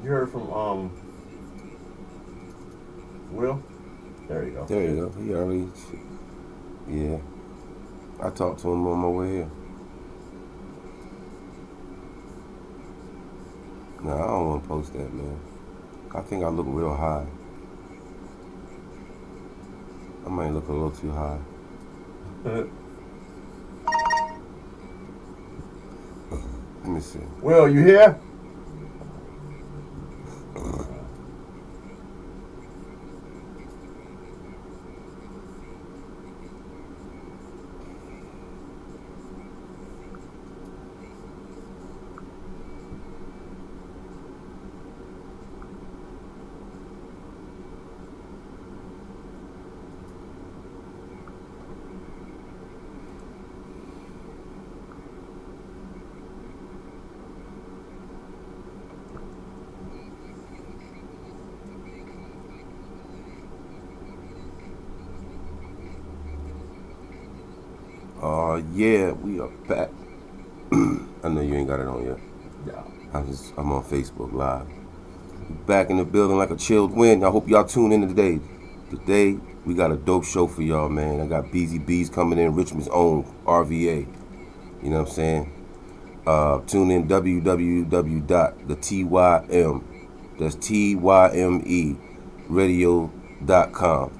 You heard from Will? There you go. There you go. He already. Yeah. I talked to him on my way here. Nah, I don't want to post that, man. I think I look real high. I might look a little too high. Let me see. Will, you here? Yeah, we are back. I know you ain't got it on yet. Yeah. I'm on Facebook Live. Back in the building like a chilled wind. I hope y'all tune in today. Today, we got a dope show for y'all, man. I got BEEZ coming in, Richmond's own RVA. You know what I'm saying? Tune in www.thetym, that's TYME radio.com.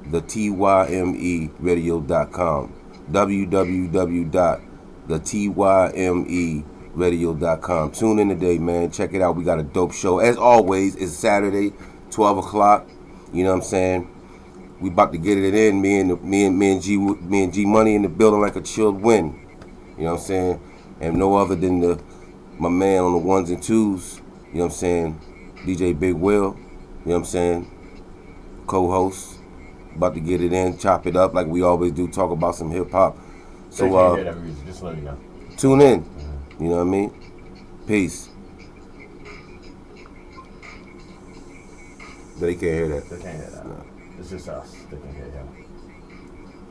thetymeradio.com. www.thetymeradio.com. Tune in today, man. Check it out. We got a dope show. As always, it's Saturday, 12 o'clock. You know what I'm saying? We about to get it in. Me and G Money in the building like a chilled wind. You know what I'm saying? And no other than my man on the ones and twos. You know what I'm saying? DJ Big Will. You know what I'm saying? Co-host. About to get it in, chop it up like we always do, talk about some hip hop. So hear that music, just let me know. Tune in. You know what I mean? Peace. They can't hear that. They can't hear that. No. It's just us. They can hear him.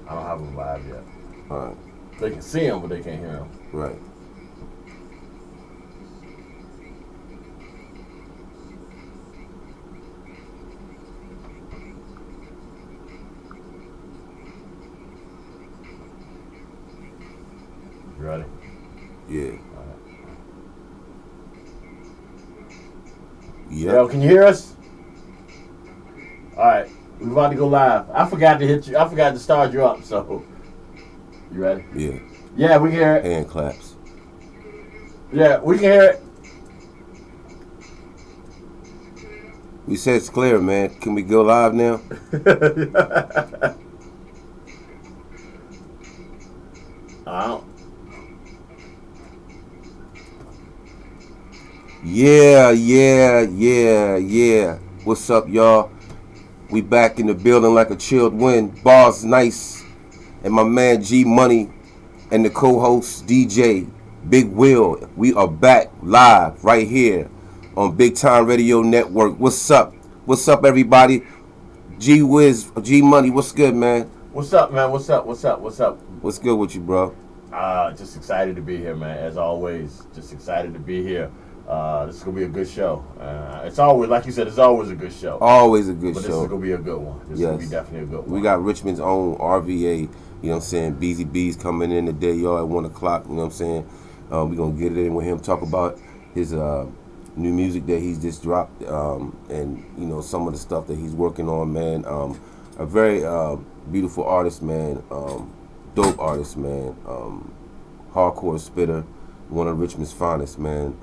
I don't have him live yet. Alright. They can see him, but they can't hear him. Right. You ready? Yeah. Yep. Yo, can you hear us? Alright, we're about to go live. I forgot to hit you. I forgot to start you up, so. You ready? Yeah. Yeah, we can hear it. Hand claps. Yeah, we can hear it. We said it's clear, man. Can we go live now? Yeah. What's up, y'all? We back in the building like a chilled wind. Barz nice. And my man G Money and the co-host DJ Big Will. We are back live right here on BigTyme Radio Network. What's up? What's up, everybody? G Wiz, G Money, what's good, man? What's up, man? What's up? What's good with you, bro? Just excited to be here, man. As always, just excited to be here. This is gonna be a good show. It's always, like you said, it's always a good show. Always a good show. But this is gonna be a good one. This is gonna be definitely a good one. We got Richmond's own RVA. You know what I'm saying? BEEZ coming in today, y'all, at 1 o'clock. You know what I'm saying? We're gonna get it in with him. Talk about his new music that he's just dropped, and you know some of the stuff that he's working on, man. A very beautiful artist, man. Dope artist, man. Hardcore spitter. One of Richmond's finest, man,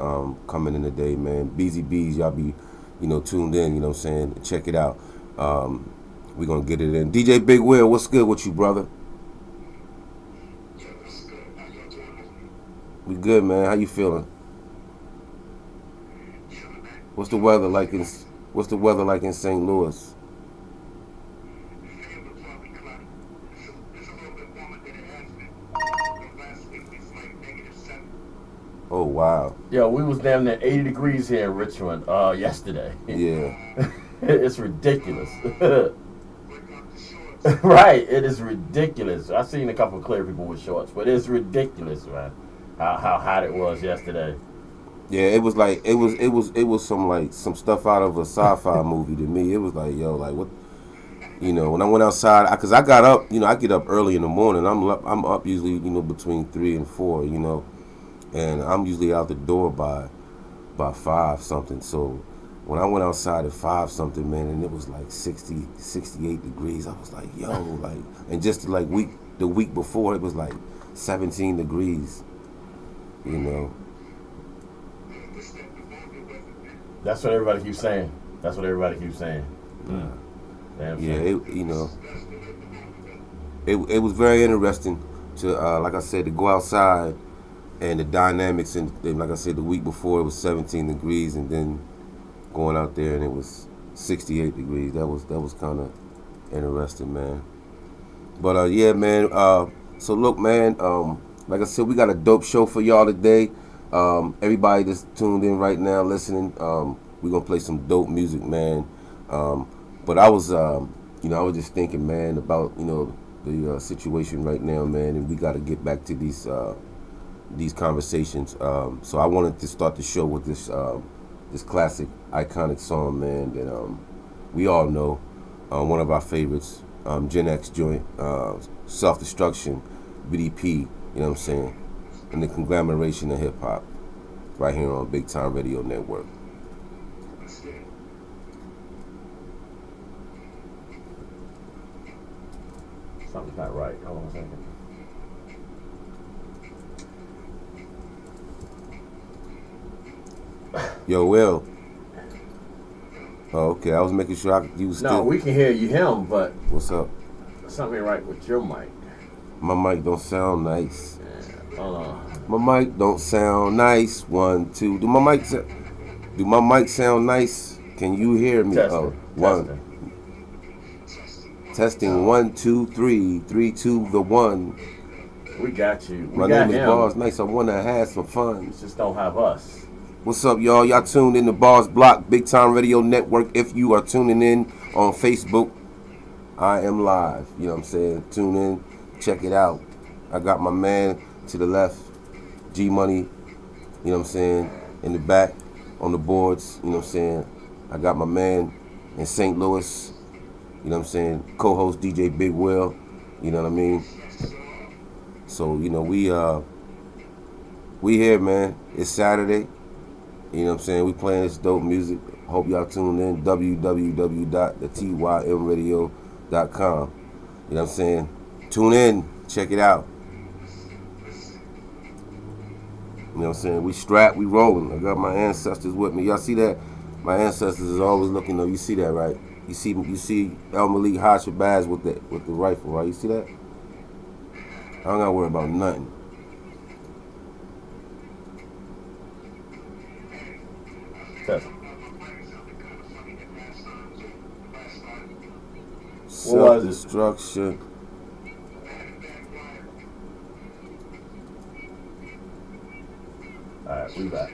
coming in today, man. BEEZ, y'all be, you know, tuned in, you know what I'm saying? Check it out. We're going to get it in. DJ Big Will, what's good with you, brother? We good, man. How you feeling? What's the weather like in St. Louis? Oh, wow. Yo, we was damn near 80 degrees here in Richmond yesterday. Yeah. It's ridiculous. Right, it is ridiculous. I've seen a couple of clear people with shorts, but it's ridiculous, man, how hot it was yesterday. Yeah, it was like it was some stuff out of a sci-fi movie to me. It was like, yo, like what, when I went outside, cause I got up, I get up early in the morning. I'm up usually, between 3 and 4, and I'm usually out the door by 5 something. So when I went outside at 5 something, man, and it was like 60, 68 degrees, I was like, yo, like, and just like the week before, it was like 17 degrees, you know. That's what everybody keeps saying. That's what everybody keeps saying. Damn Yeah, shame. it was very interesting to, like I said, to go outside and the dynamics. And like I said, the week before it was 17 degrees, and then going out there and it was 68 degrees. That was kind of interesting, man. But yeah, man. So look, man. Like I said, we got a dope show for y'all today. Everybody that's tuned in right now, listening. We're gonna play some dope music, man. But I was, I was just thinking, man, about the situation right now, man, and we got to get back to these conversations. So I wanted to start the show with this classic, iconic song, man, that we all know, one of our favorites, Gen X joint, Self Destruction, BDP. You know what I'm saying? And the conglomeration of hip hop, right here on BigTyme Radio Network. Something's not right. Hold on a second. Yo, Will. Oh, okay. I was making sure you was still. No, we can hear him, but What's up? something ain't right with your mic. My mic don't sound nice. Yeah, hold on. My mic don't sound nice. 1, 2. Do my mic sound nice? Can you hear me? Testing. One. Testing. 1, 2, 3. 3, 2, the 1. We got you. My name is Barz. Nice. I want to have some fun. Just don't have us. What's up, y'all? Y'all tuned in to Barz Block, BigTyme Radio Network. If you are tuning in on Facebook, I am live. You know what I'm saying? Tune in. Check it out. I got my man to the left, G Money, you know what I'm saying, in the back on the boards, you know what I'm saying. I got my man in St. Louis, you know what I'm saying, co-host DJ Big Will, you know what I mean. So, we here, man. It's Saturday, you know what I'm saying. We playing this dope music. Hope y'all tune in, www.thetymradio.com, you know what I'm saying. Tune in, check it out. You know what I'm saying? We strapped, we rolling. I got my ancestors with me. Y'all see that? My ancestors is always looking though. You see that, right? You see El Malik Haj Baz with the rifle, right? You see that? I don't gotta worry about nothing. Self-destruction. Alright, we back.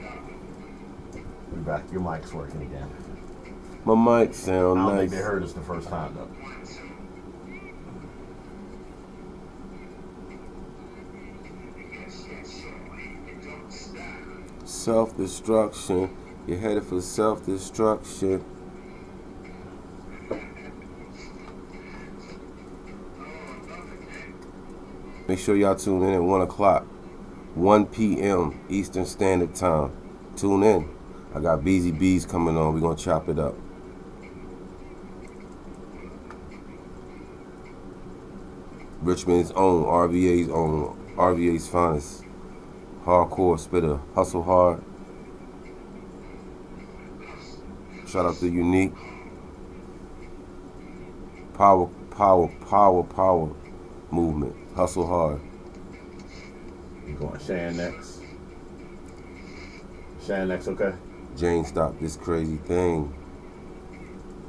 We back. Your mic's working again. My mic sound I don't nice. think they heard us the first time though. Self-destruction. You're headed for self-destruction. Make sure y'all tune in at 1 o'clock. 1 p.m. Eastern Standard Time. Tune in. I got BEEZ coming on. We're going to chop it up. Richmond's own, RVA's finest. Hardcore spitter. Hustle hard. Shout out to Unique. Power movement. Hustle hard. You going Shan next? Shan next, okay? Jane, stop this crazy thing.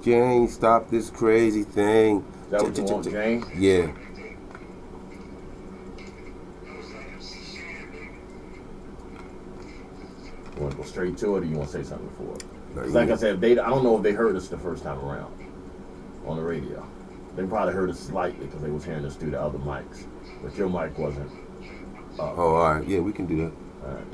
Jane, stop this crazy thing. Is that what you want, Jane? Yeah. You want to go straight to it, or you want to say something before? No, Like I said, I don't know if they heard us the first time around on the radio. They probably heard us slightly because they was hearing us through the other mics, but your mic wasn't up. Oh, all right. Yeah, we can do that. All right.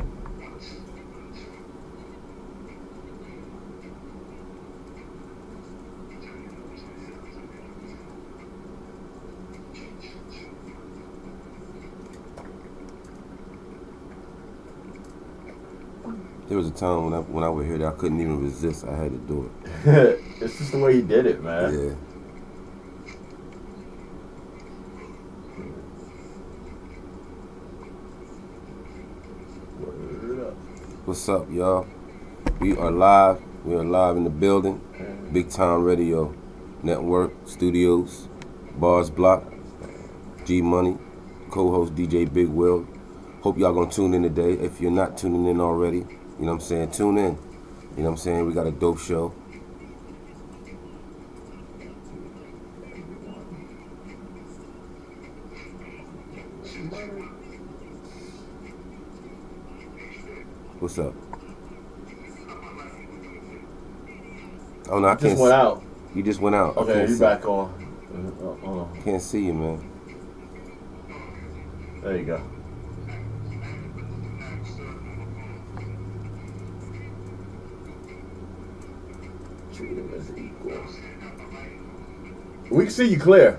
There was a time when I would hear that I couldn't even resist. I had to do it. It's just the way he did it, man. Yeah. What's up, y'all? We are live. We are live in the building. BigTyme Radio Network Studios. Barz Block. G Money. Co-host DJ Big Will. Hope y'all gonna tune in today. If you're not tuning in already, you know what I'm saying, tune in. You know what I'm saying? We got a dope show. What's up? Oh no, I can't. Just went out. You just went out. Okay, you back on. Can't see you, man. There you go. Treat him as equal. We can see you clear.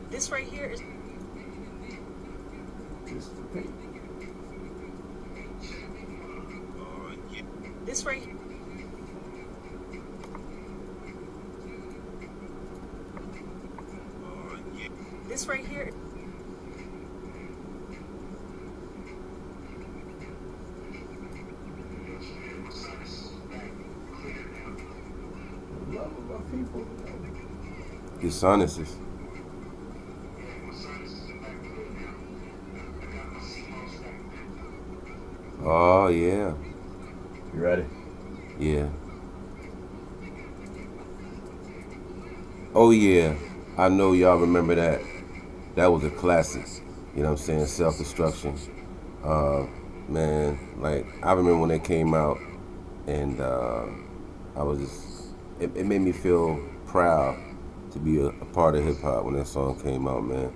This right here is. This right here. This right here. Your sinuses. Oh yeah. You ready? Yeah. Oh yeah. I know y'all remember that. That was a classic. You know what I'm saying? Self-Destruction. Man, like I remember when it came out, and I was just. It made me feel proud to be a part of hip hop when that song came out, man.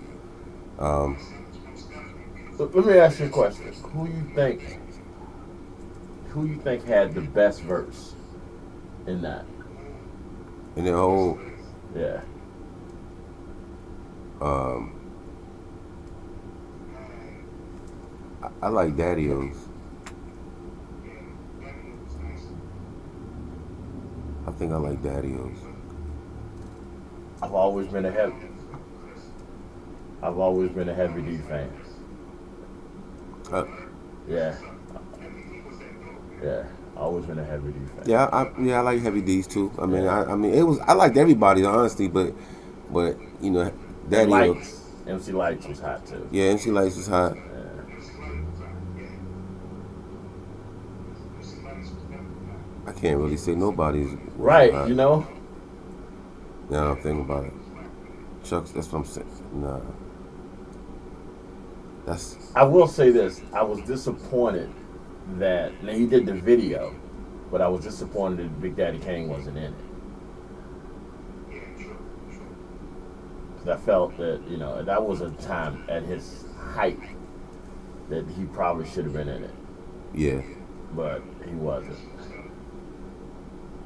Let me ask you a question. Who you think had the best verse in that? And the whole. Yeah. I like Daddy-O's. I think I like Daddy-O's. I've always been a heavy D fan. Yeah. Yeah. Always been a heavy D fan. Yeah, I like Heavy D's too. I mean, I mean, it was. I liked everybody honestly, but you know, Daddy-O's. MC Lights was hot too. Yeah, MC Lights was hot. Yeah. I can't really say nobody's Right, hot. you know. Now I'm thinking about it. Chuck's. That's what I'm saying. Nah. I will say this. I was disappointed that now he did the video, but I was disappointed that Big Daddy Kane wasn't in it. Because I felt that, you know, that was a time at his height that he probably should have been in it. Yeah. But he wasn't.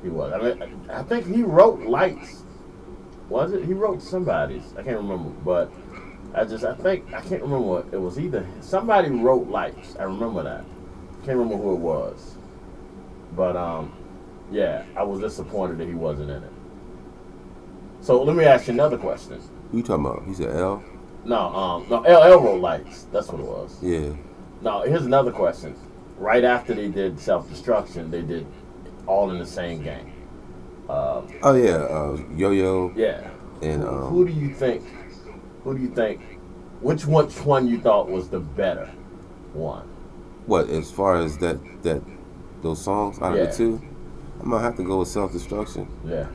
He was. I mean, I think he wrote Lights. Was it? He wrote somebody's. I can't remember, but I can't remember what it was. Either somebody wrote Lights. I remember that. Can't remember who it was. But yeah, I was disappointed that he wasn't in it. So let me ask you another question. Who you talking about? He said L? No, LL wrote Lights. That's what it was. Yeah. Now here's another question. Right after they did Self-Destruction, they did All in the Same Gang. Oh yeah, Yo-Yo. Yeah. And who do you think? Which one you thought was the better one? What, as far as that those songs out of the two? I'm gonna have to go with Self-Destruction. Yeah.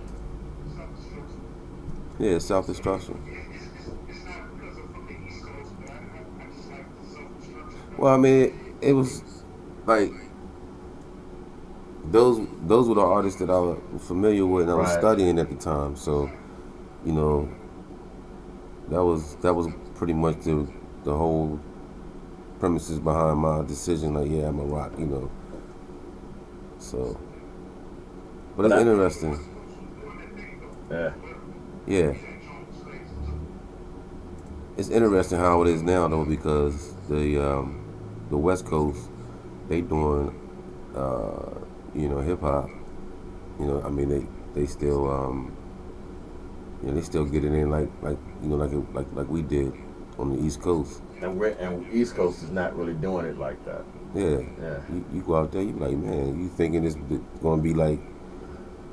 Yeah, Self-Destruction. Well, I mean, it was like those were the artists that I was familiar with and I was studying at the time. So, you know, that was pretty much the whole premises behind my decision. Like, yeah, I'm a rock, you know. So, but it's interesting. Yeah. Yeah. It's interesting how it is now though, because the West Coast, they doing hip hop. I mean they still they still get it in like like we did on the East Coast. And East Coast is not really doing it like that. Yeah, Yeah. you go out there, you be like, man, you thinking it's gonna be like,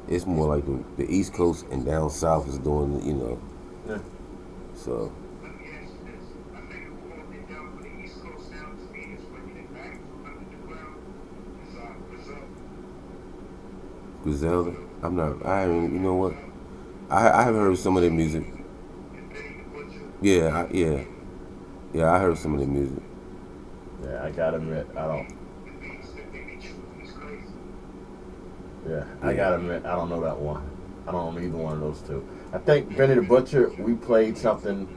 it's more like the East Coast and down south is doing, Yeah. so Griselda. I haven't, you know what? I have heard some of their music. Yeah, I heard some of their music. Yeah, I gotta admit, I don't. Yeah, I Yeah, gotta admit, I don't know that one. I don't know either one of those two. I think Benny the Butcher. We played something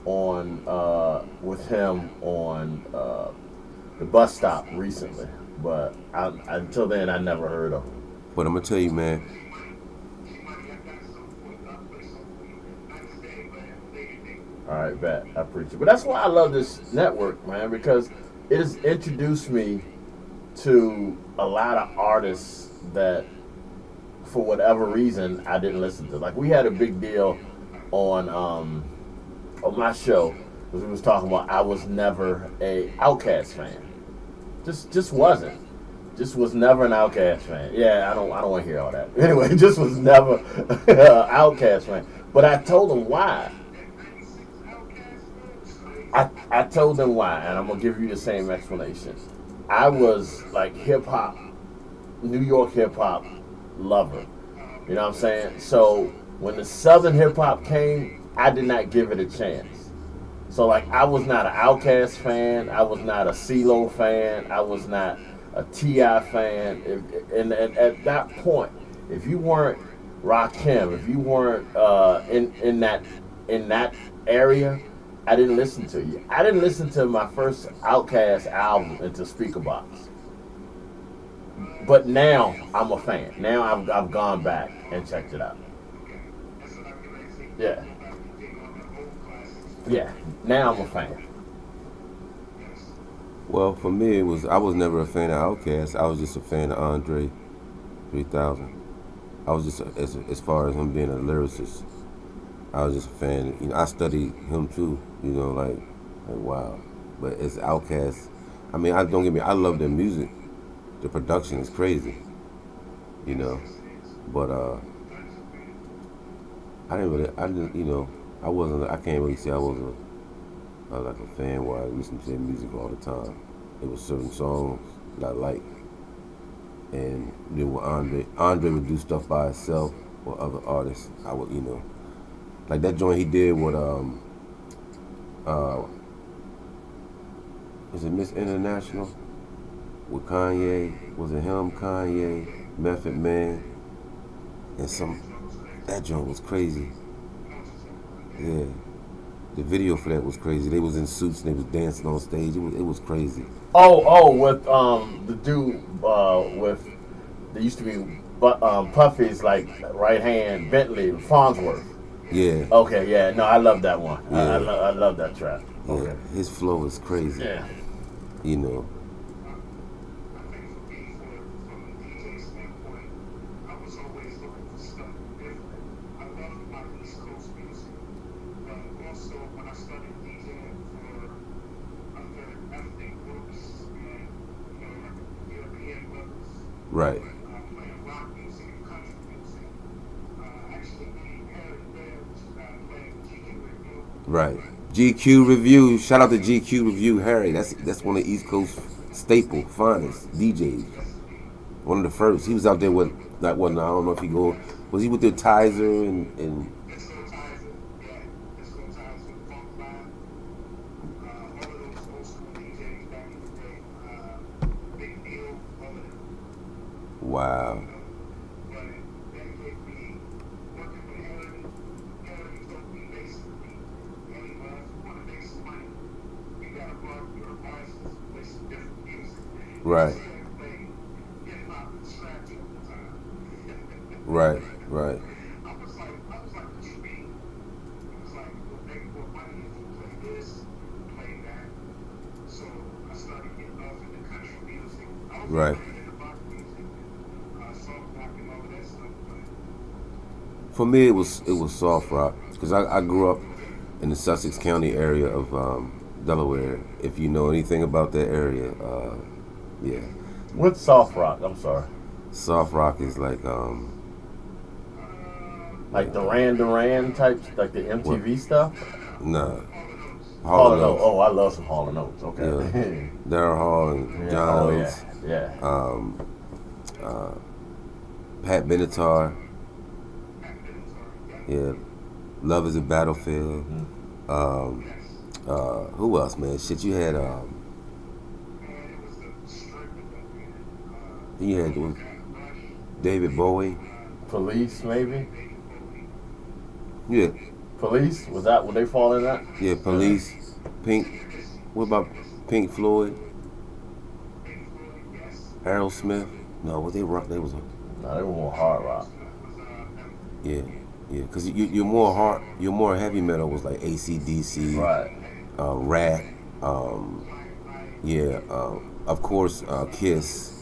on with him on the bus stop recently, but until then, I never heard of him. but I'm gonna tell you, man. All right, bet. I appreciate it. But that's why I love this network, man, because it has introduced me to a lot of artists that, for whatever reason, I didn't listen to. Like we had a big deal on my show because we was talking about I was never a Outkast fan. Just wasn't. Just was never an Outkast fan. Yeah, I don't want to hear all that. Anyway, just was never Outkast fan. But I told him why. I told them why, and I'm gonna give you the same explanation. I was like hip hop, New York hip hop lover. You know what I'm saying? So when the Southern hip hop came, I did not give it a chance. So like I was not an Outkast fan, I was not a CeeLo fan, I was not a Ti fan. And at that point, if you weren't Rakim, if you weren't in that area, I didn't listen to you. I didn't listen to my first Outkast album until Speakerbox. But now I'm a fan. Now I've gone back and checked it out. Yeah. Yeah. Now I'm a fan. Well, for me, I was never a fan of Outkast. I was just a fan of Andre 3000. I was just as far as him being a lyricist. I was just a fan. I studied him too. Like wow. But as Outkast, I mean, I don't get me. I love their music. The production is crazy. You know, but I didn't. I wasn't. I can't really say I was like a fan where I listened to their music all the time. There was certain songs that I liked, and then with Andre would do stuff by himself or other artists. I would, like that joint he did with uh, is it Miss International with Kanye? Was it him, Kanye, Method Man, and some? That joint was crazy. Yeah, the video for that was crazy. They was in suits and they was dancing on stage. It was crazy. Oh, with the dude with there used to be Puffy's like right hand Bentley Farnsworth. Yeah, Okay, yeah, no, I love that one. yeah, I love that track. yeah. Okay. His flow is crazy. Yeah. You know. Right. Right. GQ Review. Shout out to GQ Review, Harry. That's one of the East Coast staple, finest DJs. One of the first. He was out there with like what? I don't know if he go. Was he with the Tizer and wow. Right. Right. Right. Right. For me, it was soft rock because I grew up in the Sussex County area of Delaware. If you know anything about that area, yeah, What's soft rock? I'm sorry. soft rock is Like Duran Duran types, like the what? MTV stuff. Nah, Hall Hall and and Oates. Oates. Oh, I love some Hall and Oates. Okay. Yeah, Daryl Hall and Yeah. John Oh Oates, yeah. Yeah. Pat Benatar. Yeah, Love is a Battlefield. Mm-hmm. Who else, man? Shit, you had David Bowie. Police, maybe. Yeah, Police, was that? Would they fall in that? yeah, Police, Pink. What about Pink Floyd? Aerosmith? No, was they rock? They was No, they were more hard rock. yeah, yeah. Cause you're more heavy metal was like AC/DC, Right. Rat, yeah, of course, Kiss.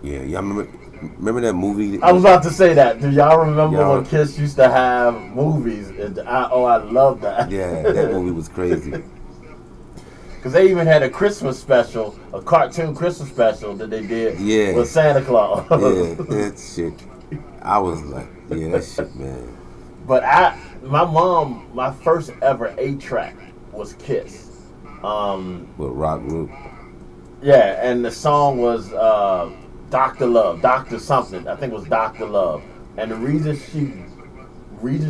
Yeah, y'all remember that movie? I was about to say that. Do y'all remember Y'all- when Kiss used to have movies? I love that. Yeah, that movie was crazy. Because they even had a Christmas special, a cartoon Christmas special that they did Yeah. with Santa Claus. Yeah, that shit. I was like, yeah, that shit, man. But my first ever 8-track was Kiss. But rock group. Yeah, and the song was Dr. Love, Dr. something. I think it was Dr. Love. And the reason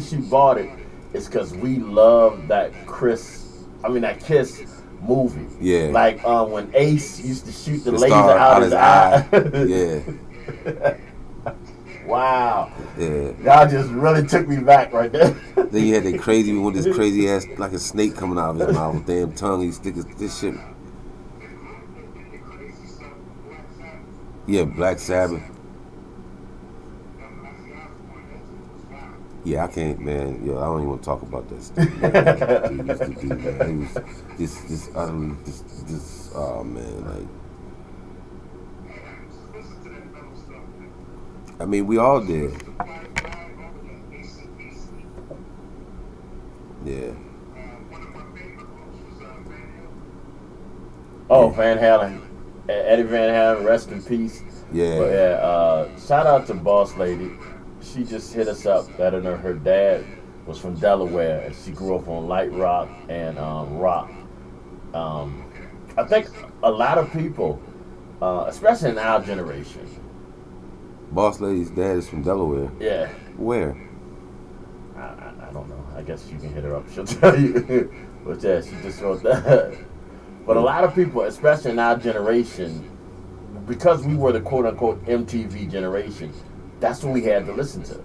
she bought it is because we loved that Kiss movie. Yeah. Like when Ace used to shoot the The laser star out his eye. Yeah, Wow. yeah. Y'all just really took me back right there. Then you had that crazy one with this crazy ass, like a snake coming out of his mouth with damn tongue. He stick this shit. Yeah, Black Sabbath. Yeah, I can't, man. Yo, I don't even want to talk about that stuff. Man. Dude used to do, man. It was just utterly, oh man, like. I mean, we all did. Yeah. Oh, Van Halen. Eddie Van Halen, rest in peace. Yeah. But yeah, shout out to Boss Lady. She just hit us up that her dad was from Delaware and she grew up on light rock and rock. I think a lot of people, especially in our generation. Boss Lady's dad is from Delaware. Yeah. Where? I don't know. I guess you can hit her up. She'll tell you. But yeah, she just wrote that. But a lot of people, especially in our generation, because we were the quote-unquote MTV generation, that's what we had to listen to.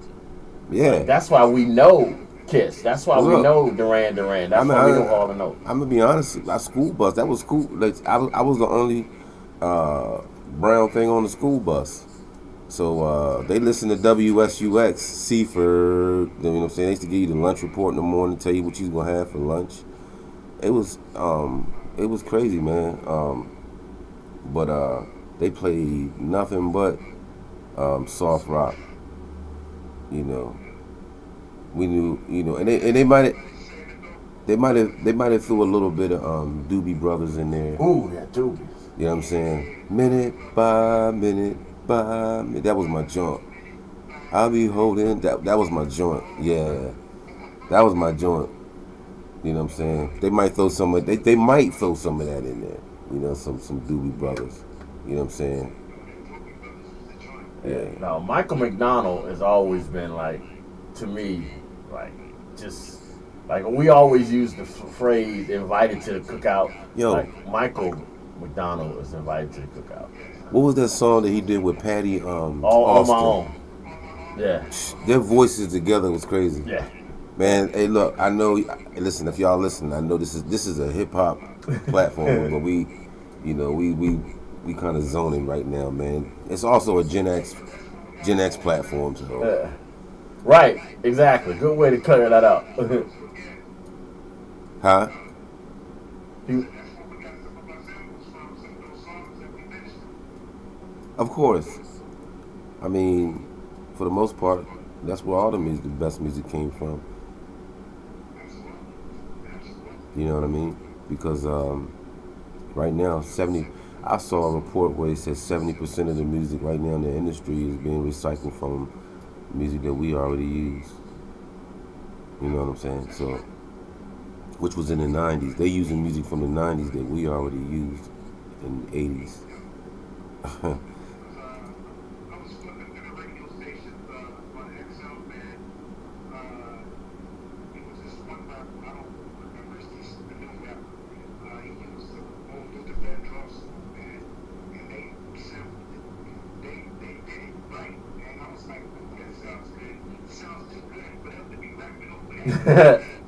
Yeah. That's why we know Kiss. That's why we Look, know Duran Duran. That's why we know Hall and Oates. I'm gonna be honest. Our school bus, that was school. Like, I was the only brown thing on the school bus. So they listened to WSUX, Seaford. You know what I'm saying? They used to give you the lunch report in the morning, tell you what you was gonna have for lunch. It was crazy, man. But they played nothing but soft rock. You know, we knew, you know, and they might have threw a little bit of Doobie Brothers in there. Ooh, yeah, Doobies. You know what I'm saying? Minute by minute by minute. That was my joint. I'll be holding that. That was my joint. Yeah, that was my joint. You know what I'm saying? They might throw some of they might throw some of that in there. You know, some Doobie Brothers. You know what I'm saying? Yeah. Now, Michael McDonald has always been like, to me, like, just like we always use the phrase "invited to the cookout." Yo. Like Michael McDonald was invited to the cookout. What was that song that he did with Patty? All on Austin? my own. Yeah. Their voices together was crazy. Yeah. Man, hey, look, I know. Listen, if y'all listen, I know this is a hip hop platform, but we kind of zoning right now, man. It's also a Gen X platform, so. Right. Exactly. Good way to clear that up. Of course. I mean, for the most part, that's where all the music, the best music came from. You know what I mean? Because right now, 70. I saw a report where it said 70% of the music right now in the industry is being recycled from music that we already use. You know what I'm saying? So, which was in the 90s. They using music from the 90s that we already used in the 80s.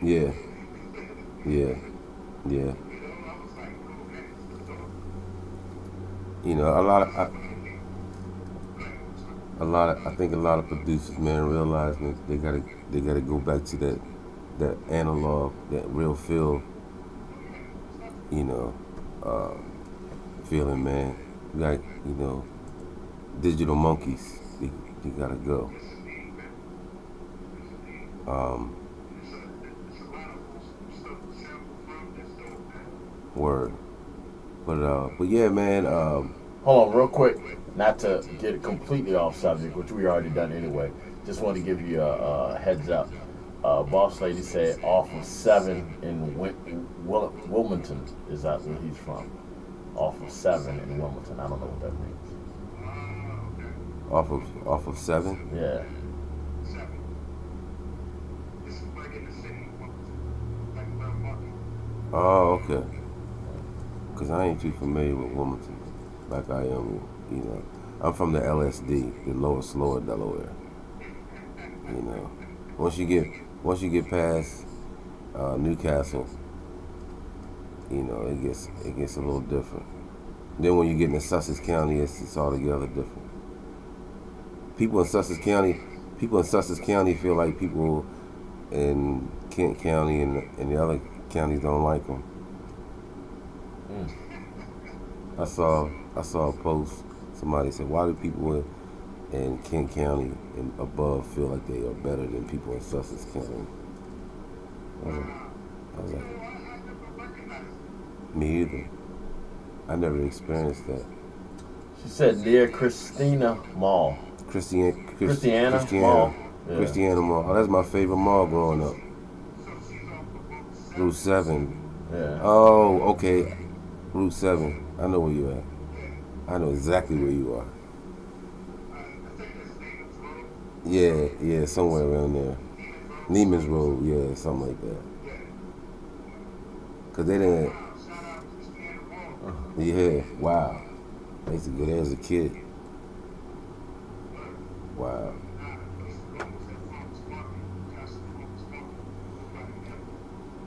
Yeah, yeah, yeah. You know, I think a lot of producers, man, realize that they gotta go back to that analog, that real feel, you know, uh, feeling, man. Like, you know, digital monkeys, they gotta go. Um, word. But yeah, man. Hold on, real quick. Not to get it completely off subject, which we already done anyway. Just want to give you a heads up. Boss lady said off of 7 in Wilmington. Is that where he's from? Off of 7 in Wilmington. I don't know what that means. Off of 7. Yeah. Oh, okay. Cause I ain't too familiar with Wilmington, like I am. You know, I'm from the LSD, the Lower Slower Delaware. You know, once you get past Newcastle, you know, it gets a little different. Then when you get into Sussex County, it's altogether different. People in Sussex County, people in Sussex County feel like people in Kent County and the other counties don't like them. Mm. I saw a post. Somebody said, "Why do people in Kent County and above feel like they are better than people in Sussex County?" I was like, me either. I never experienced that. She said near Christina Mall. Christiana Mall. Yeah. Christiana Mall. Oh, that's my favorite mall growing up. Route 7. Yeah. Oh, okay. Route 7. I know where you're at. I know exactly where you are. Yeah, somewhere around there. Neiman's Road, yeah, something like that. Cause they didn't. Yeah, wow. I used to go there as a kid. Wow.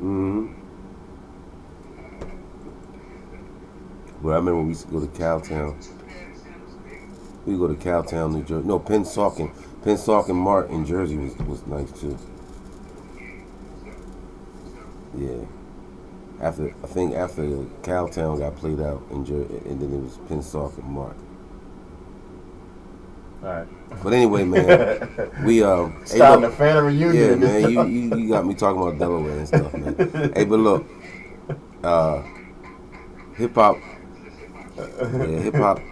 Mm-hmm. But I remember we used to go to Cowtown. We go to Cowtown, New Jersey. No, Pennsauken Mart in Jersey was nice too. Yeah. I think after Cowtown got played out in Jersey, and then it was Pennsauken Mart. All right. But anyway, man, we starting a family reunion. Yeah, man, you got me talking about Delaware and stuff, man. Hey, but look, hip hop. Yeah,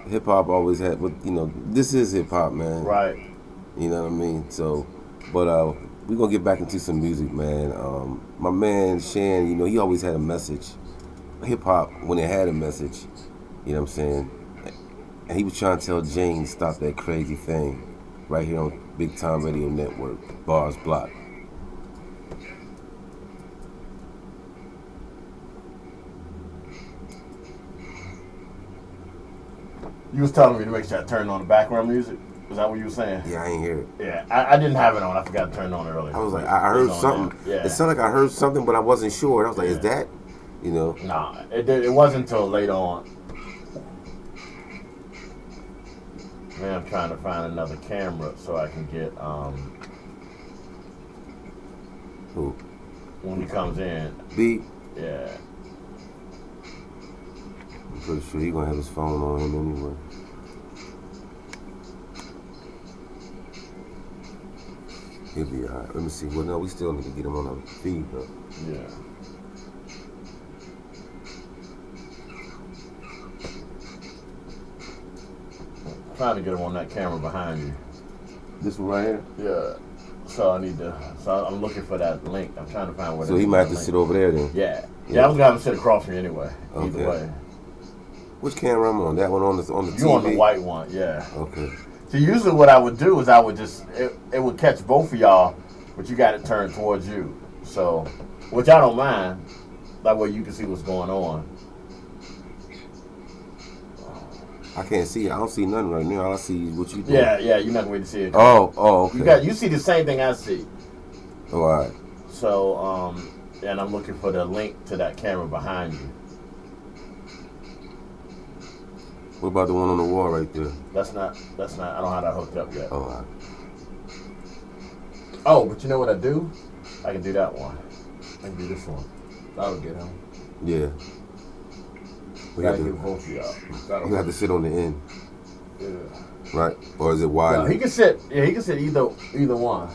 hip hop always had, but you know, this is hip hop, man. Right. You know what I mean? So, but we're gonna get back into some music, man. My man Shan, you know, he always had a message. Hip hop, when it had a message, you know what I'm saying? And he was trying to tell Jane, stop that crazy thing, right here on BigTyme Radio Network, Barz Block. You was telling me to make sure I turned on the background music. Was that what you were saying? Yeah, I ain't hear it. Yeah, I didn't have it on. I forgot to turn it on earlier. I was like, I heard something. Yeah. It sounded like I heard something, but I wasn't sure. And I was like, is that, you know? Nah, it wasn't until later on. Man, I'm trying to find another camera so I can get Who? when he comes in. B? Yeah. I'm pretty sure he's gonna have his phone on him anyway. He'll be all right. Let me see. Well, no, we still need to get him on our feed, though. Yeah. I'm trying to get him on that camera behind you. This one right here? Yeah. So I need to. So I'm looking for that link. I'm trying to find where. So he might have to sit over there then. Yeah. Yeah. I was gonna have him sit across from you anyway. Okay. Either way. Which camera I'm on? That one on the TV? You on the white one? Yeah. Okay. So usually what I would do is I would just it would catch both of y'all, but you got it turned towards you. So, which I don't mind. That way you can see what's going on. I can't see. I don't see nothing right now. All I see is what you do. Yeah, yeah. You're not going to see it. Oh, okay. You see the same thing I see. Oh, all right. So, and I'm looking for the link to that camera behind you. What about the one on the wall right there? That's not. I don't have that hooked up yet. Oh, all right. Oh, but you know what I do? I can do that one. I can do this one. That'll get him. Yeah. We Gotta have get to, both of y'all. you have to sit on the end, Yeah. right? Or is it wide? No, he can sit. Yeah, he can sit either one.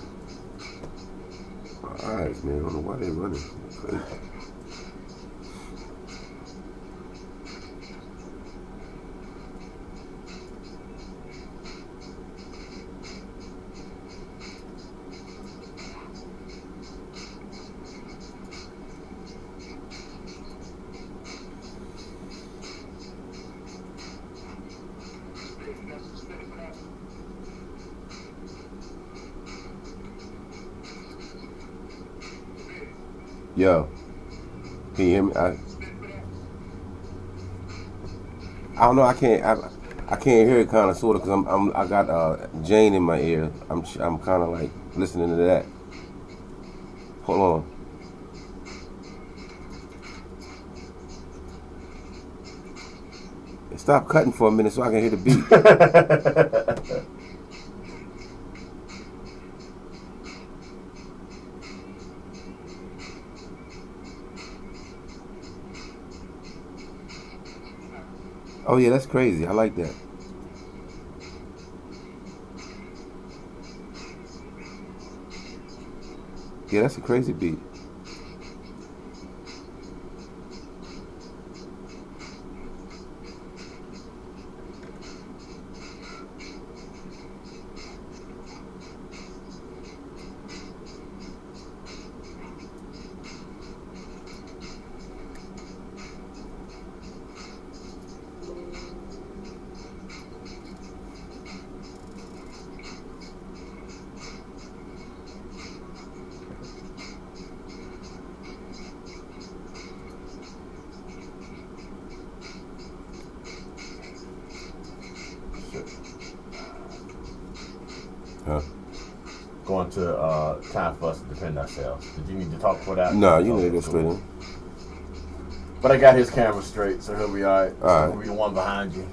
All right, man. I don't know why they're running. Crazy. Yo, can you hear me? I don't know. I can't hear it kind of sort of because I got Jane in my ear. I'm kind of like listening to that. Hold on. Stop cutting for a minute so I can hear the beat. Oh yeah, that's crazy. I like that. Yeah, that's a crazy beat. Huh? Going to time for us to defend ourselves. Did you need to talk for that? No, you need to go straight in. But I got his camera straight, so he'll be all right. All right. He'll be the one behind you.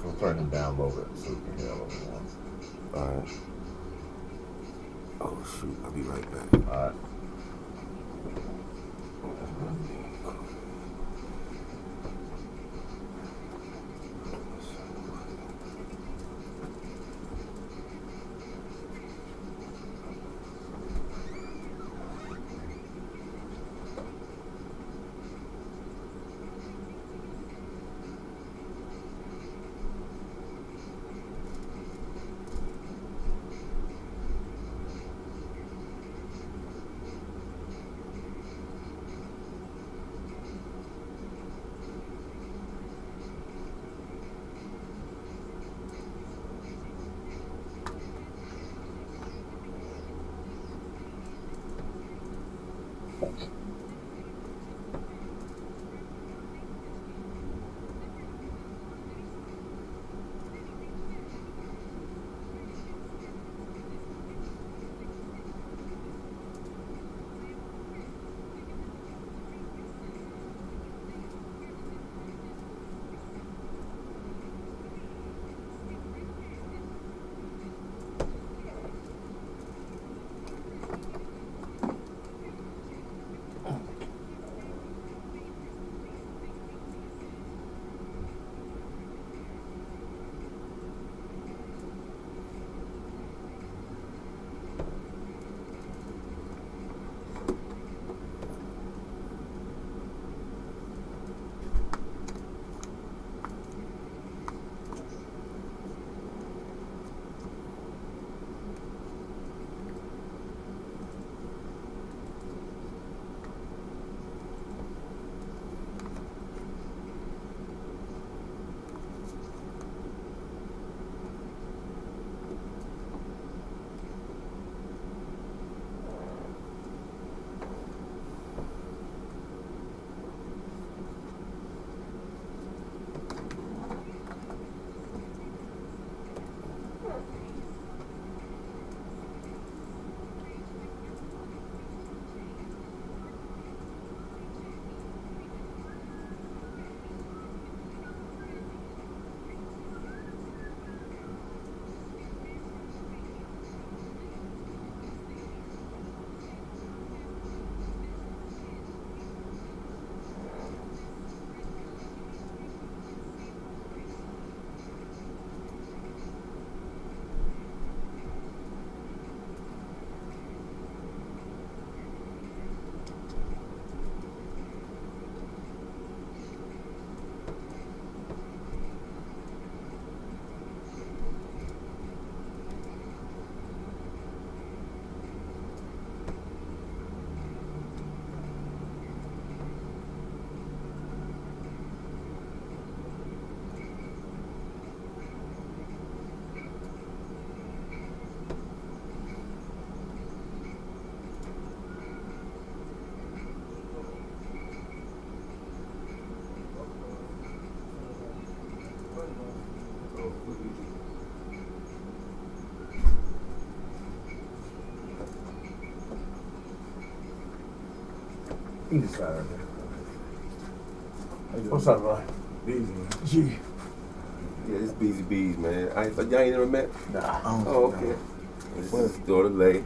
We'll turn him down a little bit so we can hear a little bit more. All right. Oh shoot! I'll be right back. All right. You can slide right there. What's up, bro? BEEZY, man. G. Yeah, it's BEEZY BEEZ, man. Y'all ain't never met? Nah. Oh, okay. This is his daughter, Lay. You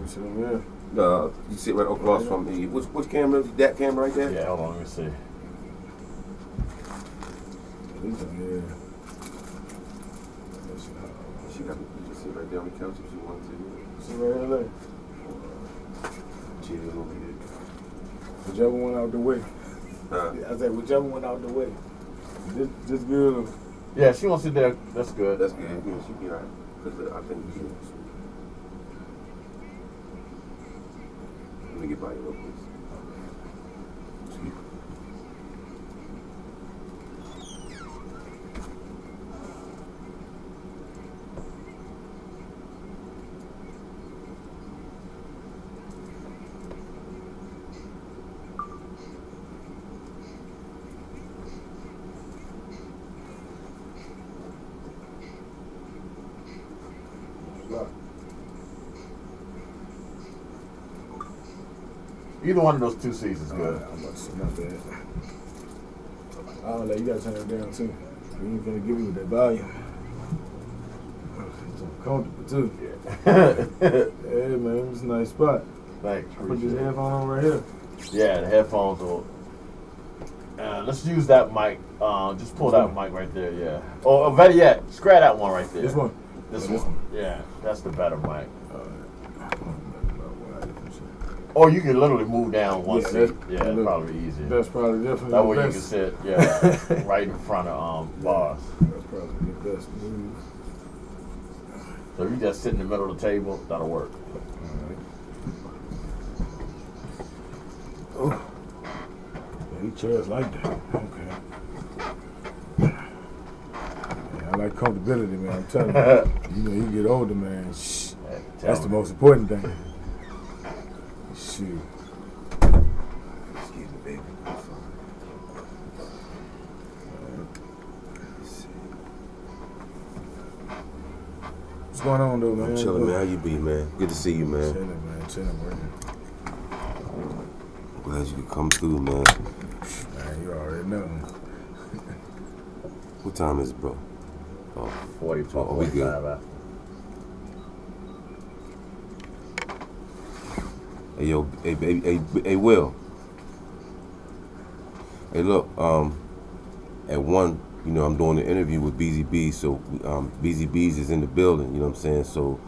see him You sit right across from me. Which camera? That camera right there? Yeah, hold on, let me see. Yeah. She got you just sit right there on the couch if she wanted to. See right here, look. She didn't over here. Whichever one out the way. I said whichever one out the way. Just good. Yeah, she wants to sit there. That's good. That's good. Yeah, she be alright. Because I think let me get by you real quick. Either one of those two seats is good. I'm about to say, not bad. Oh, like, you gotta turn it down too. You ain't gonna give me that volume. It's uncomfortable too. Yeah, man, it's a nice spot. Thanks. I put this headphone on right here. Yeah, the headphones will. Let's use that mic. Just pull that mic right there, yeah. Or better yet, scratch that one right there. This one. This This one. Yeah, that's the better mic. Alright. Or you can literally move down one Yeah, seat. that's- Yeah, look, probably easier. That's probably definitely That the way you best. can sit, yeah, right in front of Barz. That's probably the best move. So if you just sit in the middle of the table, that'll work. Alright. Oh. Yeah, these chairs like that. Okay. Yeah, I like comfortability, man. I'm telling you. You know, you get older, man. Shh. That's the most important thing. Shoot. Excuse me, baby. What's going on, though, man? I'm chilling, man. How you be, man? Good to see you, man. Chilling, man. Chilling, working. Glad you could come through, man. Man, you already know. What time is it, bro? Oh, 42, Oh, we good. 45 after. hey, yo, hey, Will. Hey, look, at 1, you know, I'm doing an interview with BEEZY BEEZ, so BEEZY BEEZ is in the building, you know what I'm saying? So,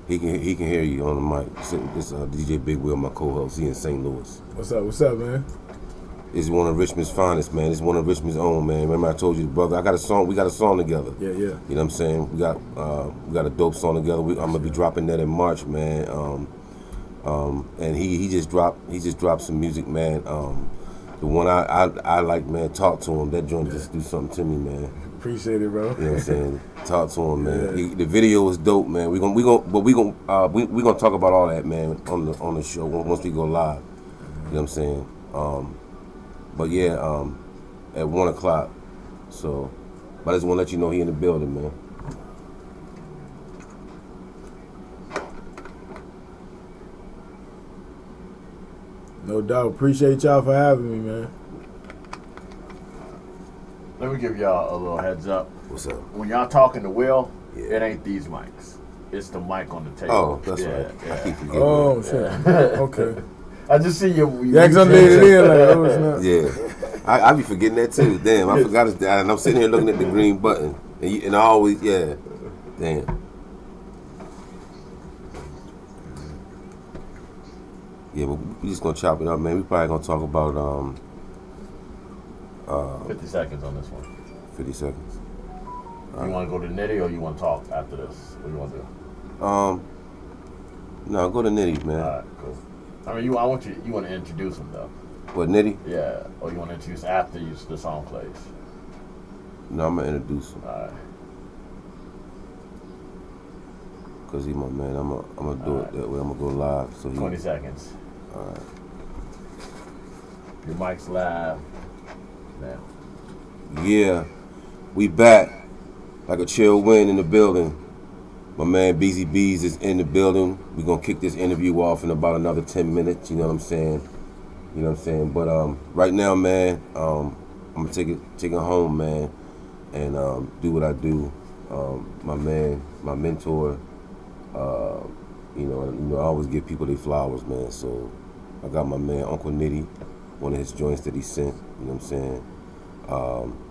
he can hear you on the mic. So this DJ Big Will, my co-host, he in St. Louis. What's up, man? It's one of Richmond's finest, man. It's one of Richmond's own, man. Remember I told you, brother, we got a song together. Yeah. You know what I'm saying? We got a dope song together. I'm gonna be dropping that in March, man. And he just dropped some music, man. The one I like, man, Talk to Him. That joint just do something to me, man. Appreciate it, bro. You know what I'm saying? Talk to him, man. Yeah. The video is dope, man. We gonna talk about all that, man, on the show once we go live. You know what I'm saying? But yeah, at 1 o'clock. So, but I just want to let you know he in the building, man. No doubt. Appreciate y'all for having me, man. Let me give y'all a little heads up. What's up? When y'all talking to Will, Yeah. it ain't these mics. It's the mic on the table. Oh, that's yeah, right. I Yeah. keep forgetting. Oh, shit. Okay. I just see you. Yeah, because I'm leaning in like, oh, it's not. Yeah, I be forgetting that too. Damn, I forgot it. And I'm sitting here looking at the green button, and I always, yeah, damn. Yeah, but we just gonna chop it up, man. We probably gonna talk about 50 seconds on this one. 50 seconds. You want to go to Nitty or you want to talk after this? What do you want to do? No, go to Nitty, man. All right, cool. I mean, you want to introduce him though. What, Nitty? Yeah, or you want to introduce after the song plays. No, I'm gonna introduce him. All right. Cause he my man. I'm gonna do it that way. I'm gonna go live. So 20 seconds. All right. Your mic's live now. Yeah, we back like a chill wind in the building. My man BEEZY BEEZ is in the building. We're gonna kick this interview off in about another 10 minutes, you know what I'm saying? You know what I'm saying? But right now, man, I'm gonna take it home, man, and do what I do. My man, my mentor, you know, I always give people their flowers, man. So I got my man Uncle Nitty, one of his joints that he sent, you know what I'm saying?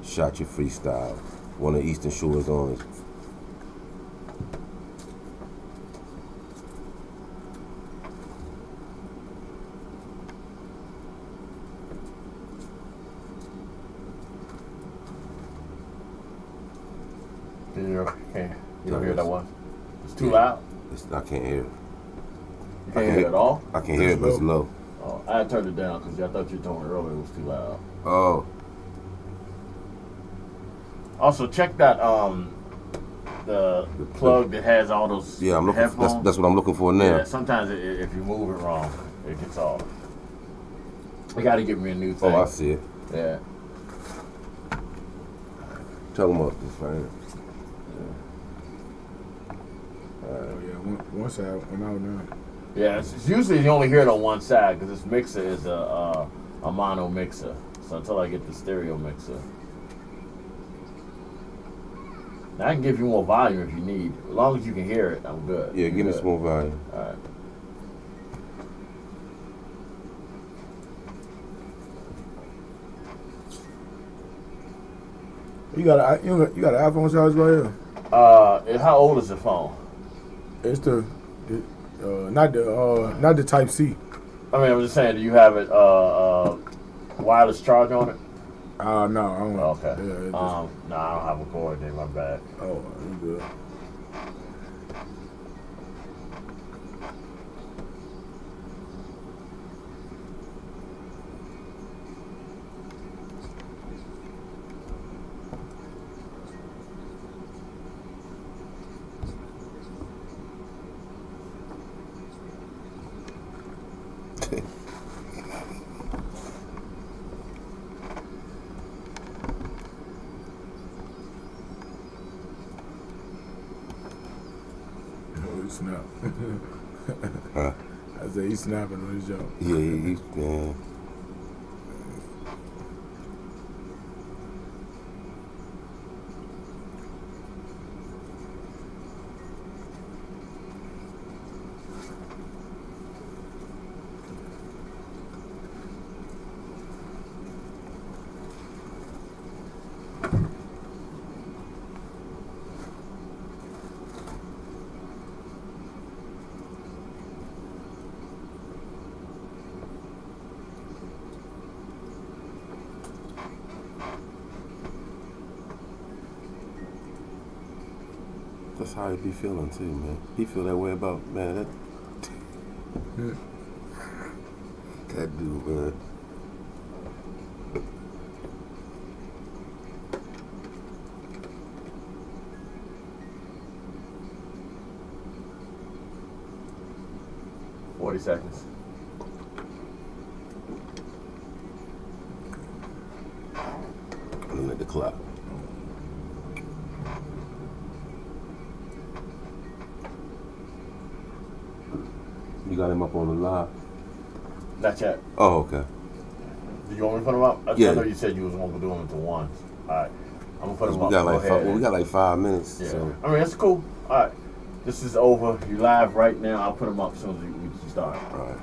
Shot Your Freestyle, one of Eastern Shore's on. You don't hear that one? It's too loud? I can't hear it. You can't hear it at all? I can hear it, but it's low. Oh, I turned it down because I thought you told me earlier it was too loud. Oh. Also, check that the plug that has all those headphones. That's what I'm looking for now. Yeah, sometimes if you move it wrong, it gets off. You got to give me a new thing. Oh, I see it. Yeah. Tell them about this right here. Oh yeah, one side went out now. Yeah, it's usually you only hear it on one side because this mixer is a mono mixer. So until I get the stereo mixer. Now I can give you more volume if you need. As long as you can hear it, I'm good. Yeah, give me some more volume. All right. You got an iPhone charger right here? How old is the phone? It's not the Type C. I mean, I'm just saying, do you have it wireless charge on it? No, I don't. Okay. Yeah, No, I don't have a cord there. My bad. Oh, you good. Snap. Huh? I said he's snapping on his job. Yeah, yeah. That's how he be feeling too, man. He feel that way about, man, that dude, man. Seconds. Looking at the clock. You got him up on the live? Not yet. Oh, okay. Do you want me to put him up? Yeah. I know you said you was going to do them to one. All right. I'm going to put him up. We got like 5 minutes. Yeah. So. I mean, that's cool. All right. This is over. You live right now. I'll put him up as soon as we start. All right.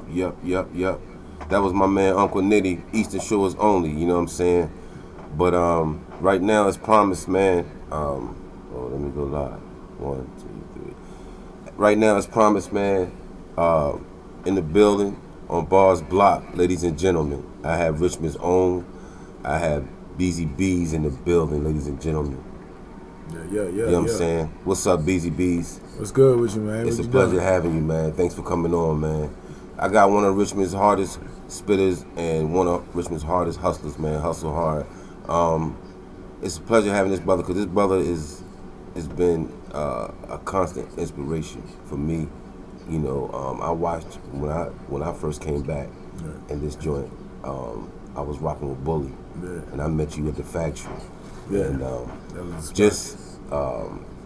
Yep. That was my man Uncle Nitty, Eastern Shores only, you know what I'm saying? But right now it's promised, man. Let me go live. 1, 2, 3. Right now it's promised, man. In the building on Barz block, ladies and gentlemen. I have Richmond's own. I have BEEZY BEEZ in the building, ladies and gentlemen. Yeah. You know what I'm saying? What's up, BEEZY BEEZ? What's good with you, man? It's a pleasure having you, man. Thanks for coming on, man. I got one of Richmond's hardest spitters and one of Richmond's hardest hustlers, man. Hustle hard. It's a pleasure having this brother because this brother has been a constant inspiration for me you know, I watched when I first came back in this joint. I was rocking with Bully, and I met you at the factory. And just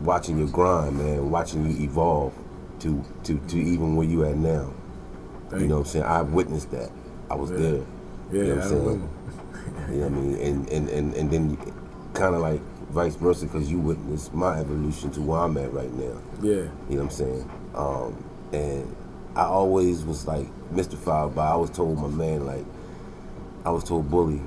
watching your grind, man, watching you evolve to even where you at now. You know what I'm saying? I witnessed that. I was there. Yeah, you know what I'm saying? You know what I mean? And then kind of like vice versa, because you witnessed my evolution to where I'm at right now. Yeah. You know what I'm saying? And I always was like mystified by, I was told my man, like, I was told Bully,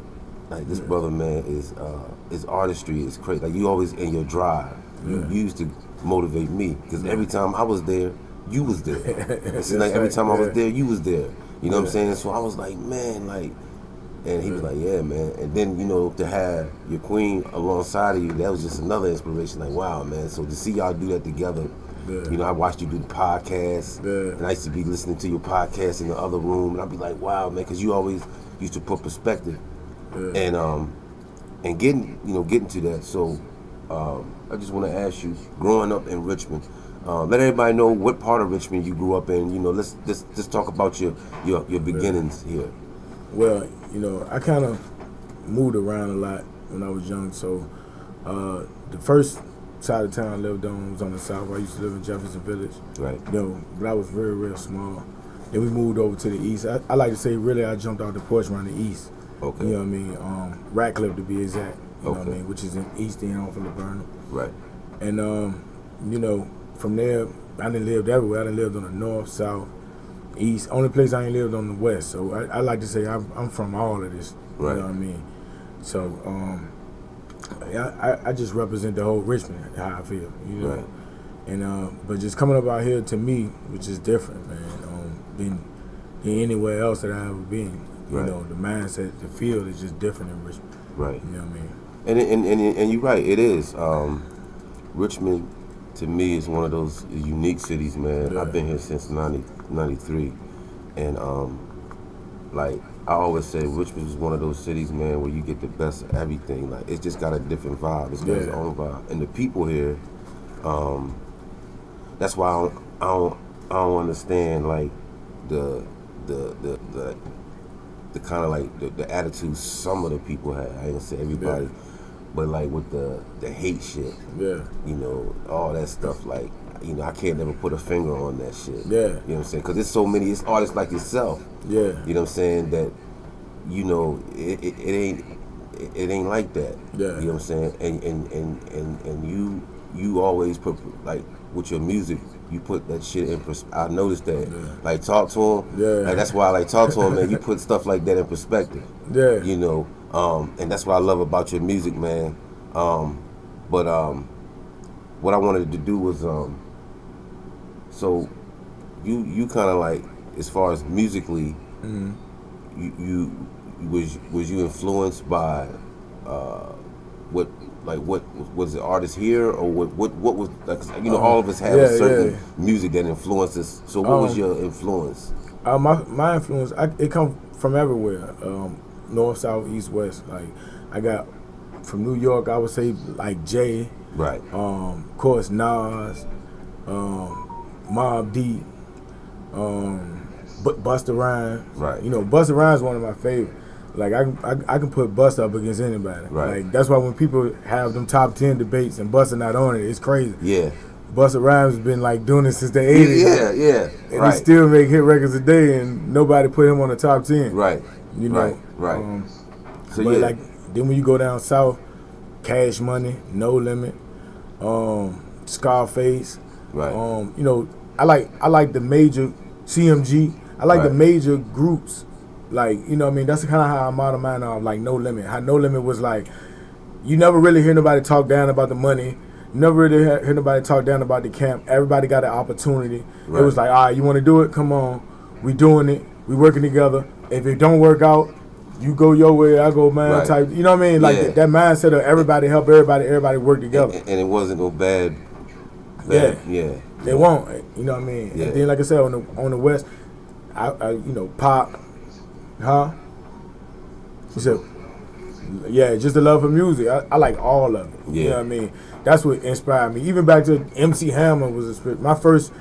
like, this brother, man, his artistry is crazy. Like, you always in your drive. You used to motivate me, because every time I was there, you was there. It seemed like every time I was there, you was there. You know what I'm saying? So I was like, man, like, and he was like, yeah, man. And then, you know, to have your queen alongside of you, that was just another inspiration. Like, wow, man. So to see y'all do that together, you know, I watched you do the podcast, and I used to be listening to your podcast in the other room, and I'd be like, wow, man, because you always used to put perspective, and getting to that. So I just want to ask you, growing up in Richmond, let everybody know what part of Richmond you grew up in. You know, let's talk about your beginnings here. Well, you know, I kind of moved around a lot when I was young. So the first side of town I lived on was on the south. I used to live in Jefferson Village. Right. You know, but I was very, real small. Then we moved over to the east. I like to say, really, I jumped out the porch around the east. Okay. You know what I mean? Ratcliffe, to be exact. You know what I mean? Which is in East End off of Laburnum. Right. And, you know, from there, I didn't live everywhere. I done lived on the north, south, east. Only place I ain't lived on the west. So I like to say I'm from all of this. Right. You know what I mean? So I just represent the whole Richmond, how I feel. You know? Right. And but just coming up out here, to me, which is different, man, than anywhere else that I ever been. You know, the mindset, the field is just different in Richmond. Right. You know what I mean? And you're right, it is. Richmond, to me, is one of those unique cities, man. I've been here since 93. And, like, I always say Richmond is one of those cities, man, where you get the best of everything. Like, it's just got a different vibe. It's got its own vibe. And the people here, that's why I don't understand, like, the kind of like the attitude some of the people have. I ain't gonna say everybody, but like with the hate shit. Yeah. You know, all that stuff. Like, you know, I can't never put a finger on that shit. Yeah. You know what I'm saying? Because there's so many. It's artists like yourself. Yeah. You know what I'm saying? That, you know, it ain't like that. Yeah. You know what I'm saying? And you always put, like, with your music, you put that shit in perspective. I noticed that. Yeah. Like, talk to him. Yeah. Like, that's why I like talk to him, man. You put stuff like that in perspective. Yeah. You know, and that's what I love about your music, man. But what I wanted to do was, so you kind of like, as far as musically, you was you influenced by what was the artist here, or what was, like, you know, all of us have a certain music that influences. So what was your influence? My influence, it come from everywhere, north, south, east, west. Like, I got from New York, I would say, like, Jay, right? Of course, Nas, Mobb Deep, Busta Rhymes. Right. You know, Busta Rhymes is one of my favorites. Like, I can put Busta up against anybody. Right. Like, that's why when people have them top 10 debates and Busta not on it, it's crazy. Yeah. Busta Rhymes has been, like, doing this since the 80s. Yeah. And he still make hit records a day, and nobody put him on the top 10. Right. You know. Right. So but like, then when you go down south, Cash Money, No Limit, Scarface. Right. You know, I like the major CMG. I like the major groups. Like, you know what I mean? That's kind of how I'm out of mind of, like, No Limit. How No Limit was like, you never really hear nobody talk down about the money. You never really hear nobody talk down about the camp. Everybody got an opportunity. Right. It was like, all right, you want to do it? Come on. We doing it. We working together. If it don't work out, you go your way, I go mine. Right. Type. You know what I mean? Like, that mindset of everybody help everybody work together. And it wasn't no bad. Yeah. They won't. You know what I mean? Yeah. And then, like I said, on the West, I you know, Pop. Huh? He said, yeah, just the love for music. I like all of it. Yeah. You know what I mean? That's what inspired me. Even back to MC Hammer was my first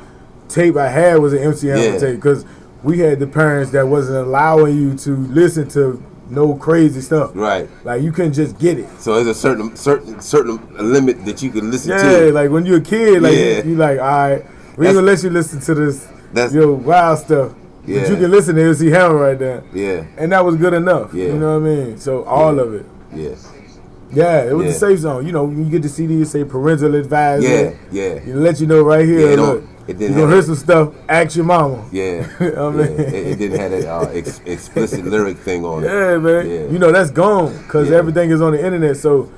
tape I had was an MC Hammer tape because we had the parents that wasn't allowing you to listen to no crazy stuff. Right. Like you couldn't just get it. So there's a certain limit that you can listen to. Yeah, like when you're a kid, like you like, all right, we ain't gonna let you listen to this wild stuff. Yeah. But you can listen to MC Hammer right there. Yeah. And that was good enough. Yeah. You know what I mean? So all of it. Yeah. Yeah, it was a safe zone. You know, when you get the CD, you say parental advisory. Yeah, yeah. You let you know right here. Look, it you gonna hear some stuff. Ask your mama. Yeah, you know what I mean? It didn't have that explicit lyric thing on it. Yeah, man. Yeah. You know that's gone because everything is on the internet. So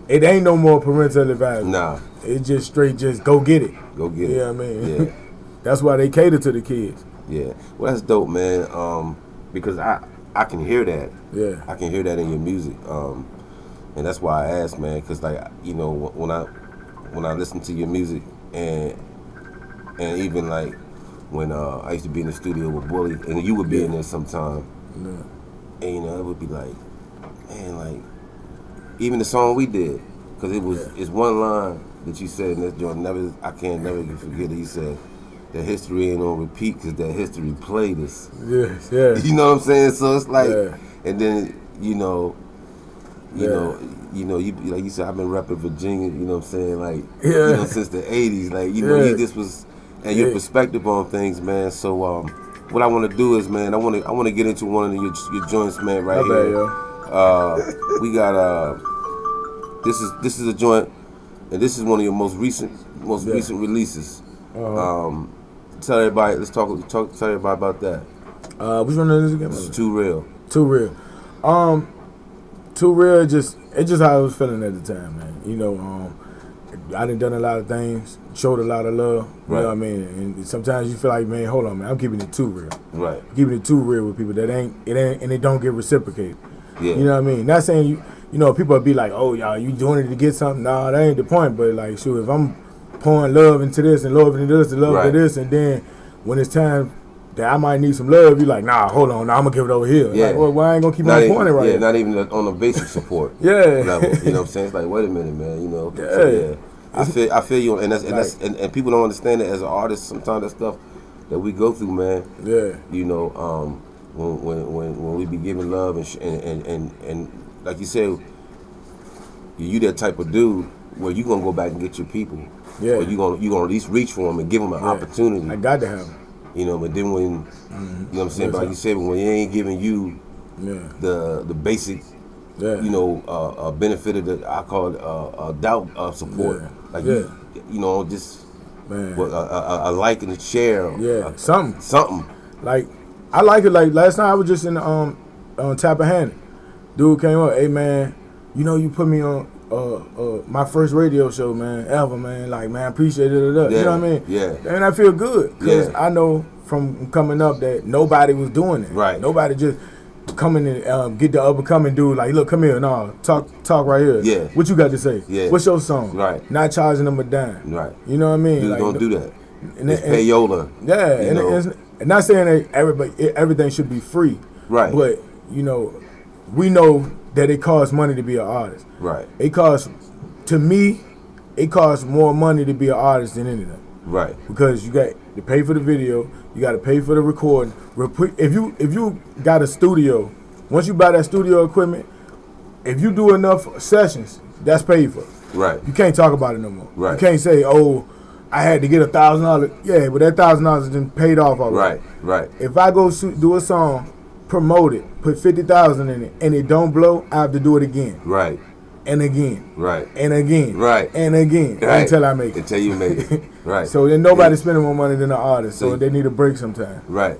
it ain't no more parental advisory. Nah, it's just straight. Just go get it. Go get it. Yeah, I mean. Yeah. That's why they cater to the kids. Yeah. Well, that's dope, man. Because I can hear that. Yeah. I can hear that in your music. And that's why I asked, man, because like when I listen to your music and even like when I used to be in the studio with Bully and you would be in there sometime, and it would be like, man, like even the song we did, because it's one line that you said in this joint, I can't never forget it. You said that history ain't on repeat because that history played us. Yes, yeah. You know what I'm saying? So it's like, and then you know, you like you said, I've been repping Virginia. You know what I'm saying? Like, since the '80s. Like, you just was, and your perspective on things, man. So, what I want to do is, man, I want to get into one of your joints, man, right here. We got this is a joint, and this is one of your most recent releases. Tell everybody. Tell everybody about that. Which one is this again? This is Too Real. Too Real. Too Real, just how I was feeling at the time, man. You know, I done a lot of things, showed a lot of love. You know what I mean? And sometimes you feel like, man, hold on, man, I'm keeping it too real. Right. I'm keeping it too real with people that ain't, and it don't get reciprocated. Yeah. You know what I mean? Not saying you know, people be like, oh, y'all, you doing it to get something? Nah, that ain't the point. But like, shoot, if I'm pouring love into this and love into this and love into this, and then when it's time that I might need some love, you like, nah, hold on, nah, I'm gonna give it over here. Yeah. Like, well, why I ain't gonna keep on pointing right? Yeah, not even on the basic support. level. You know what I'm saying? It's like, wait a minute, man. You know. So, I feel you, and and people don't understand it as an artist. Sometimes that stuff that we go through, man. Yeah. You know, when we be giving love and like you said, you that type of dude where you gonna go back and get your people. Yeah. Or you gonna at least reach for them and give them an opportunity. I got to have them. You know, but then when, you know what I'm saying, but like you said, when they ain't giving you the basic, you know, benefit of the, I call it doubt support. Like, you know, just a like and a share. Yeah, something. Like, I like it. Like, last night I was just in on Tappahannock. Dude came up, hey, man, you know, you put me on my first radio show, man, ever, man. Like, man, I appreciate it. You know what I mean? Yeah. And I feel good because I know from coming up that nobody was doing it. Right. Nobody just coming and get the up and coming dude like, look, come here, no, talk right here. Yeah. What you got to say? Yeah. What's your song? Right. Not charging them a dime. Right. You know what I mean? Dudes don't do that. It's payola. Yeah. And not saying that everything should be free. Right. But you know, we know that it costs money to be an artist. Right. To me, it costs more money to be an artist than anything. Right. Because you got to pay for the video, you got to pay for the recording. If you got a studio, once you buy that studio equipment, if you do enough sessions, that's paid for. Right. You can't talk about it no more. Right. You can't say, oh, I had to get $1,000. Yeah, but that $1,000 is then paid off already. Right. Right. If I go do a song, promote it, put 50,000 in it, and it don't blow, I have to do it again. Right. And again. Right. And again. Right. And again. Right. Until I make it. Until you make it. Right. So then nobody's spending more money than the artist, so they need a break sometime. Right.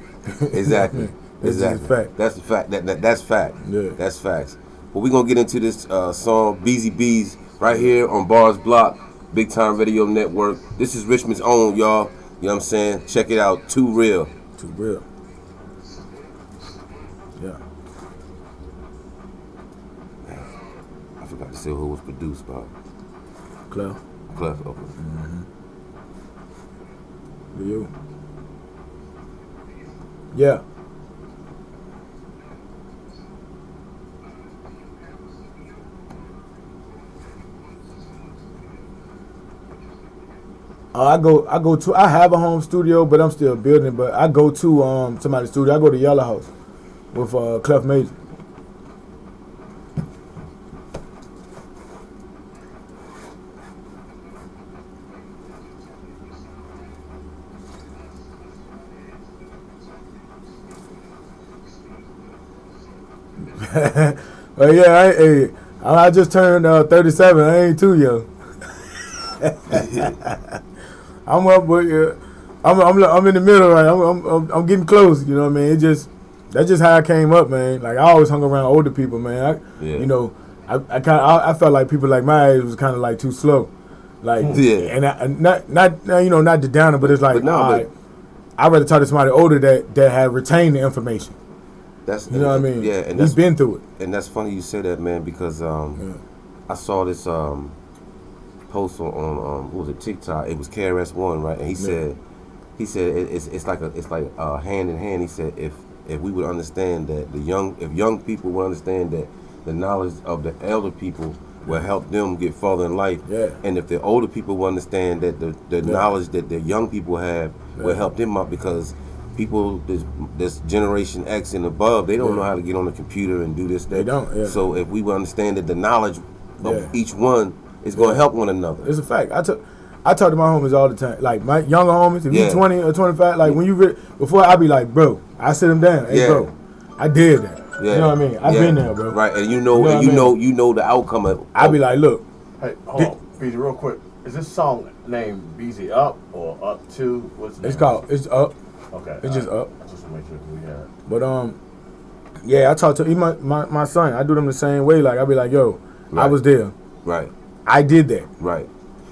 Exactly. Exactly. Fact. That's the fact. That's fact. Yeah. That's facts. But we're gonna get into this song, BEEZ, right here on Barz Block, BigTyme Radio Network. This is Richmond's own, y'all. You know what I'm saying? Check it out. Too Real. Too Real. Yeah. I forgot to say who was produced by. Clef. Clef, okay. Mm-hmm. You. Yeah. I have a home studio, but I'm still building. But I go to somebody's studio. I go to Yellow House with Clef Major. Well, yeah, I just turned 37. I ain't too young. I'm up, but I'm in the middle, right? I'm getting close. You know what I mean? That's just how I came up, man. Like I always hung around older people, man. You know, I felt like people like my age was kind of like too slow, like and not not to down it, but it's like I'd rather talk to somebody older that had retained the information. That's you know what I mean? Yeah, and he's been through it. And that's funny you say that, man, because I saw this post on what was it, TikTok? It was KRS-One, right? And he said it's like hand in hand. He said if we would understand that if young people would understand that the knowledge of the elder people will help them get further in life, and if the older people will understand that the knowledge that the young people have will help them out, because people this generation X and above, they don't know how to get on the computer and do this, that. They don't. So if we would understand that the knowledge of each one is going to help one another. It's a fact. I talk to my homies all the time. Like my younger homies, if you 20 or 25, like when you before I be like, bro, I sit them down. Hey, bro, I did that. You know what I mean? I've been there, bro. Right, and you know the outcome of. I be like, look. Hey, hold on, BEEZY, real quick. Is this song named BEEZY Up or Up To? What's the name? It's Up. Okay. It's just Up. I just want to make sure we have. But yeah, I talk to even my son. I do them the same way. Like I be like, yo, I was there. Right. I did that. Right.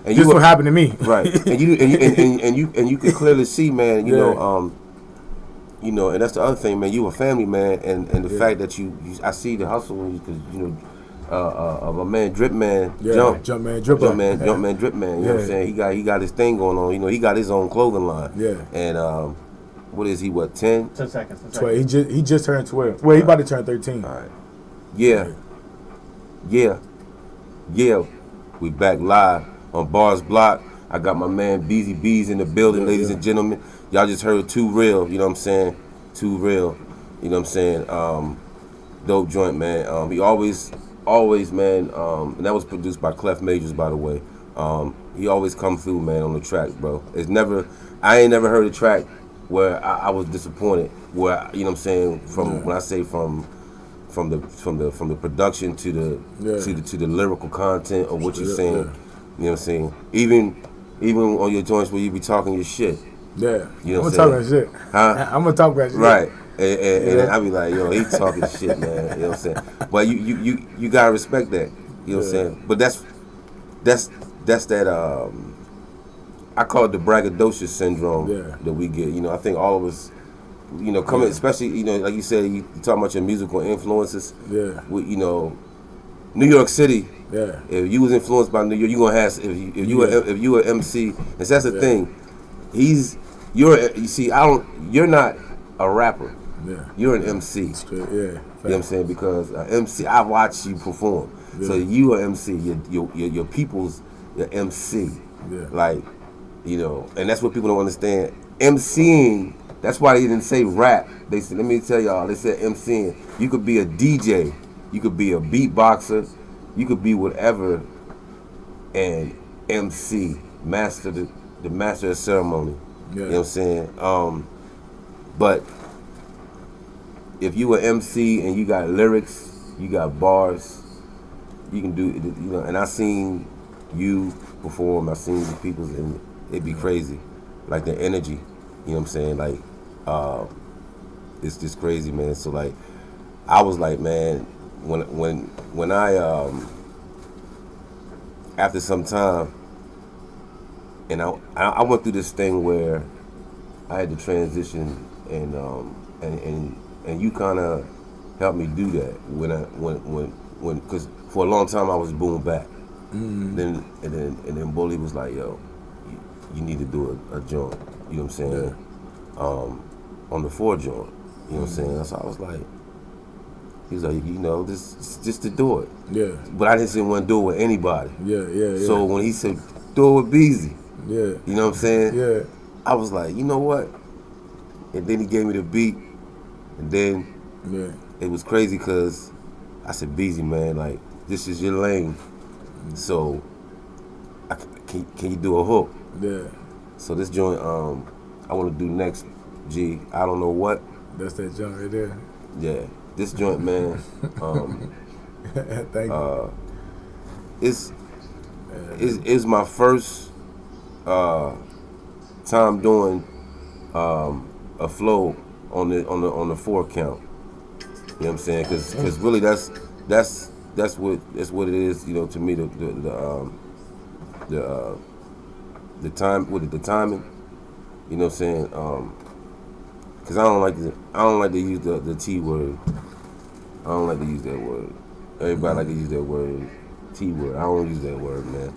And this what happened to me. Right. And you can clearly see, man. You know, and that's the other thing, man. You a family man, and the fact that you I see the hustle because of a man, Drip Man, Jump Man, Drip Man. You know what I'm saying? He got his thing going on. You know, he got his own clothing line. Yeah. And what is he? What 10? 10 seconds. 12. He just turned 12. Well, he about to turn 13. All right. Yeah. We back live on Barz Block. I got my man BEEZ in the building, ladies and gentlemen. Y'all just heard Too Real, you know what I'm saying? Too Real, you know what I'm saying? Dope joint, man. He always, man, and that was produced by Clef Majors, by the way. He always come through, man, on the track, bro. I ain't never heard a track where I was disappointed, where, you know what I'm saying, when I say from the production to the lyrical content of what you're saying, you know what I'm saying? Even on your joints where you be talking your shit. Yeah, you know I'm gonna talk about shit. Huh? I'm gonna talk about shit. Right, and I be like, yo, he talking shit, man. You know what I'm saying? But you gotta respect that. You know what I'm saying? But that's that. I call it the braggadocious syndrome that we get. You know, I think all of us, you know, coming, especially, you know, like you said, you talking about your musical influences. Yeah. With, you know, New York City. Yeah. If you was influenced by New York, you gonna have. If you were MC, and that's the thing. You're not a rapper. Yeah. You're an MC. Yeah. You know what I'm saying? Because MC, I watch you perform. Yeah. So you are MC. Your people's your MC. Yeah. Like, you know, and that's what people don't understand. MCing. That's why they didn't say rap. They said, let me tell y'all. They said MCing. You could be a DJ. You could be a beatboxer. You could be whatever. And MC, the master of ceremony. Yeah. You know what I'm saying? But if you were MC and you got lyrics, you got bars, you can do, you know. And I seen you perform. I seen the people's, and it'd be crazy, like the energy. You know what I'm saying? Like, it's just crazy, man. So like, I was like, man, when I after some time. And I went through this thing where I had to transition, and you kind of helped me do that when because for a long time I was boom back. Mm-hmm. Then Bully was like, yo, you need to do a joint. You know what I'm saying? Yeah. On the 4 joint. You know what I'm saying? So I was like, he was like, you know, just to do it. Yeah. But I just didn't want to do it with anybody. Yeah. So when he said do it with BEEZY. Yeah. You know what I'm saying? Yeah. I was like, you know what? And then he gave me the beat, and then it was crazy because I said, BEEZY, man, like, this is your lane. So, can you do a hook? Yeah. So this joint, I want to do next, G. I don't know what. That's that joint right there. Yeah, this joint, man. Thank you. It's my first time doing a flow on the 4 count. You know what I'm saying? Because really that's what it is. You know, to me the timing. You know what I'm saying? Because I don't like to use the T word. I don't like to use that word. Everybody like to use that word, T word. I don't use that word, man.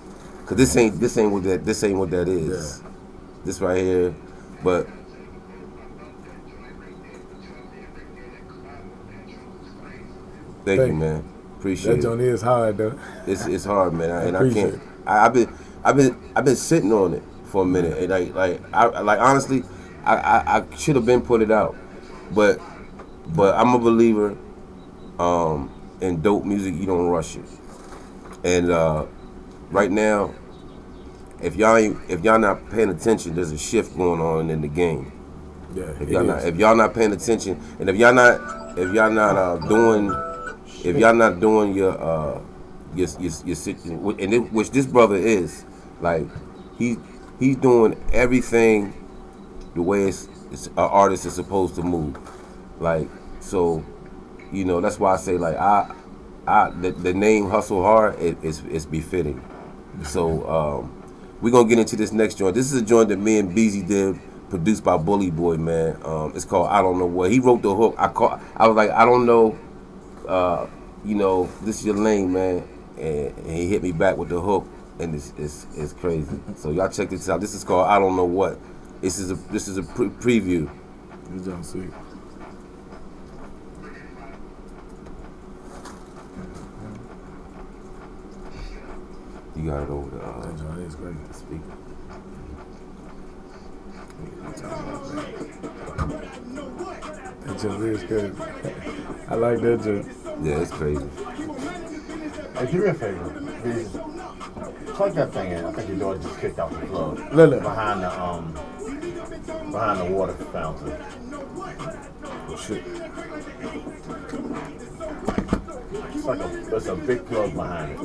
Cause this ain't what that is. Yeah. This right here, but thank you, man. Appreciate that joint is hard though. It's hard, man, and I appreciate can't. I've been sitting on it for a minute. And like honestly, I should have been put it out, but I'm a believer in dope music. You don't rush it, and right now, if y'all not paying attention, there's a shift going on in the game. Yeah. If y'all not paying attention, and if y'all not doing your situation, and which this brother is, like he's doing everything the way it's an artist is supposed to move, like, so, you know, that's why I say, like, the name Hustle Hard is befitting. So we're gonna get into this next joint. This is a joint that me and BEEZY did, produced by Bully Boy, man. It's called I Don't Know What. He wrote the hook. I was like, I don't know, you know, this is your lane, man. And he hit me back with the hook, and it's crazy. So y'all check this out. This is called I Don't Know What. This is a preview. This joint sweet. You got it over the That joint is great. speaker. That joint is good. I like that joint. Yeah, it's crazy. Hey, do me a favor, please. Plug that thing in. I think your door just kicked out the plug. Lily. Behind the water fountain. Oh shit. It's like there's a big plug behind it.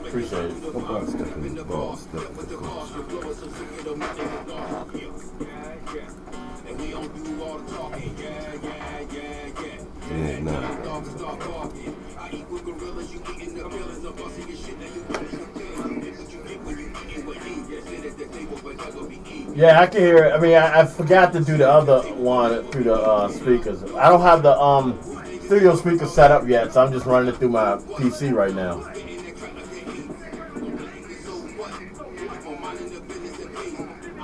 Appreciate it. Yeah, nah. Yeah, I can hear it. I mean, I forgot to do the other one through the speakers. I don't have the studio speaker set up yet, so I'm just running it through my PC right now.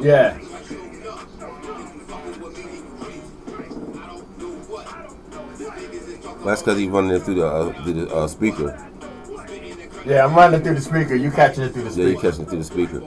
Yeah. That's because he's running it through the speaker. Yeah, I'm running it through the speaker. You catching it through the speaker. Yeah, you catching it through the speaker.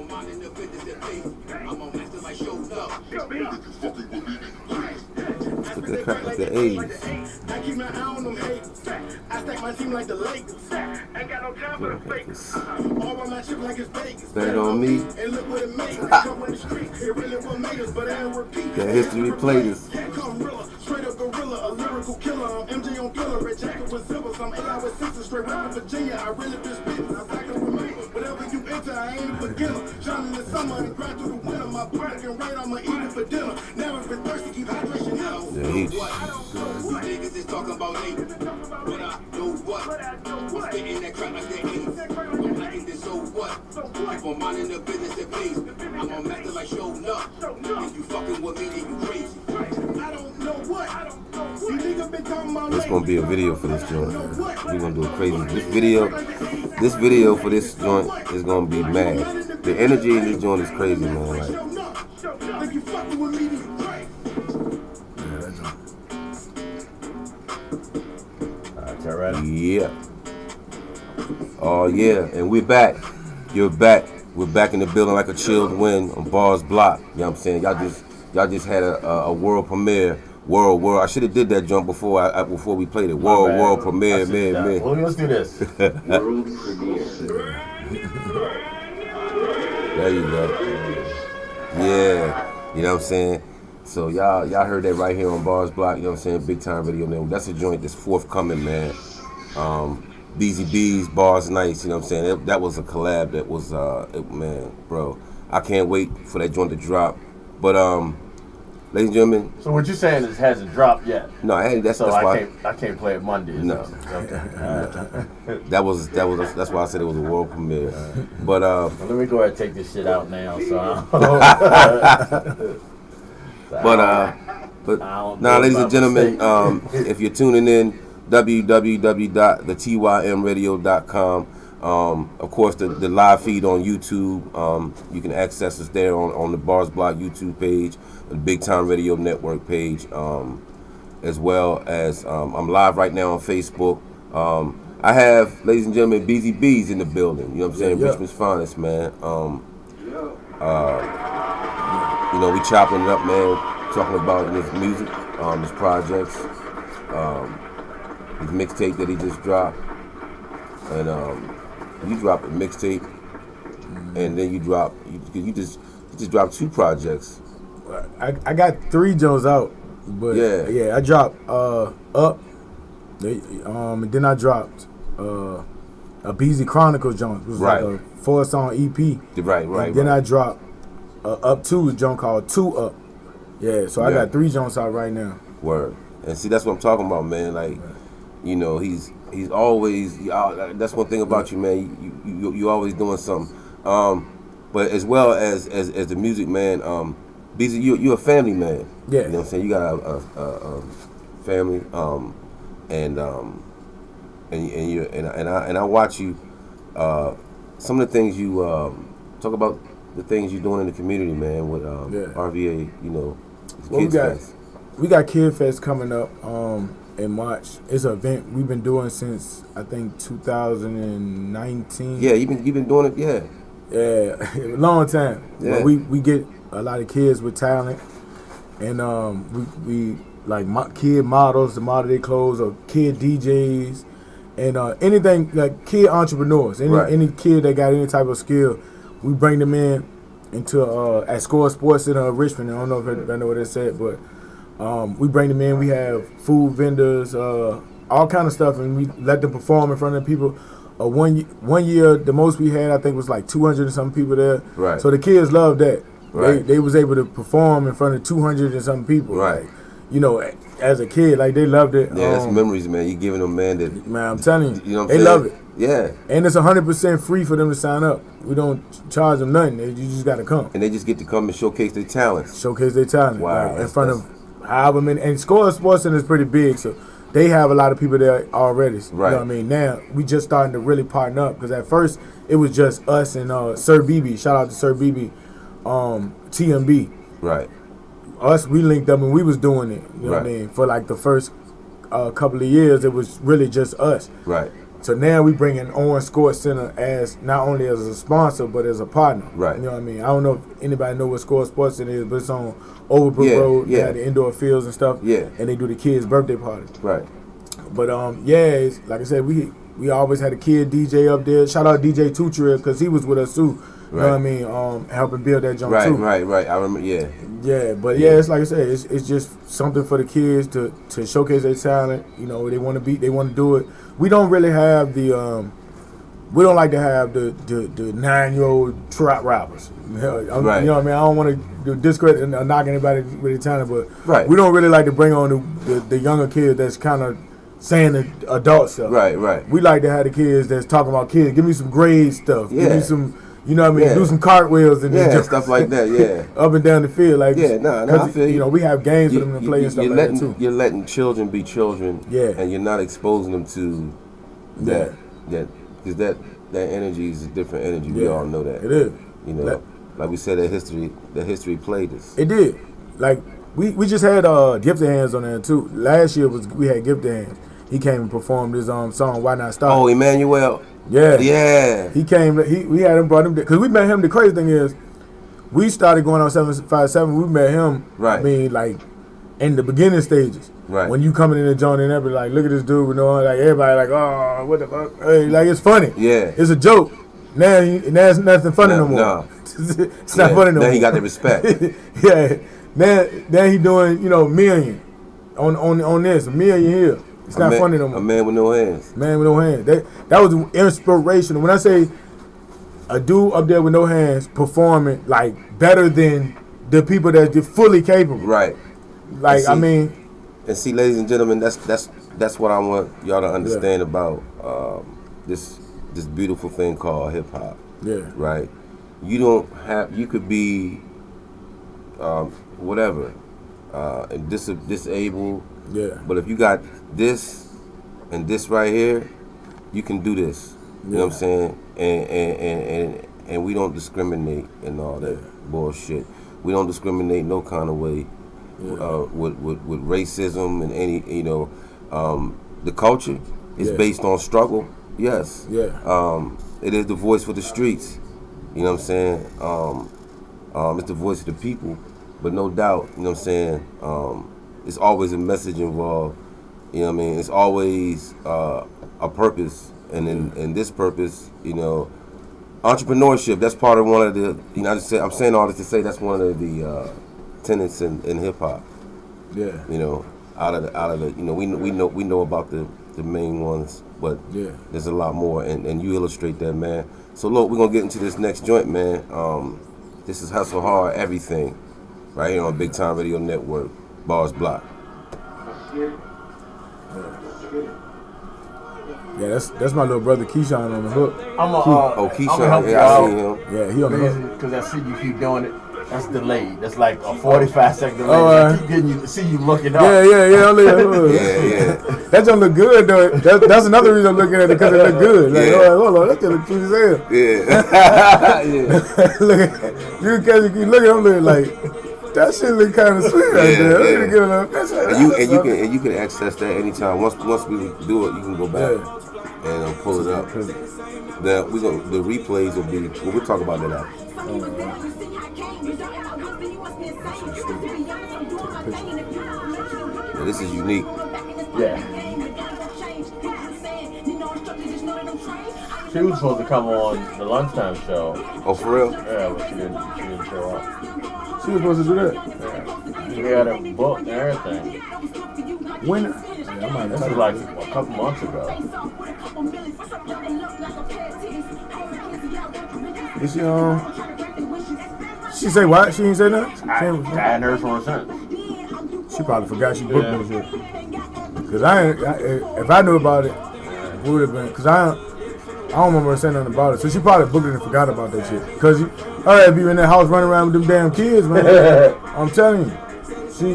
Put that crack with the A's. I keep my eye on them haters. I stack my team like the Lakers. Ain't got no time for the fakers. All on my chip like it's Vegas. Bet it on me. And look what it made. Come in the streets. It really what made us, but I ain't repeat. That history played us. Come real, straight up gorilla, a lyrical killer. I'm MJ on killer, red jacket with zippers. I'm AI with sixes, straight rapping Virginia. I really been spitting. I back up with me. Whatever you enter, I ain't a beginner. Shining in the summer and grind through the winter. My brain can right, I'ma eat it for dinner. Never been thirsty, keep hydration now. Yeah, he. Niggas is talking about me, but I know what. I'm spitting that crap like that ain't. I'm liking this, so what? Keep on minding the business that pays. I'm on master like showing up. If you fucking with me, then you crazy. I don't know what. There's gonna be a video for this joint. We're gonna do a crazy. This video for this joint is gonna be mad. The energy in this joint is crazy, man. Like, Yeah. Oh yeah, and we're back. You're back. We're back in the building like a chilled wind on Barz Block. You know what I'm saying? Y'all just had a world premiere. World. I should have did that jump before before we played it. World premiere, man. Well, let's do this. World premiere. There you go. Yeah. You know what I'm saying? So y'all heard that right here on Barz Block. You know what I'm saying? BigTyme Radio Network. That's a joint that's forthcoming, man. BEEZ, Barz Nights, you know what I'm saying? That was a collab that was, man, bro. I can't wait for that joint to drop. But, ladies and gentlemen. So what you're saying is it hasn't dropped yet? No, that's why I can't play it Monday. No. Okay. That's why I said it was a world premiere. But, well, let me go ahead and take this shit out now. But now, ladies and gentlemen, if you're tuning in, www.thetymradio.com. Of course, the live feed on YouTube. You can access us there on the Barz Block YouTube page, the BigTyme Radio Network page, as well as I'm live right now on Facebook. I have, ladies and gentlemen, BEEZ in the building. You know what I'm saying? Yeah. Richmond's finest, man. You know, we chopping it up, man. Talking about his music, his projects, his mixtape that he just dropped, and you drop a mixtape, and then you just dropped 2 projects. I got 3 Jones out, but I dropped Up, and then I dropped a BEEZY Chronicles joint. It was like a 4-song EP. Right. And then I dropped Up 2 joint called 2 Up. Yeah, so I got 3 joints out right now. Word. And see, that's what I'm talking about, man. Like, you know, he's always. That's one thing about you, man. You always doing something. But as well as the music, man. BEEZY, you're a family man. Yeah. You know what I'm saying? You got a family. And I watch you. Some of the things you talk about, the things you're doing in the community, man. With RVA, you know. Well, we got Kid Fest coming up in March. It's an event we've been doing since I think 2019. Yeah, you've been doing it, yeah. Yeah, a long time. Yeah. But we get a lot of kids with talent, and we like kid models to model their clothes, or kid DJs, and anything like kid entrepreneurs. Any kid that got any type of skill, we bring them into at Score Sports Center of Richmond. I don't know if I know what it said, but we bring them in. We have food vendors, all kind of stuff, and we let them perform in front of people. One year, the most we had, I think, was like 200 and some people there. Right. So the kids loved that. Right. They was able to perform in front of 200 and some people. Right. Like, you know, as a kid, like they loved it. Yeah, that's memories, man. You giving them, man. Man, I'm telling you, you know what I'm they saying? love it. Yeah. And it's 100% free for them to sign up. We don't charge them nothing. You just got to come. And they just get to come and showcase their talents. Showcase their talent. Wow. Like, in front of however many. And Score Sports Center is pretty big, so they have a lot of people there already. Right. You know what I mean? Now, we just starting to really partner up, because at first, it was just us and Sir BB. Shout out to Sir BB, TMB. Right. Us, we linked up and we was doing it. You know what I mean? For like the first couple of years, it was really just us. Right. So now we bringing on Score Center as not only as a sponsor, but as a partner. Right. You know what I mean? I don't know if anybody know what Score Sports Center is, but it's on Overbrook Road. They have the indoor fields and stuff. Yeah. And they do the kids' birthday parties. Right. But it's, like I said, we always had a kid DJ up there. Shout out DJ Tutrill, because he was with us too. You know what I mean? Helping build that jump too. Right. I remember. Yeah. Yeah, but it's like I said, it's just something for the kids to showcase their talent. You know, they want to do it. We don't really have we don't like to have the 9-year-old trap rappers. You know what I mean? I don't want to discredit or knock anybody with their talent, but we don't really like to bring on the younger kids that's kind of saying the adult stuff. Right. We like to have the kids that's talking about kids. Give me some grade stuff. Yeah. Give me some. You know what I mean? Do some cartwheels and stuff like that. Yeah, up and down the field, like I feel you know, we have games for them to play and stuff like that too. You're letting children be children, and you're not exposing them to that because that energy is a different energy. We all know that. It is. You know, like we said, that history played us. It did. Like we just had Gifted Hands on there too. Last year we had Gifted Hands. He came and performed his song "Why Not Stop." Oh, Emmanuel. Yeah. Yeah. He came. We had him brought him because we met him. The crazy thing is, we started going on 757. We met him. Right. I mean, like in the beginning stages. Right. When you coming in the joint and everybody like, look at this dude with no, like everybody like, oh, what the fuck? Hey, like it's funny. Yeah. It's a joke. Now it's nothing funny no more. No. It's not funny no more. Now he got the respect. Yeah. Now he doing million on this, $1 million here. It's not funny no more. A man with no hands. Man with no hands. That was inspirational. When I say a dude up there with no hands performing like better than the people that's fully capable. Right. Like and see, and see, ladies and gentlemen, that's what I want y'all to understand about this beautiful thing called hip hop. Yeah. Right. You could be whatever, disabled. Yeah. But if you got this and this right here, you can do this. You know what I'm saying? And we don't discriminate and all that bullshit. We don't discriminate no kind of way with racism and any the culture is based on struggle. Yes. Yeah. It is the voice for the streets. You know what I'm saying? It's the voice of the people. But no doubt, you know what I'm saying? It's always a message involved. You know what I mean? It's always a purpose. And in this purpose, entrepreneurship, that's part of one of the, I'm saying all this to say that's one of the tenets in hip hop. Yeah. Out of the we know about the main ones, but there's a lot more, and you illustrate that, man. So look, we're gonna get into this next joint, man. This is Hustle Hard Everything, right here on BigTyme Radio Network, Barz Block. Yeah, that's my little brother Keyshawn on the hook. Keyshawn, yeah, I see him. Yeah, he on the hook. Because I see you keep doing it. That's delayed. That's like a 45-second delay. I keep getting you, see you looking up. Yeah. Yeah. That don't look good though. That's another reason I'm looking at it, because it look good. Like, hold on, that just look cute as hell. Yeah. Look at you, because you keep looking, I'm looking like that shit look kind of sweet right there. And you can access that anytime. Once we do it, you can go back and pull it up. Then the replays will be. We'll talk about that after. Yeah, this is unique. Yeah. She was supposed to come on the lunchtime show. Oh, for real? Yeah, but she didn't show up. She was supposed to do that. Yeah. She had a book and everything. When? This was like a couple months ago. Is she say what? She didn't say nothing? I hadn't heard from her since. She probably forgot she booked this shit. Cause if I knew about it, it would have been. Cause I don't remember her saying nothing about it. So she probably booked it and forgot about that shit. Cause her ass be in that house running around with them damn kids, man. I'm telling you,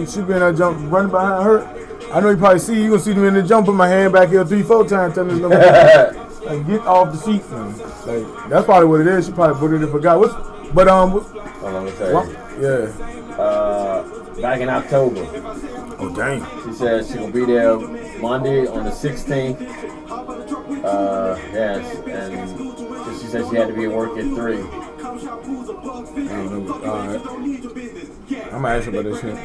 she be in that jump running behind her. I know you probably see you gonna see me in the jump. Put my hand back here 3-4 times, telling this little like get off the seat, man. Like that's probably what it is. She probably booked it and forgot. But hold on, let me tell you. Yeah. Back in October. Oh dang. She said she gonna be there Monday on the 16th. Yes, and she said she had to be at work at 3. Alright. I'm gonna ask you about this shit.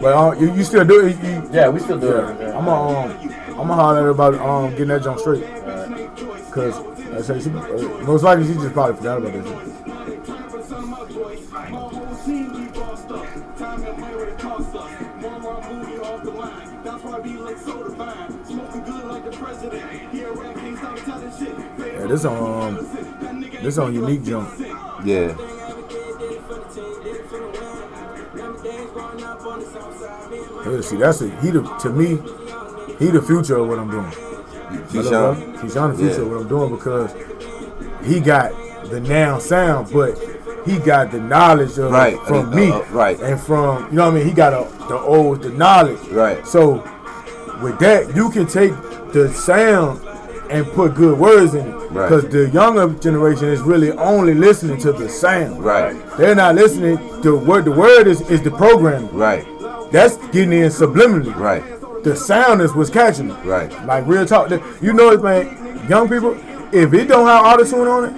But you still do it? Yeah, we still do it. I'm gonna holler at her about getting that jump straight. Cause I say most likely she just probably forgot about this shit. Yeah, this on unique jump. Yeah. Yeah, see, to me, he the future of what I'm doing. Keyshawn the future of what I'm doing, because he got the now sound, but he got the knowledge of from me, and from you know what I mean. He got the knowledge, right? So with that, you can take the sound and put good words in it, because the younger generation is really only listening to the sound, right? They're not listening to what the word is the programming, right? That's getting in subliminally, right? the sound is what's catching them. Right. Like real talk. You know it, man. Young people, if it don't have auto-tune on it,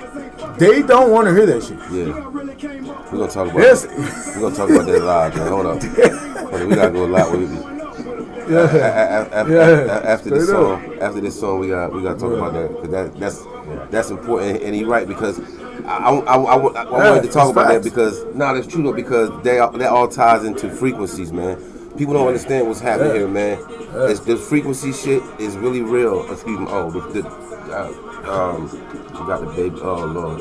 they don't want to hear that shit. Yeah. We're gonna talk about that. We're gonna talk about that live, man. Hold on. We gotta go live with it. After this song, we got to talk about that because that's important, and he's right because I wanted to talk about that because that's true though because that all ties into frequencies, man. People don't understand what's happening here, man. It's the frequency shit is really real. Excuse me. Oh, you got the baby. Oh Lord.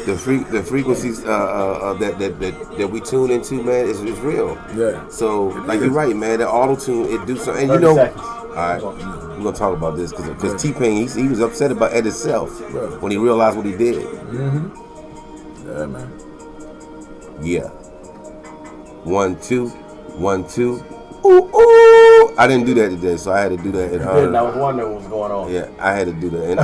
The frequencies that we tune into, man, is real. Yeah. So, like you're right, man. That auto tune, it do something. And you know, all right, we're gonna talk about this because T-Pain, he was upset about Ed himself when he realized what he did. Mm-hmm. Yeah, man. Yeah. 1, 2, 1, 2. Ooh, ooh. I didn't do that today, so I had to do that in honor. I was wondering what was going on. Yeah, I had to do that in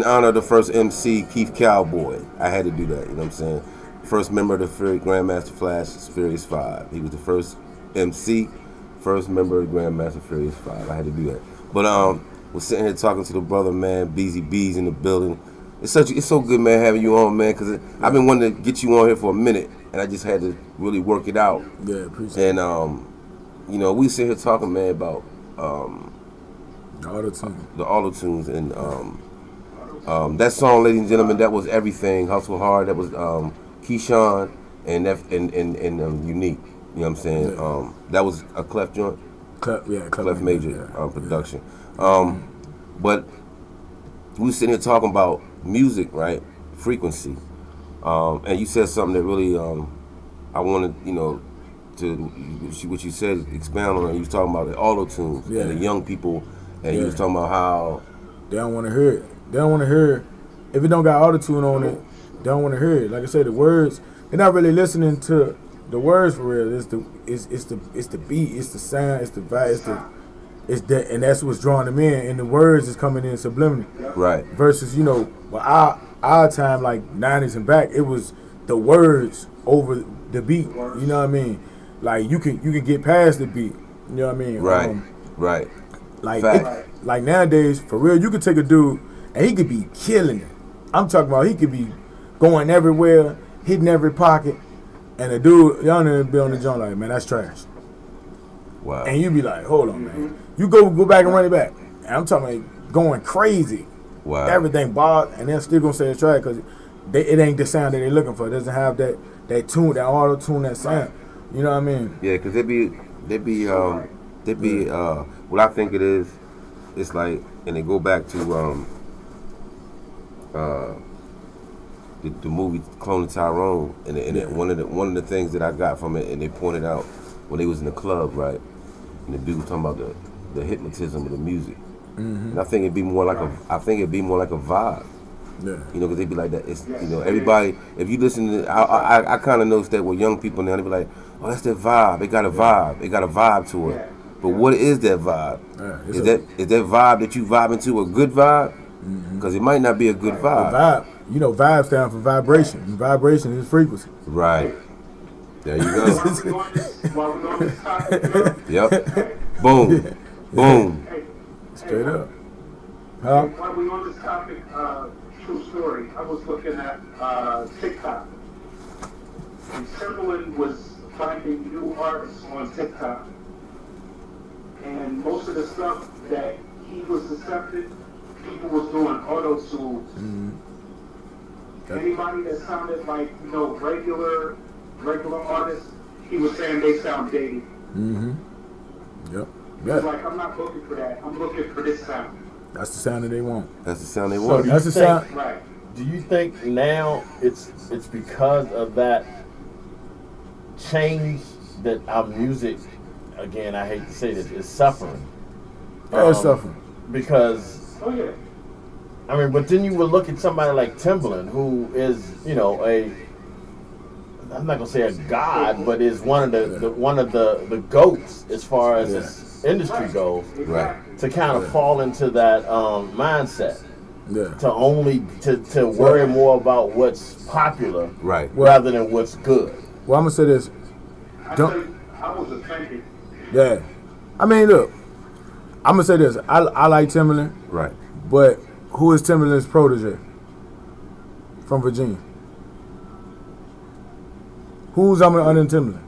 honor of the first MC, Keith Cowboy. I had to do that. You know what I'm saying? First member of the Grandmaster Flash Furious 5. He was the first MC, first member of the Grandmaster Furious 5. I had to do that. But we're sitting here talking to the brother, man. BEEZ in the building. It's so good, man, having you on, man. Because I've been wanting to get you on here for a minute, and I just had to really work it out. Yeah, appreciate it. And you know, we sit here talking, man, about the auto-tunes and that song, ladies and gentlemen, that was everything. Hustle Hard. That was Keyshawn and Unique. You know what I'm saying? Yeah. That was a Clef joint. Clef Major production. But we sitting here talking about music, right? Frequency. And you said something that really I wanted, you know, to what you said, expound on it. You was talking about the auto-tunes and the young people, and you was talking about how they don't want to hear it. They don't want to hear it. If it don't got auto-tune on it, they don't want to hear it. Like I said, the words, they're not really listening to the words for real. It's the beat, it's the sound, it's the vibe, and that's what's drawing them in. And the words is coming in subliminal. Right. Versus, you know, our time, like 90s and back, it was the words over the beat. You know what I mean? Like you can get past the beat. You know what I mean? Right. Right. Like nowadays, for real, you could take a dude and he could be killing it. I'm talking about he could be going everywhere, hitting every pocket, and the dude, y'all need to be on the joint like, man, that's trash. Wow. And you be like, hold on, man. You go back and run it back. And I'm talking about going crazy. Wow. Everything Barz, and they're still gonna say it's trash because it ain't the sound that they're looking for. It doesn't have that tune, that auto tune, that sound. You know what I mean? Yeah, because they be what I think it is, it's like, and they go back to the movie Clone of Tyrone, and one of the things that I got from it, and they pointed out when they was in the club, right, and the dude was talking about the hypnotism of the music, and I think it'd be more like a vibe. Yeah. You know, because they be like that. It's, you know, everybody. If you listen to, I kind of noticed that with young people now, they be like, oh, that's their vibe. It got a vibe. It got a vibe to it. But what is that vibe? Is that vibe that you vibing to a good vibe? Because it might not be a good vibe. Vibe. You know, vibe stands for vibration. And vibration is frequency. Right. There you go. Yep. Boom. Boom. Straight up. While we on this topic, true story, I was looking at TikTok. And Timbaland was finding new artists on TikTok. And most of the stuff that he was accepting, people was doing auto-tune. Anybody that sounded like, you know, regular artists, he was saying they sound dated. Yep. He's like, I'm not looking for that. I'm looking for this sound. That's the sound that they want. That's the sound they want. That's the sound. Right. Do you think now it's because of that change that our music, again, I hate to say this, is suffering? Yeah, it's suffering. Because, Oh, yeah. I mean, but then you would look at somebody like Timbaland, who is, you know, I'm not gonna say a god, but is one of the goats as far as this industry goes. Right. To kind of fall into that mindset. Yeah. To only to worry more about what's popular, Right. rather than what's good. Well, I'm gonna say this. I I was offended. Yeah. I mean, look, I'm going to say this. I like Timberland, Right. but who is Timberland's protege from Virginia? Who's under Timberland?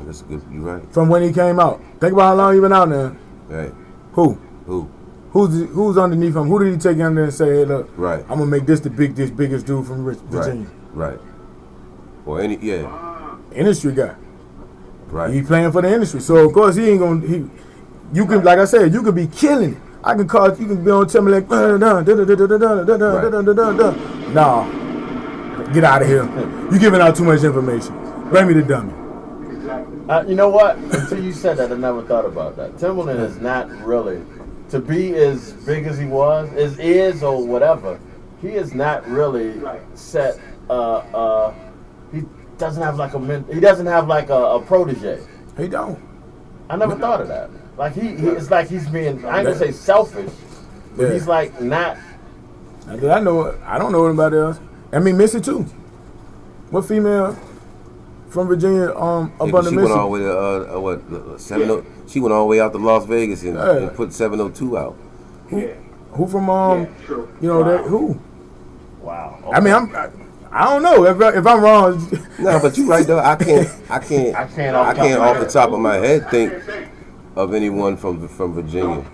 That's good. You right. From when he came out. Think about how long he been out now. Right. Who? Who? Who's underneath him? Who did he take under and say, hey, look, Right. I'm gonna make this biggest dude from Virginia? Right. Or any Industry guy. Right. He playing for the industry, so of course he ain't gonna. You can, like I said, you could be killing it. I can call. You can be on Timberland. Nah, get out of here. You giving out too much information. Bring me the dummy. You know what? Until you said that, I never thought about that. Timberland is not really, to be as big as he was, is or whatever. He is not really set. He doesn't have like he doesn't have like a protege. He don't. I never thought of that. Like it's like he's being, I ain't gonna say selfish, but Yeah. he's like not. I don't know anybody else. I mean, Missy too. What female from Virginia up under she Missy? went all the way to 70. She went all the way out to Las Vegas and put 702 out. Who from True. you know that who? Wow. I mean, I don't know if I'm wrong. No, but you right though. I can't off the top of my head think of anyone from Virginia.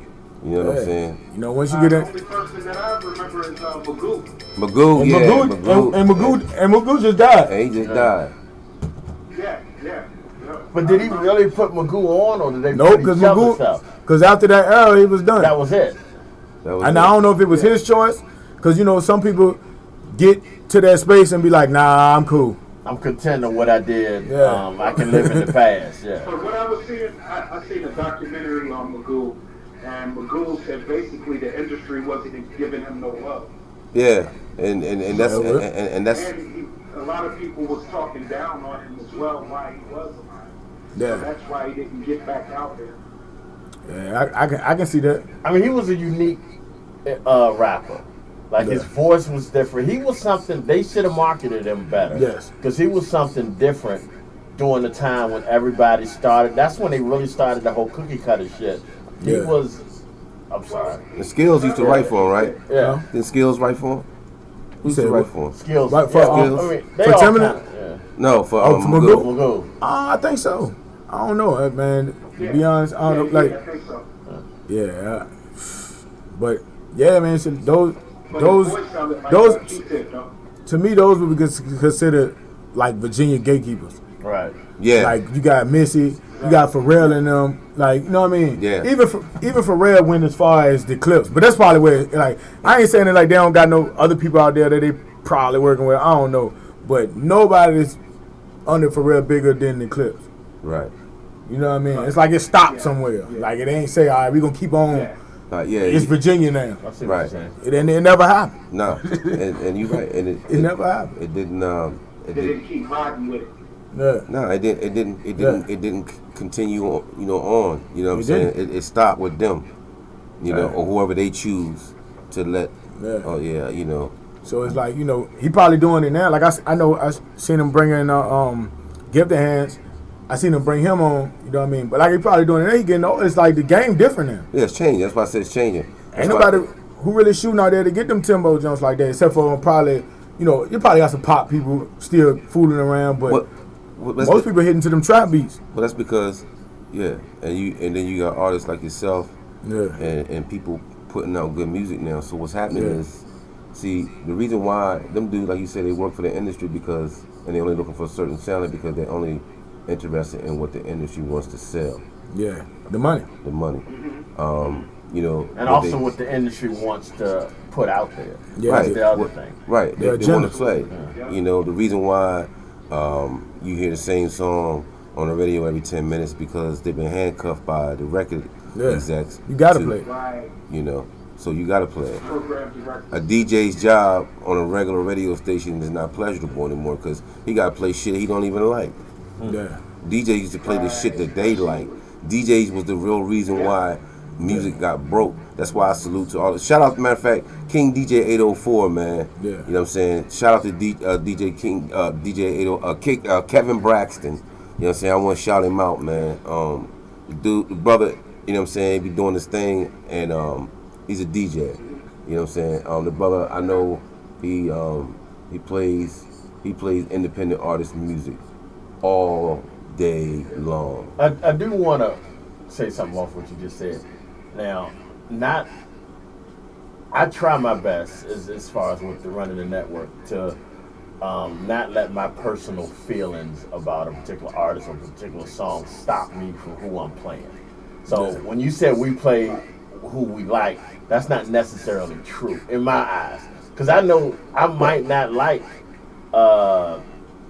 You know what I'm saying? You know, once you get The in, only person that I remember is Magoo. Magoo, and yeah, Magoo just died. And he just died. Yeah. But did he really put Magoo on, or did they Nope, put because each other's Magoo, stuff? because after that era, he was done. That was it. And I don't know if it was his choice, because you know some people get to that space and be like, nah, I'm cool. I'm content with what I did. Yeah. I can live in the past. Yeah. So what I was seeing, I seen a documentary on Magoo, and Magoo said basically the industry wasn't giving him no love. Yeah, and that's And a lot of people was talking down on him as well why he was alive. Yeah. So that's why he didn't get back out there. Yeah, I can see that. I mean, he was a unique rapper. Like his voice was different. He was something, they should have marketed him better. Yes. Because he was something different during the time when everybody started. That's when they really started the whole cookie cutter shit. He Yeah. was, I'm sorry. the Skills used to write for him, right? Yeah. Did Skills write for him? Who used to said write what? for him? Skills. Right, for, yeah, Skills. I mean, they for all Timberland? kinda, No, for Oh, for Magoo? Magoo. I think so. I don't know, man. To be honest, I don't know. I Like, think so. yeah, but yeah, man. So those, But his voice sounded like those, Q-Tip, though. to me, those would be considered like Virginia gatekeepers. Right. Yeah. Like you got Missy, you got Pharrell in them. Like, you know what I mean? Yeah. Even Pharrell went as far as the Clips, but that's probably where, like, I ain't saying it like they don't got no other people out there that they probably working with. I don't know, but nobody's under Pharrell bigger than the Clips. Right. You know what I mean? It's like it stopped somewhere. Like it ain't say, all right, we gonna keep on. Yeah. Yeah. It's Virginia now. I see what Right. you're saying. It never happened. No, and you're right. And It never happened. It didn't. They didn't keep riding with it. Yeah. No, it didn't. It didn't continue. On, you know, on. You know what I'm It saying? didn't. It stopped with them. You know, Yeah. or whoever they choose to let. Yeah. Oh yeah, you know. So it's like, you know, he probably doing it now. Like I know I seen him bringing Give the Hands. I seen him bring him on. You know what I mean? But like he probably doing it now. He getting old. It's like the game different now. Yeah, it's changing. That's why I said it's changing. Ain't nobody who really shooting out there to get them Timbo Jones like that, except for probably, you know, you probably got some pop people still fooling around, but most people hitting to them trap beats. Well, that's because, yeah, and then you got artists like yourself, Yeah. and people putting out good music now. So what's happening Yeah. is, see, the reason why them dudes, like you said, they work for the industry because, and they're only looking for a certain sound because they're only interested in what the industry wants to sell, Yeah. The money. the money. You know, And also what the industry wants to put out there. Yeah. That's Right. the other What- thing. right? Their They want agenda. to play. You know, the reason why you hear the same song on the radio every 10 minutes because they've been handcuffed by the record Yeah. execs. You gotta play it. Right. You know, so you gotta play it. Program director. A DJ's job on a regular radio station is not pleasurable anymore because he got to play shit he don't even like. Yeah. DJs used to play the shit that they like. DJs was the real reason why music got broke. That's why I salute to all the. Shout out, matter of fact, King DJ 804, man. Yeah. You know what I'm saying? Shout out to DJ King, DJ 80, Kevin Braxton what I'm saying? I want to shout him out, man. The brother, you know what I'm saying, he be doing this thing, and he's a DJ. You know what I'm saying? The brother, I know he plays independent artist music all day long. I do want to say something off what you just said. Now, I try my best as far as with the running the network to not let my personal feelings about a particular artist or a particular song stop me from who I'm playing. So when you said we play who we like, that's not necessarily true in my eyes. Because I know I might not like a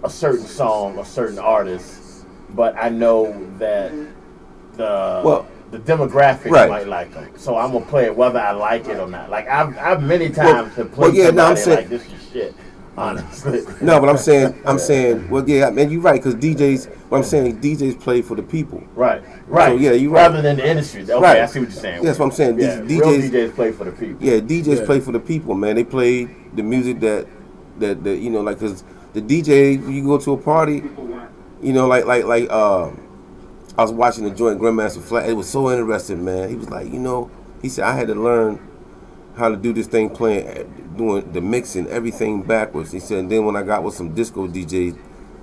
certain song, a certain artist, but I know that the demographic might like them. So I'm gonna play it whether I like it or not. Like I've many times have played somebody like this is shit. Honestly. No, but I'm saying, well, yeah, man, you're right, because DJs, what I'm saying, DJs play for the people. Right. So, yeah, you're right. Rather than the industry. Okay, right. I see what you're saying. That's what I'm saying. Yeah, real DJs play for the people. Yeah, DJs play for the people, man. They play the music that you know, like, because the DJ, you go to a party, you know, like I was watching the joint Grandmaster Flat. It was so interesting, man. He was like, you know, he said, I had to learn how to do this thing, doing the mixing, everything backwards. He said, and then when I got with some disco DJs,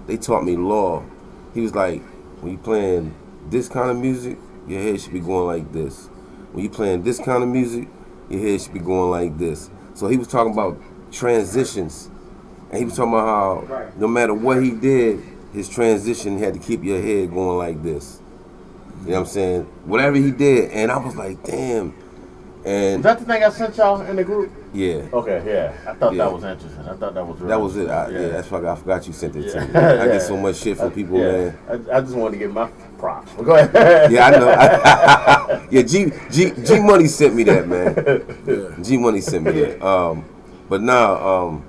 they taught me law. He was like, when you playing this kind of music, your head should be going like this. When you playing this kind of music, your head should be going like this. So he was talking about transitions, and he was talking about how no matter what he did, his transition had to keep your head going like this. You know what I'm saying? Whatever he did, and I was like, damn. And is that the thing I sent y'all in the group? Yeah. Okay, yeah. I thought that was interesting. I thought that was really that was it. Yeah, that's why I forgot you sent it to me. I get so much shit from people, man. I just wanted to give my props. But go ahead. Yeah, I know. Yeah, G Money sent me that, man. G Money sent me that. But now,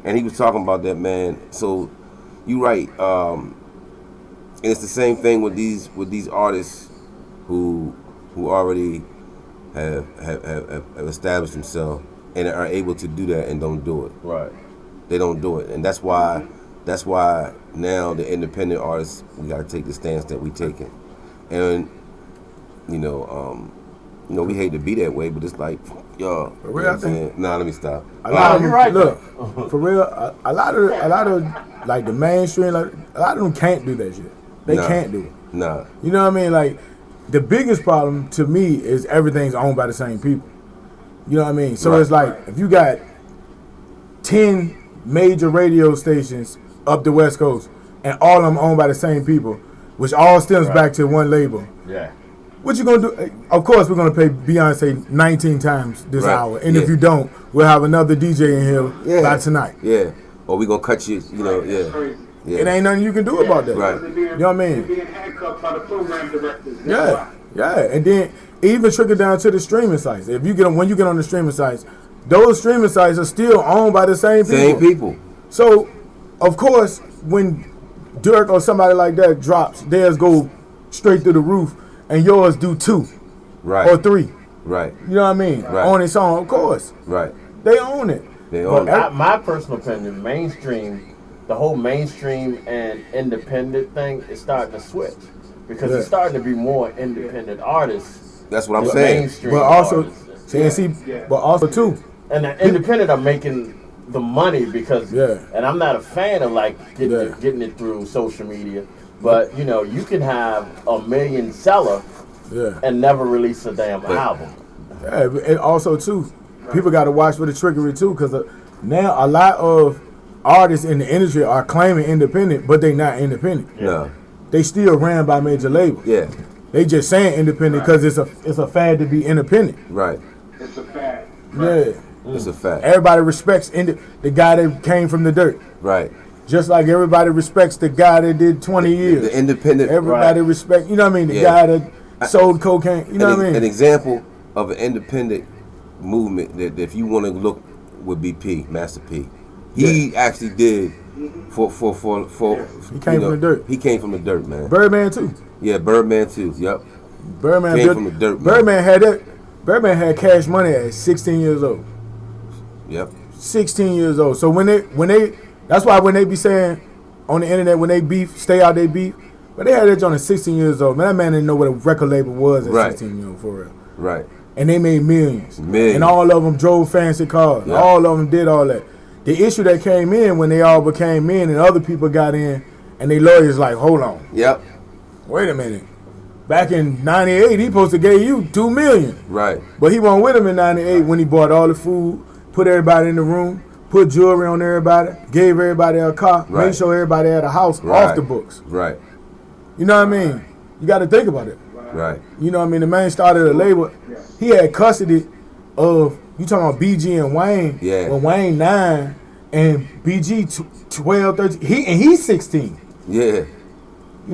and he was talking about that, man. So you right. And it's the same thing with these artists who already have established themselves and are able to do that and don't do it. Right. They don't do it, and that's why now the independent artists, we got to take the stance that we taking, and you know we hate to be that way, but it's like y'all. For real, I think. Nah, let me stop. A lot of you're right. Look, for real, a lot of like the mainstream, like a lot of them can't do that shit. They can't do it. Nah. You know what I mean? Like, the biggest problem to me is everything's owned by the same people. You know what I mean? So it's like, if you got 10 major radio stations up the West Coast, and all of them owned by the same people, which all stems back to one label. Yeah. What you gonna do? Of course, we're gonna play Beyonce 19 times this hour, and if you don't, we'll have another DJ in here by tonight. Yeah. Or we gonna cut you. You know. Yeah. It ain't nothing you can do about that. Right. You know what I mean? Being handcuffed by the program directors. Yeah. And then even trickle down to the streaming sites. When you get on the streaming sites, those streaming sites are still owned by the same people. Same people. So, of course, when Dirk or somebody like that drops, theirs go straight through the roof, and yours do 2 or 3. Right. You know what I mean? Right. On its own, of course. Right. They own it. They own But it. my personal opinion, the whole mainstream and independent thing is starting to switch, because it's starting to be more independent artists. That's what I'm than saying. mainstream But also, artists. but also too. And the independent are making the money because, and I'm not a fan of like getting it through social media, but you know, you can have a million seller and never release a damn album. Yeah, and also too, people got to watch for the trickery too, because now a lot of artists in the industry are claiming independent, but they not independent. No. They still ran by major labels. Yeah. They just saying independent because it's a fad to be independent. Right. It's a fad. Yeah. It's a fact. Everybody respects the guy that came from the dirt. Right. Just like everybody respects the guy that did 20 years. The independent. Everybody respect, you know what I mean? The guy that sold cocaine, you know what I mean? An example of an independent movement that if you want to look would be Master P. He actually did for he came from the dirt. He came from the dirt, man. Birdman too. Yeah, Birdman too. Yep. Birdman came from the dirt. Man. Birdman had Cash Money at 16 years old. Yep. 16 years old. So when they that's why when they be saying on the internet when they beef, stay out they beef, But they had that joint at 16 years old. Man, that man didn't know what a record label was at Right. 16 years old, for real. Right. And they made millions. Millions. And all of them drove fancy cars. Yeah. All of them did all that. The issue that came in when they all became men and other people got in, and they lawyers like, hold on, Yep. wait a minute. Back in 98, he supposed to give you $2 million. Right. But he wasn't with him in 98 when he bought all the food, put everybody in the room, put jewelry on everybody, gave everybody a car, Right. made sure everybody had a house Right. off the books. Right. You know what I mean? You got to think about it. Right. You know what I mean? The man started a label. He had custody of, you talking about BG and Wayne. Yeah. When Wayne 9 and BG 12, 13. He's 16. Yeah. You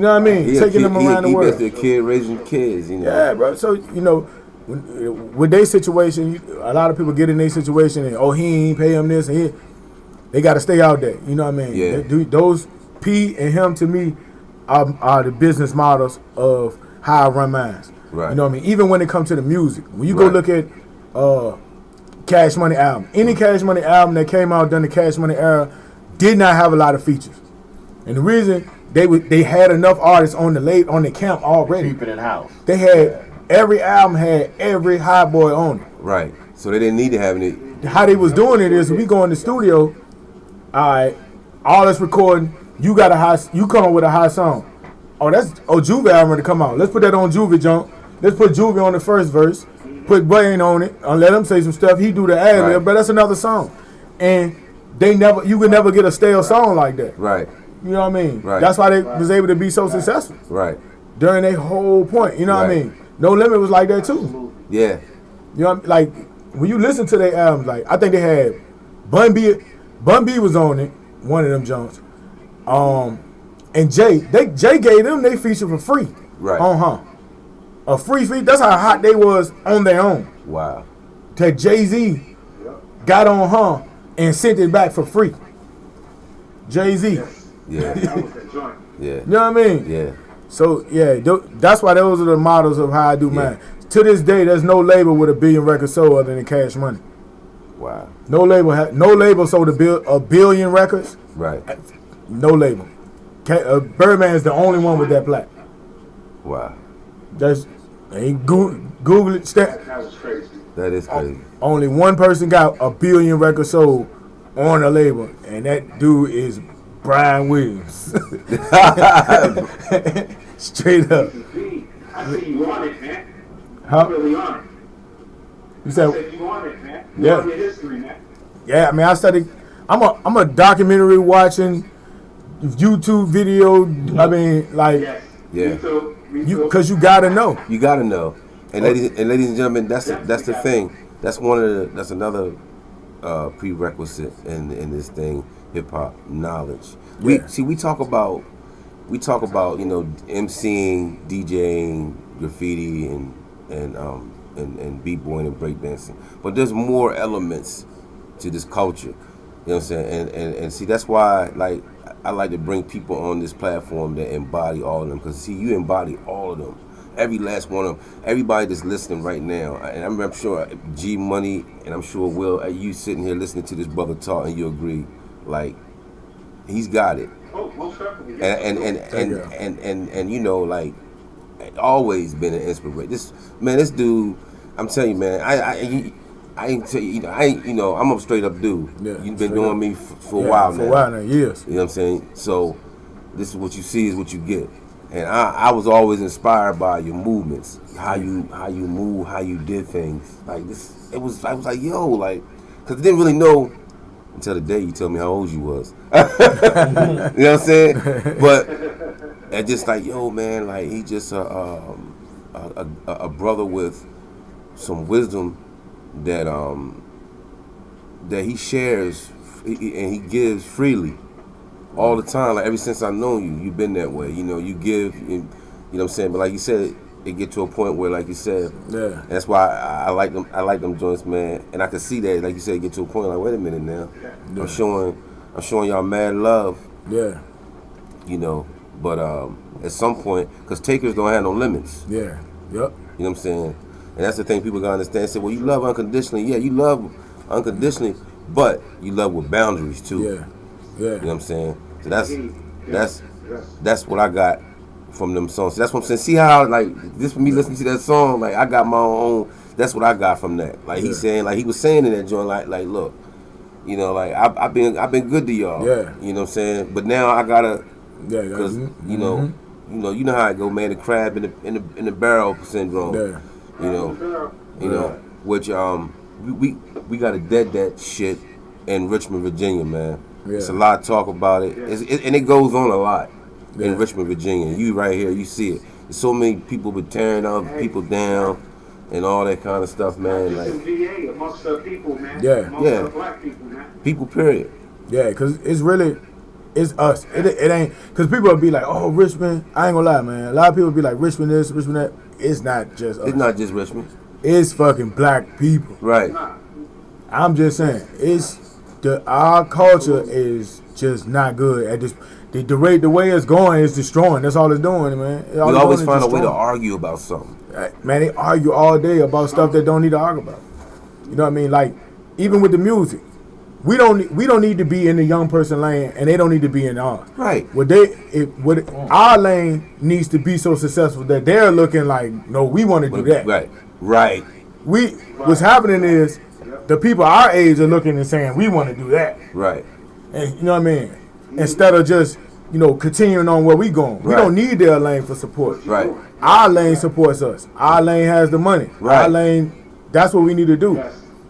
know what I mean? He a Taking kid- them around the he world. basically a kid raising kids, you know. Yeah, bro. So, you know, with their situation, a lot of people get in their situation and, oh, he ain't pay him this and they got to stay out there. You know what I mean? Yeah. Those P and him, to me, are the business models of how I run mine. Right. You know what I mean? Even when it comes to the music. When you go Right. look at Cash Money album, any Cash Money album that came out during the Cash Money era did not have a lot of features. And the reason they had enough artists on the camp already. Keep it in house. They had every album had every hot boy on it. Right. So they didn't need to have any. How they was doing it is we go in the studio, all right, all that's recording, you come up with a hot song. Juvie album to come out. Let's put that on Juvie, John. Let's put Juvie on the first verse, put Wayne on it, and let him say some stuff. He do the ad lib, Right. but that's another song. And you could never get a stale song like that. Right. You know what I mean? Right. That's why they was able to be so successful Right. during their whole point. You know what I Right. mean? No Limit was like that too. Yeah. You know, like when you listen to their albums, like I think they had Bun B was on it, one of them Jones. And Jay gave them they feature for free. Right. A free feature. That's how hot they was on their own. Wow. That Jay-Z got on and sent it back for free. Jay-Z. Yeah. Yeah. You know what I mean? Yeah. So yeah, that's why those are the models of how I do mine. To this day, there's no label with a billion records sold other than Cash Money. Wow. No label sold a billion records. Right. No label. Birdman is the only one with that plaque. Wow. Google it. That is crazy. Only one person got a billion records sold on a label, and that dude is Brian Williams. Straight up. I see you on it, man. Huh? Really on it. You said, You on it, man. Yeah. On your history, man. yeah, I mean, I studied. I'm a documentary watching, YouTube video. I mean, like, Yes. Yeah. Me too. Me too. because you gotta know. You gotta know. And ladies and gentlemen, that's the thing. That's another prerequisite in this thing, hip hop knowledge. We talk about MCing, DJing, graffiti and b-boying and breakdancing. But there's more elements to this culture. You know what I'm saying? And see, that's why I like to bring people on this platform that embody all of them, because see, you embody all of them. Every last one of them. Everybody that's listening right now, and I'm sure G Money, and I'm sure Will, you sitting here listening to this brother talk, and you agree, like, he's got it. Oh, most definitely. And you know, like, always been an inspiration. This dude, I'm telling you, man, I ain't tell you, I'm a straight up dude. Yeah, You've been straight knowing up. me for a while now. For a while now, years. You know what I'm saying? So this is what you see is what you get. And I was always inspired by your movements, how you move, how you did things. Like this, I was like, yo, like, cause I didn't really know until the day you told me how old you was. You know what I'm saying? But and just like, yo, man, like he just a brother with some wisdom that he shares and he gives freely. All the time, like ever since I know you, you've been that way. You know, you give, you know what I'm saying. But like you said, it get to a point where, like you said, Yeah. and that's why I like them. I like them joints, man. And I can see that, like you said, get to a point like, wait a minute now, Yeah. I'm showing y'all mad love, Yeah. you know. But at some point, because takers don't have no limits. Yeah. Yep. You know what I'm saying? And that's the thing people gotta understand. Say, well, you love unconditionally. Yeah, you love unconditionally, but you love with boundaries too. Yeah. Yeah. You know what I'm saying? So that's what I got from them songs. So that's what I'm saying. See how like this for me listening to that song, like I got my own. That's what I got from that. Like he's saying, like he was saying in that joint, like look, you know, like I've been good to y'all. Yeah. You know what I'm saying? But now I gotta, Yeah, because you know how it go, man. The crab in the barrel syndrome. Yeah. You know, which we gotta dead that shit in Richmond, Virginia, man. Yeah. It's a lot of talk about it, and it goes on a lot in Richmond, Virginia. You right here, you see it. There's so many people been tearing other people down and all that kind of stuff, man. Like VA amongst the people, man. Yeah. Amongst Yeah. the black people, man. people, period. Yeah, because it's us. It ain't, because people will be like, oh, Richmond. I ain't gonna lie, man. A lot of people be like, Richmond this, Richmond that. It's not just us. It's not just Richmond, It's fucking black people. right? I'm just saying, our culture is just not good at this. The way it's going is destroying. That's all it's doing, man. We always find a way to argue about something. Man, they argue all day about stuff that don't need to argue about. You know what I mean? Like, even with the music, we don't need to be in the young person lane, and they don't need to be in ours. Right. Our lane needs to be so successful that they're looking like, no, we want to do that. Right. What's happening is the people our age are looking and saying we want to do that. Right. And you know what I mean? Instead of just, continuing on where we going. We don't need their lane for support. Right. Our lane supports us. Our lane has the money. Right. Our lane, that's what we need to do.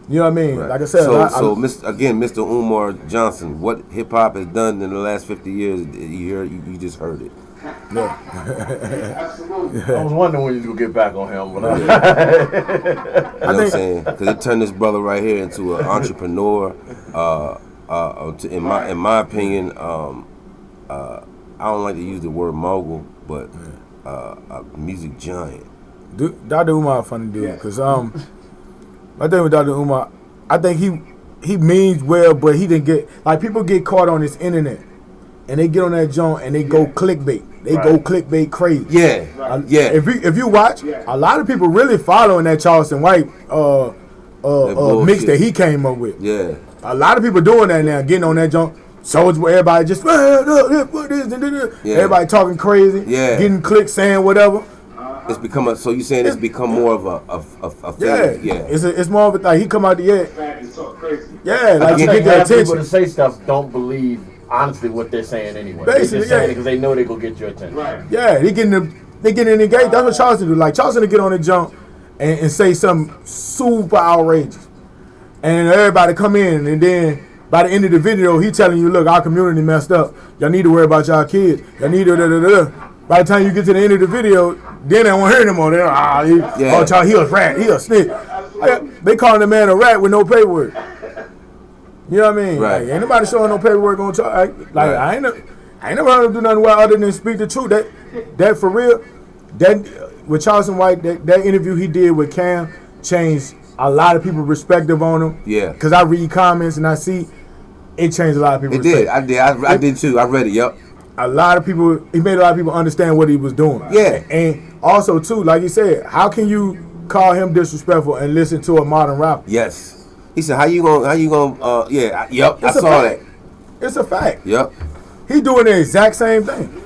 You know what I mean? Right. Like I said, Mr. Umar Johnson, what hip hop has done in the last 50 years, you just heard it. Absolutely. I was wondering when you would get back on him, but You know what I'm saying? Because it turned this brother right here into an entrepreneur. In my opinion, I don't like to use the word mogul, but a music giant. Dr. Umar a funny dude, because my thing with Dr. Umar, I think he means well, but he didn't get, like, people get caught on this internet and they get on that joint and they go clickbait. They go clickbait crazy. Yeah. If you watch, a lot of people really following that Charleston White mix that he came up with. Yeah. A lot of people doing that now, getting on that joint. So it's where everybody just everybody talking crazy, getting clicks, saying whatever. It's become it's become more of a thing. Yeah. It's more of a thing. He come out the It's so crazy. like to I get think their half people attention. to say stuff don't believe honestly what they're saying anyway. Basically, They're just saying it because they know they gonna get your attention. Right. Yeah, they getting engaged. That's what Charleston do. Like Charleston to get on the jump and say something super outrageous, and everybody come in, and then by the end of the video, he telling you, look, our community messed up. Y'all need to worry about y'all kids. Y'all need to By the time you get to the end of the video, then they won't hear him on there. He a rat. He a snitch. They calling the man a rat with no paperwork. You know what I mean? Right. Like, ain't nobody showing no paperwork on charge. Like, I ain't never heard him do nothing well other than speak the truth. That for real, that with Charleston White, that interview he did with Cam changed a lot of people's perspective on him. Yeah. Because I read comments and I see it changed a lot of people's perspective. I did too. I read it. Yep. A lot of people, he made a lot of people understand what he was doing. Yeah. And also too, like you said, how can you call him disrespectful and listen to a modern rapper? Yes. He said, how you gonna yep, I saw that. It's a fact. Yep. He doing the exact same thing.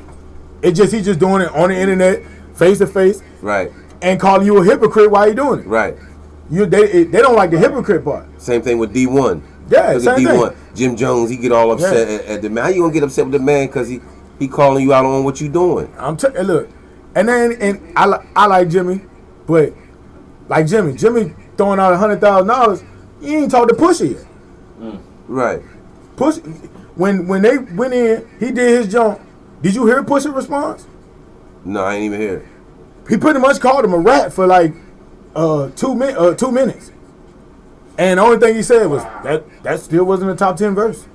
He just doing it on the internet, face to face, Right. and calling you a hypocrite while you doing it. Right. They don't like the hypocrite part. Same thing with D1. Yeah, Look same at thing. D1. Jim Jones, he get all upset at the man. How you gonna get upset with the man because he calling you out on what you doing? Look, and I like Jimmy, but like Jimmy throwing out $100,000. You ain't talked to Pusha yet. Right. Push when they went in, he did his jump. Did you hear Pusha's response? No, I ain't even here. He pretty much called him a rat for like 2 minutes. And the only thing he said was that still wasn't a top 10 verse.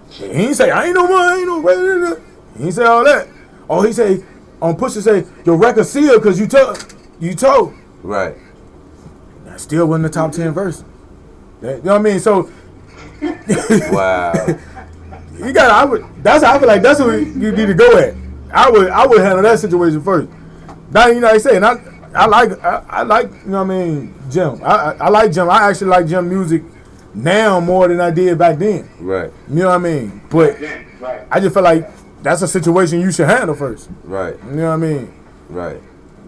He ain't say I ain't no money, He ain't say all that. Oh, he say on Pusha say your record sealed because you told. Right. That still wasn't a top 10 verse. You know what I mean? So Wow. that's how I feel like that's what you need to go at. I would handle that situation first. Now you know what I'm saying. I like you know what I mean, Jim. I like Jim. I actually like Jim music now more than I did back then. Right. You know what I mean? But I just feel like that's a situation you should handle first. Right. You know what I mean? Right.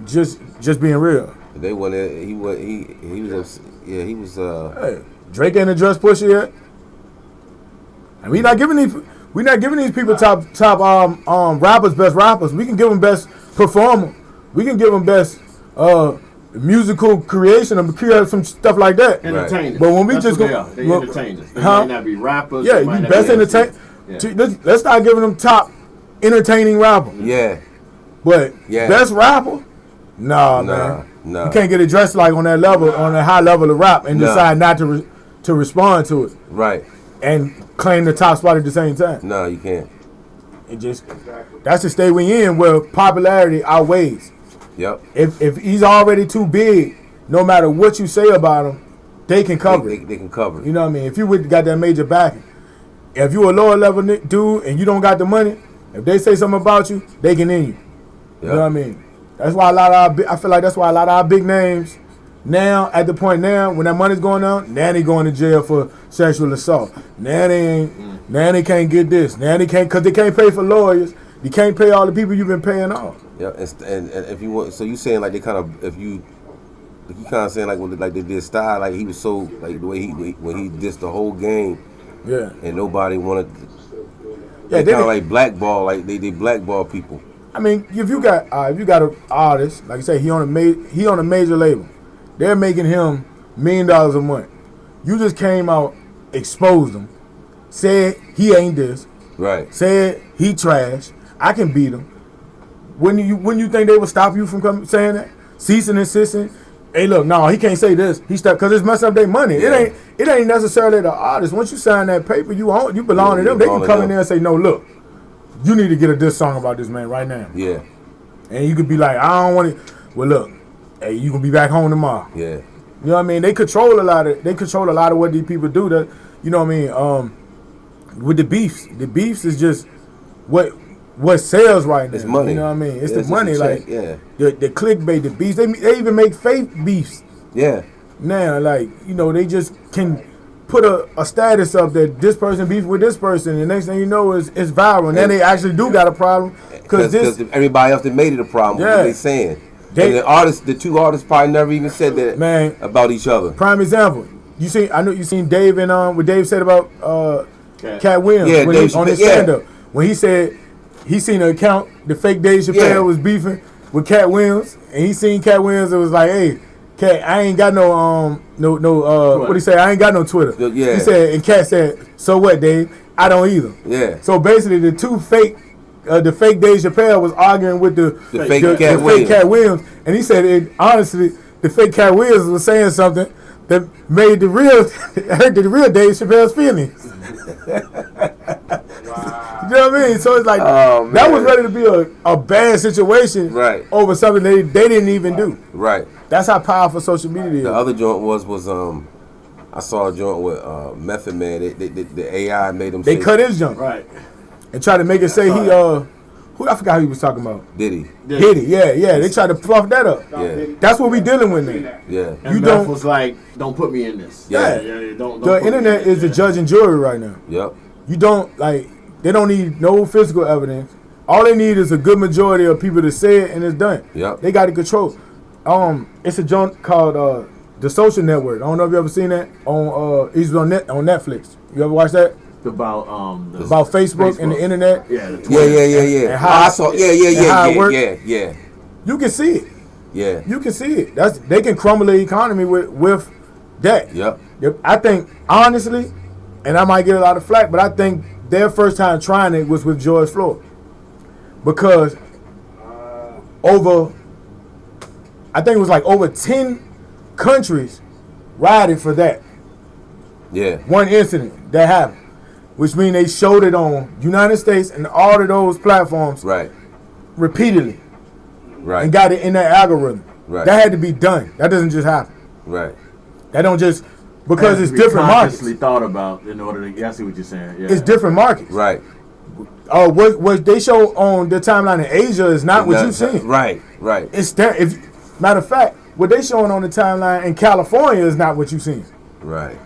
Just being real. They wanted. He was. Yeah. He was. Hey, Drake ain't addressed Pusha yet. And we not giving these people top rappers best rappers. We can give them best performer. We can give them best musical creation and create some stuff like that. Entertainers. But when we That's just what go, they entertainers. They huh? might not be rappers. Yeah, they might you not best be entertain. MCs. Let's start giving them top entertaining rapper. Yeah. But Yeah. best rapper, nah, man. Nah. You can't get addressed like on that level, on a high level of rap, and decide not to respond to it. Right. And claim the top spot at the same time. No, you can't. It just that's the state we in where popularity outweighs. Yep. If he's already too big, no matter what you say about him, they can cover it. They can cover it. You know what I mean? If you got that major backing, if you a lower level dude and you don't got the money, if they say something about you, they can end you. You know what I mean? That's why I feel like that's why a lot of our big names now, at the point now, when that money's going down, now they going to jail for sexual assault. Now they can't get this. Now they can't, because they can't pay for lawyers. You can't pay all the people you've been paying off. Yeah, and if you want, so you saying like they kind of, if you kind of saying like they did Style, like he was so, like the way when he dissed the whole game, yeah, and nobody wanted, yeah, they kind of like blackball, like they blackball people. I mean, if you got an artist, like I say, he on a major label, they're making him $1 million a month. You just came out, exposed him, said he ain't this, right? Said he trash. I can beat him. Wouldn't you think they would stop you from saying that? Ceasing and insisting. Hey, look, no, he can't say this. He stopped because it's messing up their money. Yeah. It ain't necessarily the artist. Once you sign that paper, you belong to them. They can come in there and say, no, look, you need to get a diss song about this man right now. Yeah. And you could be like, I don't want it. Well, look, hey, you gonna be back home tomorrow. Yeah. You know what I mean? They control a lot of what these people do. That, you know what I mean? With the beefs is just what sells right now. It's money. You know what I mean? It's Yeah, the money. it's Like yeah. the clickbait, the beefs. They even make fake beefs. Yeah. Now, like, you know, they just can put a status up that this person beef with this person, and the next thing you know is it's viral. And then they actually do got a problem because everybody else that made it a problem. Yeah. What they saying? And the two artists probably never even said that, man, about each other. Prime example. I know you seen Dave and what Dave said about Cat Williams on his stand-up. When he said he seen an account, the fake Dave Chappelle was beefing with Cat Williams, and he seen Cat Williams and was like, hey, Cat, I ain't got no what he say? I ain't got no Twitter. Yeah. He said, and Cat said, so what, Dave? I don't either. Yeah. So basically, the fake Dave Chappelle was arguing with the fake Cat Williams, and he said, honestly, the fake Cat Williams was saying something that made hurt the real Dave Chappelle's feelings. Wow. You know what I mean? So it's like that was ready to be a bad situation, right, over something they didn't even do. Right. That's how powerful social media is. The other joint was I saw a joint with Method Man. The AI made him. They cut his jump, right, and tried to make it say who I forgot who he was talking about. Diddy. Yeah. They tried to fluff that up. Yeah. That's what we dealing with now. Yeah. And Beth was like, don't put me in this. Yeah. Don't the internet is the judge and jury right now. Yep. You don't they don't need no physical evidence. All they need is a good majority of people to say it, and it's done. Yep. They got it controlled. It's a joint called The Social Network. I don't know if you ever seen that on it's on Netflix. You ever watch that? About Facebook and the internet. Yeah. Yeah. And how I saw. Yeah. You can see it. Yeah. You can see it. They can crumble the economy with that. Yep. I think honestly, and I might get a lot of flack, but I think their first time trying it was with George Floyd, because I think it was like over 10 countries rioted for that. Yeah. One incident that happened, which means they showed it on United States and all of those platforms, right, repeatedly, right, and got it in that algorithm. Right. That had to be done. That doesn't just happen. Right. That don't just because it's different markets. Thought about in order to. I see what you're saying. Yeah. It's different markets. Right. What they show on their timeline in Asia is not what you've seen. Right. Right. It's there. Matter of fact, what they showing on the timeline in California is not what you've seen. Right.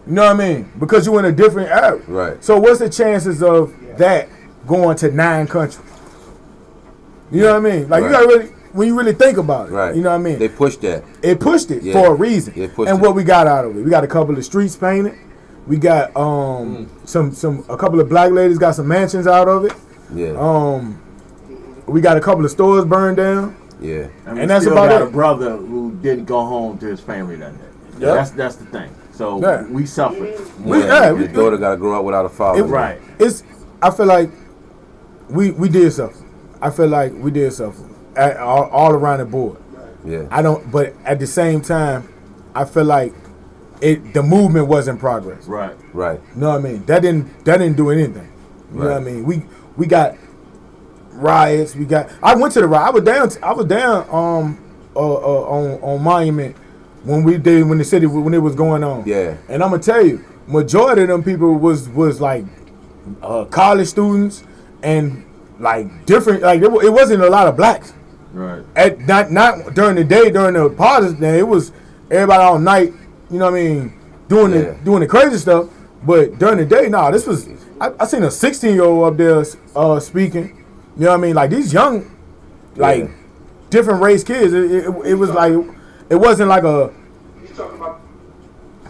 You know what I mean? Because you're in a different area. Right. So what's the chances of that going to 9 countries. You know what I mean? Like, you Right. gotta really, when you really think about it, Right. you know what I mean? They pushed that. It pushed it Yeah. for a reason. It pushed And it. what we got out of it, we got a couple of streets painted. We got a couple of black ladies got some mansions out of it. Yeah. We got a couple of stores burned down. Yeah. And And that's still about got it. a brother who didn't go home to his family that day. Yep. That's the thing. So Yeah. we suffered. His daughter got to grow up without a father. Right. I feel like we did suffer. I feel like we did suffer all around the board. Yeah. But at the same time, I feel like the movement was in progress. Right. Right. You know what I mean? That didn't do anything. You know what I mean? We got riots. I went to the riot. I was down on Monument when the city when it was going on. Yeah. And I'm gonna tell you, majority of them people was like college students and like different. Like it wasn't a lot of blacks. Right. Not during the day, during the parties. Then it was everybody all night. You know what I mean? Doing the crazy stuff. But during the day, this was. I seen a 16-year-old up there speaking. You know what I mean? Like these young, like different race kids. It was like it wasn't like a You talking about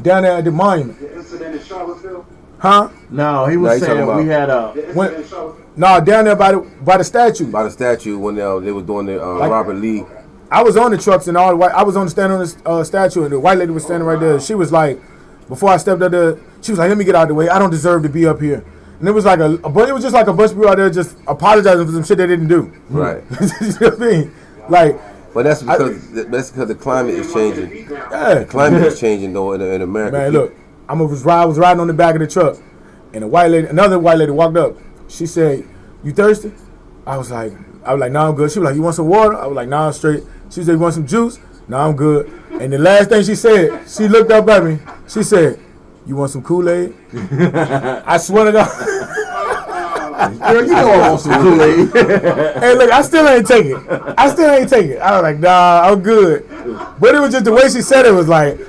down there at the monument, the incident in Charlottesville? huh? No, he No, was he saying talking we had a. The incident When- in Charlottesville? No, down there by the statue. By the statue when they were doing the Robert Lee. I was on the trucks and all the white. I was on the stand on the statue, and the white lady was standing right there. She was like, before I stepped up there, she was like, "Let me get out of the way. I don't deserve to be up here." And it was like it was just like a bunch of people out there just apologizing for some shit they didn't do. Right. You know what I mean? Like, But that's because the climate is changing. yeah. The climate is changing though in America. Man, look, I was riding on the back of the truck, and another white lady walked up. She said, "You thirsty?" I was like, "Nah, I'm good." She was like, "You want some water?" I was like, "Nah, I'm straight." She said, "You want some juice?" "Nah, I'm good." And the last thing she said, she looked up at me. She said, "You want some Kool-Aid?" I swear to God. Girl, you know I want some Kool-Aid. Hey, look, I still ain't take it. I was like, "Nah, I'm good." But it was just the way she said it was like,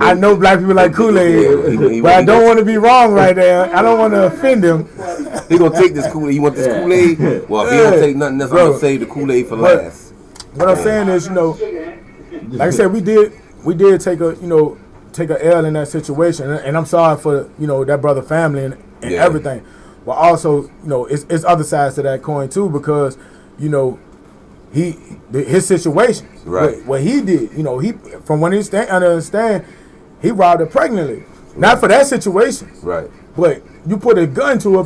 I know black people like Kool-Aid, but I don't want to be wrong right there. I don't want to offend him. He gonna take this Kool-Aid. You want this Kool-Aid? Well, if he don't take nothing else, I'm gonna save the Kool-Aid for last. What I'm saying is, like I said, we did take a L in that situation, and I'm sorry for that brother family and everything. But also, it's other sides to that coin too, because his situation, right? What he did, he from when he understand, he robbed her pregnantly, not for that situation, right? But you put a gun to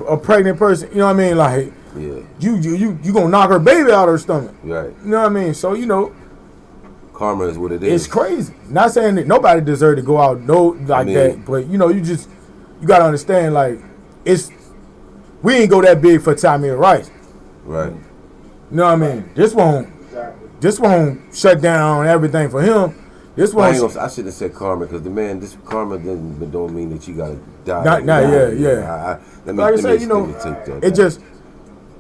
a pregnant person, you know what I mean? Like, you gonna knock her baby out of her stomach, right? You know what I mean? So karma is what it is. it's crazy. Not saying that nobody deserve to go out that, but you gotta understand, like, we ain't go that big for Tamir Rice, right? You know what I mean? This won't shut down everything for him. This won't. I shouldn't have said karma because this karma don't mean that you gotta die. Like I said, it just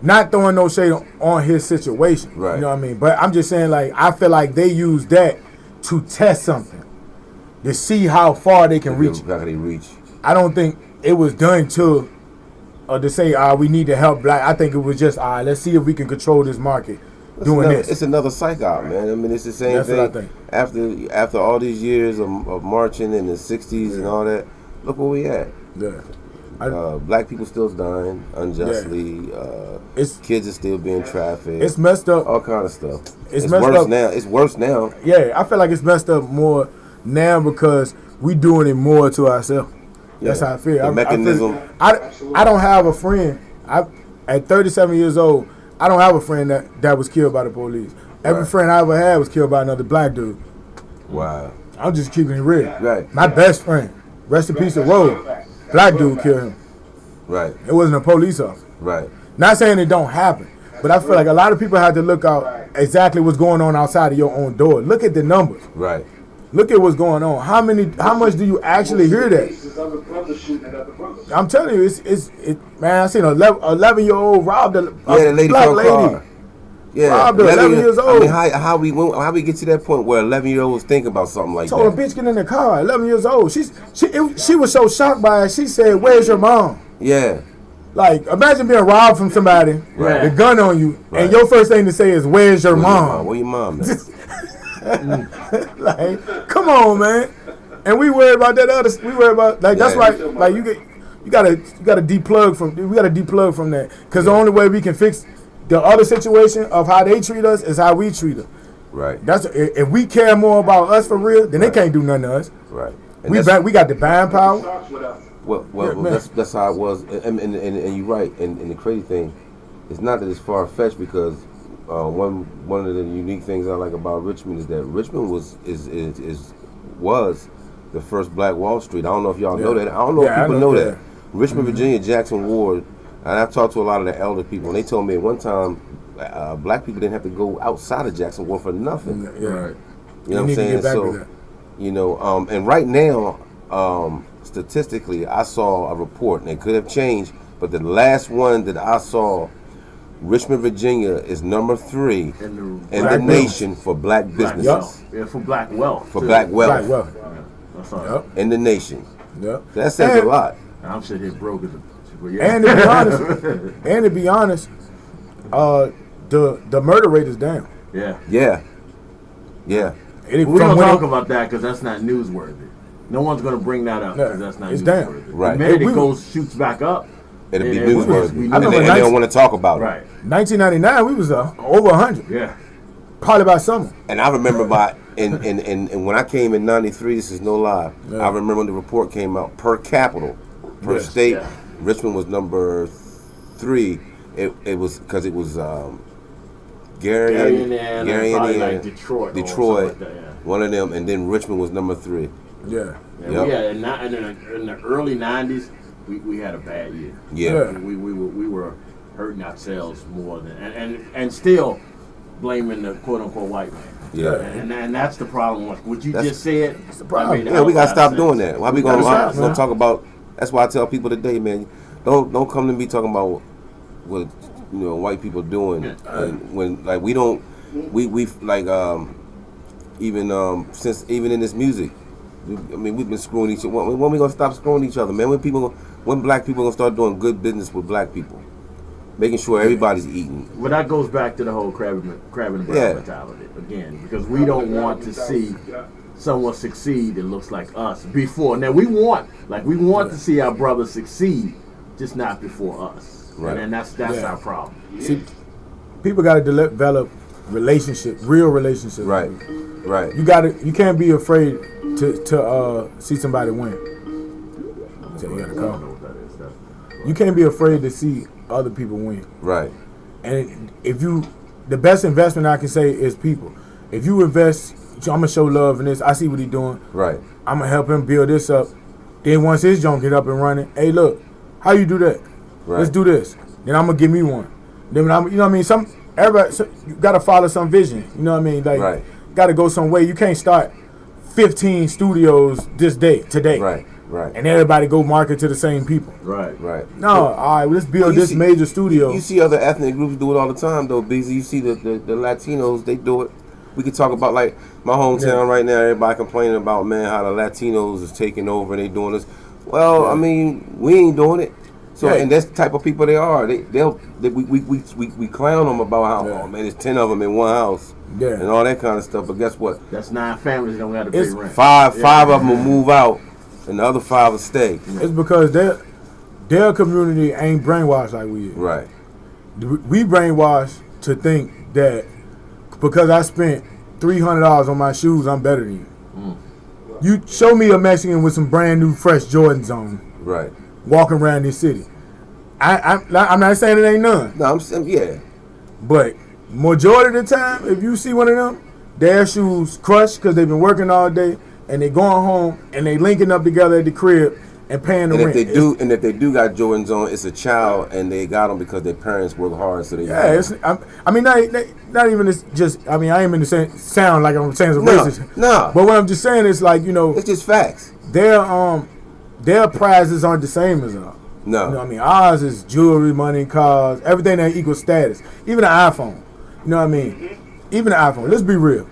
not throwing no shade on his situation. Right. You know what I mean? But I'm just saying, like, I feel like they use that to test something, to see how far they can reach. How they reach? I don't think it was done to say, we need to help black. I think it was just, let's see if we can control this market this. It's another psych out, man. I mean, it's the same That's thing. what I think. After all these years of marching in the 60s and all that, look where we at. Yeah. Black people still dying unjustly. Kids are still being trafficked. It's messed up. All kind of stuff. It's messed worse up now. It's worse now. Yeah, I feel like it's messed up more now because we doing it more to ourselves. That's how I feel. The mechanism. I don't have a friend. At 37 years old, I don't have a friend that was killed by the police. Every friend I ever had was killed by another black dude. Wow. I'm just keeping it real. Right. My best friend, rest in peace to Roe, black dude killed him. Right. It wasn't a police officer. Right. Not saying it don't happen, but I feel like a lot of people have to look out exactly what's going on outside of your own door. Look at the numbers. Right. Look at what's going on. How much do you actually hear that? I'm telling you, man. I seen an 11-year-old robbed a lady black from a lady. car. Yeah, robbed her, 11 years old. I mean, how we get to that point where 11-year-olds think about something like Told that? a bitch get in the car. 11 years old. She was so shocked by it. She said, "Where's your mom?" Yeah. Like, imagine being robbed from somebody, Right. the gun on you, Right. and your first thing to say is, "Where's your mom?" Where your mom at? Like, come on, man. And we worry about that other. We worry about like that's Yeah. why like you gotta deplug from. We gotta deplug from that because the only way we can fix the other situation of how they treat us is how we treat them. Right. That's if we care more about us for real, then they can't do nothing to us. Right. And We got the buying power. Starts with us. Well, Yeah, man. that's how it was, and you're right. And the crazy thing, it's not that it's far fetched because one of the unique things I like about Richmond is that Richmond was the first Black Wall Street. I don't know if y'all know that. I don't know if Yeah, I people know know that. that. Richmond, Virginia, Jackson Ward, and I've talked to a lot of the elder people, and they told me at one time Black people didn't have to go outside of Jackson Ward for nothing. Yeah. You know what We I'm need to saying? get back to So, that. you know, and right now, statistically, I saw a report, and it could have changed, but the last one that I saw, Richmond, Virginia, is number 3 In in Black the wealth. nation for Black Black businesses. wealth. Yeah, for black wealth. For too. Black wealth Black wealth. That's all. Yep. in the nation. Yep. That says a And- lot. I'm sitting here broke as a. But yeah. And to be honest, the murder rate is down. Yeah. Yeah. Yeah. It, We from don't when talk it- about that because that's not newsworthy. No one's going to bring that up because that's not It's newsworthy. down. Right. The minute Hey, it we- goes, shoots back up. It'll be Yeah, newsworthy. we And, know. they, and they don't want to talk about Right. it. 1999, we was over 100, Yeah. probably by summer. And I remember and when I came in '93, this is no lie. Yeah. I remember when the report came out per capita, per Yes. state. Yeah. Richmond was number 3. It was because it was Gary, Gary, Indiana, Gary, probably Indiana, like Detroit or Detroit, something like that, yeah. one of them, and then Richmond was number 3. Yeah. Yeah, Yep. in the early '90s, we had a bad year. Yeah. Yeah. We were hurting ourselves more than and still blaming the quote unquote white man. Yeah. And that's the problem. What you That's- just said. the problem. Yeah, we gotta stop doing that. Why we gonna gotta stop, man. talk about? That's why I tell people today, man, don't come to me talking about what white people doing. Yeah. And when like we like since even in this music, we've been screwing each other. When we gonna stop screwing each other, man? When black people gonna start doing good business with black people, making sure everybody's eating. But that goes back to the whole crab and brown Yeah. mentality again, because we don't want to see someone succeed that looks like us before. Now we want to see our brothers succeed, just not before us. Right. And that's Yeah. our problem. See, people got to develop real relationships. Right, right. You can't be afraid to see somebody win. So you gotta I call. don't know what that is. You can't be afraid to see other people win. Right. And the best investment I can say is people. If you invest, I'm gonna show love in this. I see what he's doing. Right. I'm gonna help him build this up. Then once his junk get up and running, hey, look, how you do that? Right. Let's do this. Then I'm gonna give me one. Then you know what I mean. Everybody, you gotta follow some vision. You know what I mean? Like, Right. gotta go some way. You can't start 15 studios today. Right. Right. And everybody go market to the same people. Right. Right. No, all right, let's build Well, you this see- major studio. You see other ethnic groups do it all the time, though, BEEZY. You see the Latinos, they do it. We could talk about, like, my hometown Yeah. right now, everybody complaining about, man, how the Latinos is taking over and they doing this. Well, I mean, we ain't doing it. So, Yeah. and that's the type of people they are. We clown them about how, Yeah. oh, man, there's 10 of them in one house. Yeah. And all that kind of stuff. But guess what? That's 9 families that don't got to pay It's rent. Five of them will move out, and the other 5 will stay. It's because their community ain't brainwashed like we is. Right. We brainwashed to think that because I spent $300 on my shoes, I'm better than you. You show me a Mexican with some brand new fresh Jordans on, Right. walking around this city. I'm not saying it ain't none, No, I'm saying, yeah. but majority of the time, if you see one of them, their shoes crushed because they've been working all day, and they going home and they linking up together at the crib and paying the And rent. if they do got Jordans on, it's a child, and they got them because their parents work hard, so they got Yeah, 'em. it's, I mean, not even this. Just, I mean, I ain't mean to sound like I'm saying it's No, racist. no. But what I'm just saying is like, It's just facts. their prizes aren't the same as ours. No. You know what I mean? Ours is jewelry, money, cars, everything that equals status. Even the iPhone. You know what I mean? Even the iPhone. Let's be real.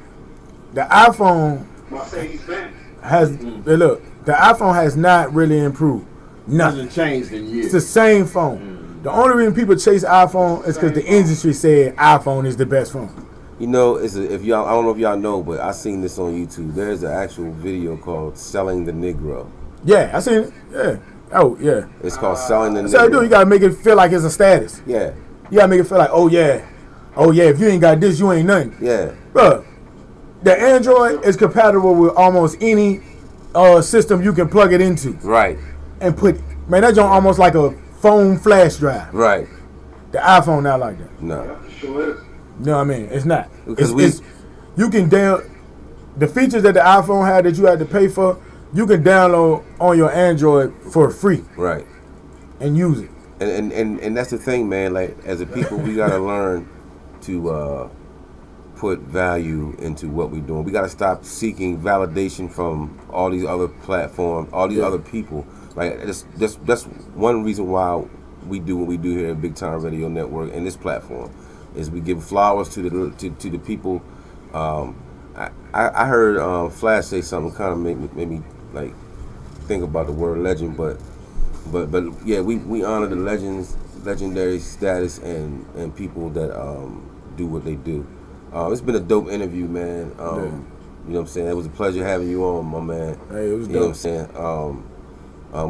The iPhone Mercedes-Benz. has the iPhone has not really improved. Nothing. Hasn't changed in years. It's the same phone. The only reason people chase iPhone is because the industry said iPhone is the best phone. You know, if y'all, I don't know if y'all know, but I seen this on YouTube. There's an actual video called "Selling the Negro." Yeah, I seen it. Yeah. Oh, yeah. It's called "Selling the Negro." So you gotta make it feel like it's a status. Yeah. You gotta make it feel like, oh yeah, if you ain't got this, you ain't nothing. Yeah. Bruh, the Android is compatible with almost any system you can plug it into. Right. And man, that joint almost like a phone flash drive. Right. The iPhone not like that. No. Sure is. You know what I mean? It's not. Because you can the features that the iPhone had that you had to pay for, you can download on your Android for free. Right. And use it. And that's the thing, man. Like, as a people, we gotta learn to put value into what we're doing. We gotta stop seeking validation from all these other platforms, all these other people. Like, that's one reason why we do what we do here at BigTyme Radio Network and this platform is we give flowers to the people. I heard Flash say something kind of made me like think about the word legend, but yeah, we honor the legendary status and people that do what they do. It's been a dope interview, man. You know what I'm saying? It was a pleasure having you on, my man. Hey, it was dope. You know what I'm saying?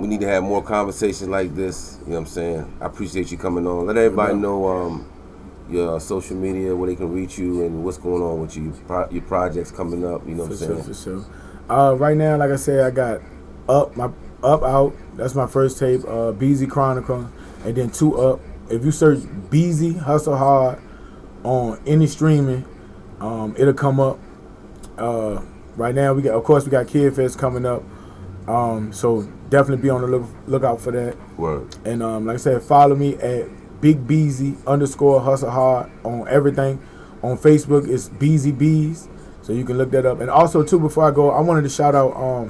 We need to have more conversations like this. You know what I'm saying? I appreciate you coming on. Let everybody know your social media, where they can reach you, and what's going on with you, your projects coming up. You know what I'm saying? For sure. Right now, like I said, I got Up Out. That's my first tape. BEEZY Chronicle, and then 2 Up. If you search BEEZY Hustle Hard on any streaming, it'll come up. Right now, we got Kid Fest coming up. So definitely be on the lookout for that. Word. And like I said, follow me at @BigBeezy_Hustle Hard on everything. On Facebook, it's BeezyBeez, so you can look that up. And also, too, before I go, I wanted to shout out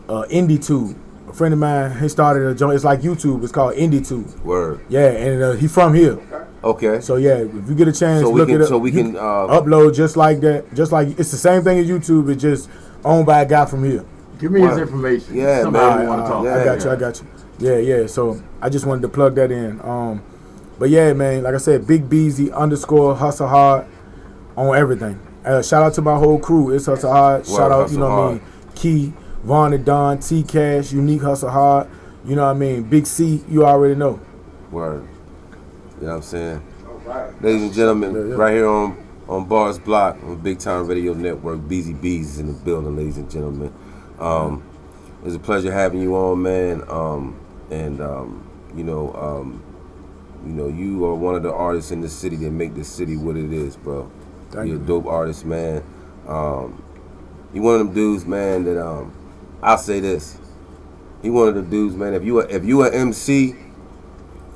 IndieTube. A friend of mine, he started a joint. It's like YouTube. It's called IndieTube. Word. Yeah, and he from here. Okay. So yeah, if you get a chance, look it up. So we can upload just like that. Just like it's the same thing as YouTube. It's just owned by a guy from here. Give me his information. Yeah, Somebody man. want to talk. Yeah. I got you. Yeah. So I just wanted to plug that in. But yeah, man, like I said, BigBeezy_Hustle Hard on everything. Shout out to my whole crew. It's Hustle Hard. Shout out, you know what I mean, Key, Vaughn and Don, T Cash, Unique Hustle Hard. You know what I mean, Big C. You already know. Word. You know what I'm saying? All right. Ladies and gentlemen, right here on Barz Block on BigTyme Radio Network, BEEZY is in the building, ladies and gentlemen. It's a pleasure having you on, man. You know, you are one of the artists in the city that make this city what it is, bro. You're a dope artist, man. You one of them dudes, man, that I'll say this. He one of the dudes, man. If you are MC,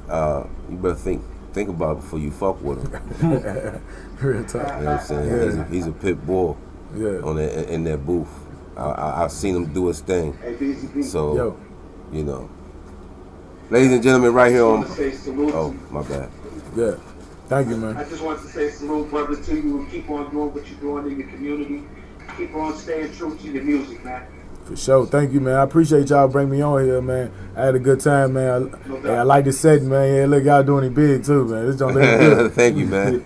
you better think about it before you fuck with him. Real talk. You know what I'm saying? Yeah. He's a pit bull in that booth. I've seen him do his thing. Hey, BEEZY. So, you know. Ladies and gentlemen, right here on... I just want to say salute. Oh, my bad. Yeah. Thank you, man. I just want to say salute, brother, to you. Keep on doing what you're doing in your community. Keep on staying true to your music, man. For sure. Thank you, man. I appreciate y'all bringing me on here, man. I had a good time, man. I like the setting, man. Yeah, look, y'all doing it big, too, man. This don't look good. Thank you, man.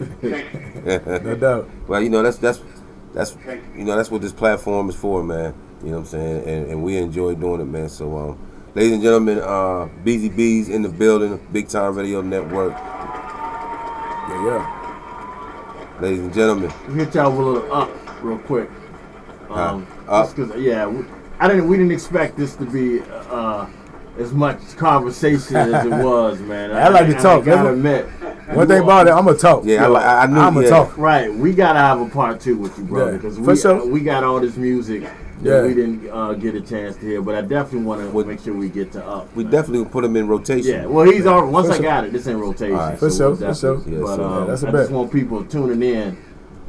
No doubt. Well, you know, that's what this platform is for, man. You know what I'm saying? And we enjoy doing it, man. So, ladies and gentlemen, BeezyBeez in the building, BigTyme Radio Network. Yeah. Ladies and gentlemen. We hit y'all with a little up real quick. Up? Just 'cause, we didn't expect this to be as much conversation as it was, man. I like to talk. I gotta admit. One thing about it, I'm going to talk. Yeah, I knew. I'm going to talk. Right, we gotta have a part 2 with you, brother, because we got all this music that we didn't get a chance to hear. But I definitely want to make sure we get to Up. We definitely put him in rotation. Yeah, well, he's already. Once I got it, this in rotation. Right. For sure. Yeah, But so, that's a I bet. just want people tuning in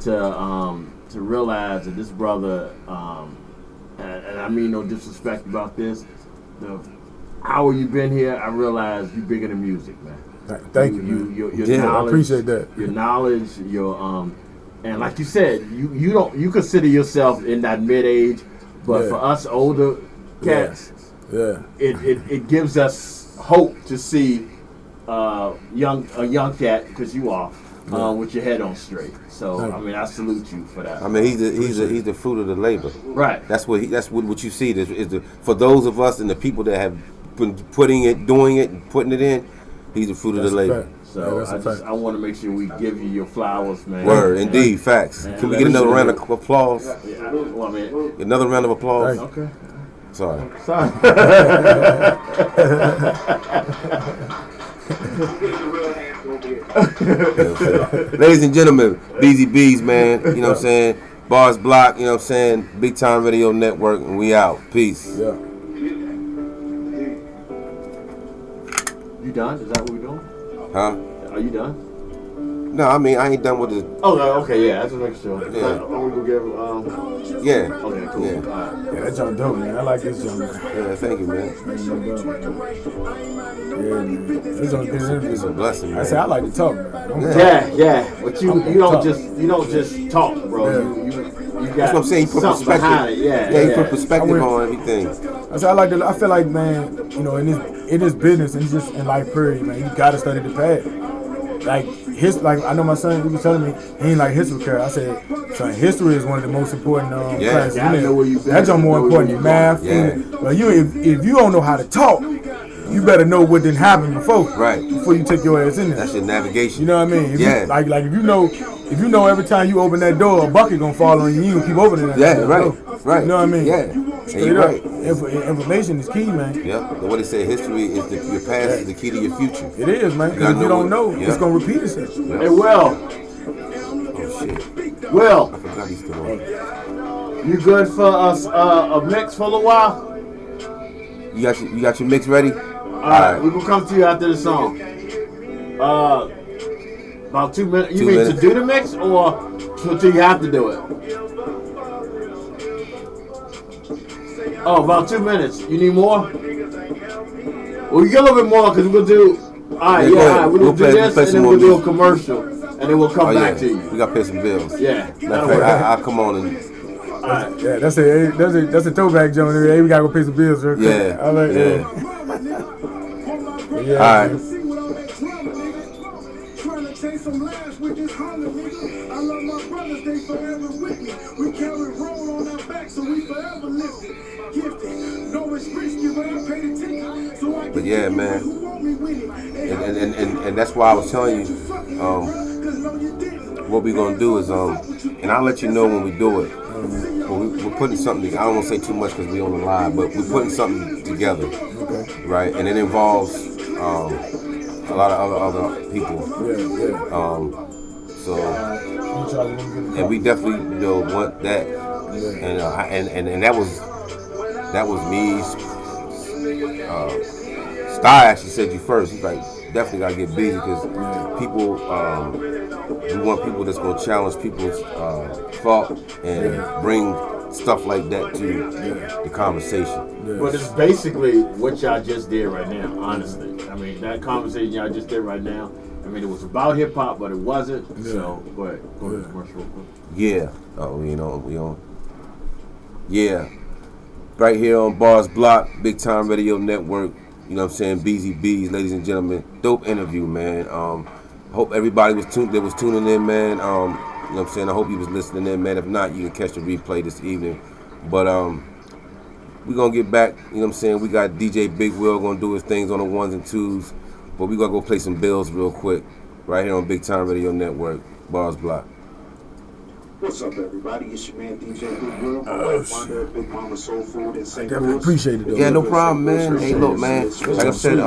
to realize that this brother, and I mean no disrespect about this, the hour you've been here, I realize you're bigger than music, man. Thank you, man. Your Yeah, knowledge, I appreciate that. Your knowledge, and like you said, you consider yourself in that mid-age, but for us older cats, Yeah. it gives us hope to see a young cat, because you are, with your head on straight. So I mean, I salute you for that. I mean, he's the fruit of the labor. Right. That's what you see. For those of us and the people that have been doing it, and putting it in. He's the fruit of the labor. So I want to make sure we give you your flowers, man. Word, indeed, facts. Man, can we get another round of applause? Yeah, well, I mean, another round of applause. Okay. Sorry. Ladies and gentlemen, BEEZY BEEZ, man. You know what I'm saying? Barz Block, you know what I'm saying? BigTyme Radio Network, and we out. Peace. Yeah. You done? Is that what we're doing? Huh? Are you done? No, I mean, I ain't done with the... Oh, okay, yeah, I just make sure. Yeah. We gonna give, yeah. Okay, cool. Yeah. Yeah, that junk dope, man. I like this junk, man. Yeah, thank you, man. Yeah, man. This junk It's a blessing, man. I say I like to talk, man. Yeah. But you don't just talk, bro. Yeah. You got That's what I'm saying. You put perspective. Behind it. Yeah, you put perspective on everything. I feel like, man, you know, in this business and just in life period, man, you gotta study the past. Like I know my son, he was telling me he ain't like history care. I said, son, history is one of the most important classes. I know where you been. That's more important than math. Yeah. But if you don't know how to talk, you better know what didn't happen before. Right. Before you take your ass in there. That's your navigation. You know what I mean? If yeah. You, like if you know every time you open that door, a bucket gonna fall on you, you gonna keep opening that. Yeah, right. Right. You know what I mean? Yeah. Straight up. Right. Information is key, man. Yeah. What they say, history is your past is the key to your future. It is, man. Because if you don't know, it's gonna repeat itself. Yeah. Hey, Will. Oh shit. Will. I forgot he's still on. You good for us a mix for a little while? You got your mix ready? Alright, we gonna come to you after the song. About 2 minutes. You mean to do the mix or until you have to do it? Oh, about 2 minutes. You need more? Well, you get a little bit more because we're gonna do. Alright, alright. We're gonna do this and then we'll do a commercial and then we'll come back to you. We gotta pay some bills. Yeah. Matter of fact, I'll come on and. Alright. Yeah, that's a throwback, Joe. Hey, we gotta go pay some bills, right? Yeah. All right, yeah. All right. I love my brothers, they forever with me. We carry roll on our back, so we forever lifted. Gifted. No, it's risky, but I pay the ticket. So I but yeah, man. And that's why I was telling you, what we're gonna do is and I'll let you know when we do it. We're putting something together. I don't want to say too much because we on the live, but we're putting something together, right? And it involves a lot of other people. So, and we definitely want that. And that was me's. Sty actually said you first. He's like, definitely gotta get busy because people. We want people that's gonna challenge people's thought and bring stuff like that to the conversation. But it's basically what y'all just did right now, honestly. I mean, that conversation y'all just did right now, I mean, it was about hip hop, but it wasn't. So, go ahead, commercial real quick. Yeah. Oh, we on. Yeah. Right here on Barz Block, BigTyme Radio Network. You know what I'm saying? BEEZY BEEZ, ladies and gentlemen. Dope interview, man. Hope everybody was tuning in, man. You know what I'm saying? I hope you was listening in, man. If not, you can catch the replay this evening. But we're going to get back. You know what I'm saying? We got DJ Big Will going to do his things on the ones and twos. But we're going to go play some bills real quick. Right here on BigTyme Radio Network, Barz Block. What's up, everybody? It's your man, DJ Big Will. My wife, Wanda, Big Mama Soul Food in St. Definitely appreciate it, though. Yeah, no problem, man. Hey, look, man. Like I said, man.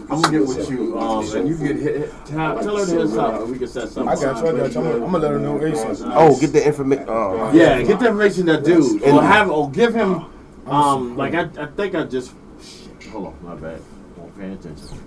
I'm gonna get with you, and you get hit. Tell her to hit us up, and we can set something. I got you. I'm gonna let her know ASAP. Oh, get the information. Yeah, get the information that dude, or give him. Like I think I just. Hold on, my bad. Won't pay attention.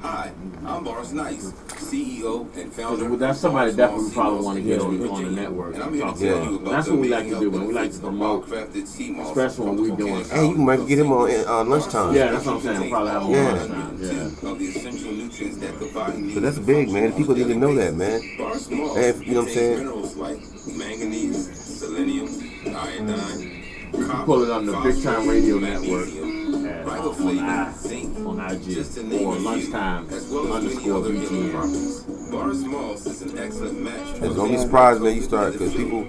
Hi, I'm Barz Nice, CEO and founder. That's somebody definitely we probably want to get on the network. And I'm here to tell you about That's what we like to do, man. We like to promote, especially when we doing. Hey, you might get him on lunchtime. Yeah, that's what I'm saying. We'll probably have him on lunchtime. Yeah. Of the essential nutrients that provide me. So that's big, man. People need to know that, man. And, you know what I'm saying? Minerals like manganese, selenium, iodine. You can pull it on the BigTyme Radio Network. Riboflavin, zinc, on IG Just to name or a few, lunchtime as well as many underscore other healing BTM. properties. Barz Moss is an excellent match. And don't be surprised, man. You start because people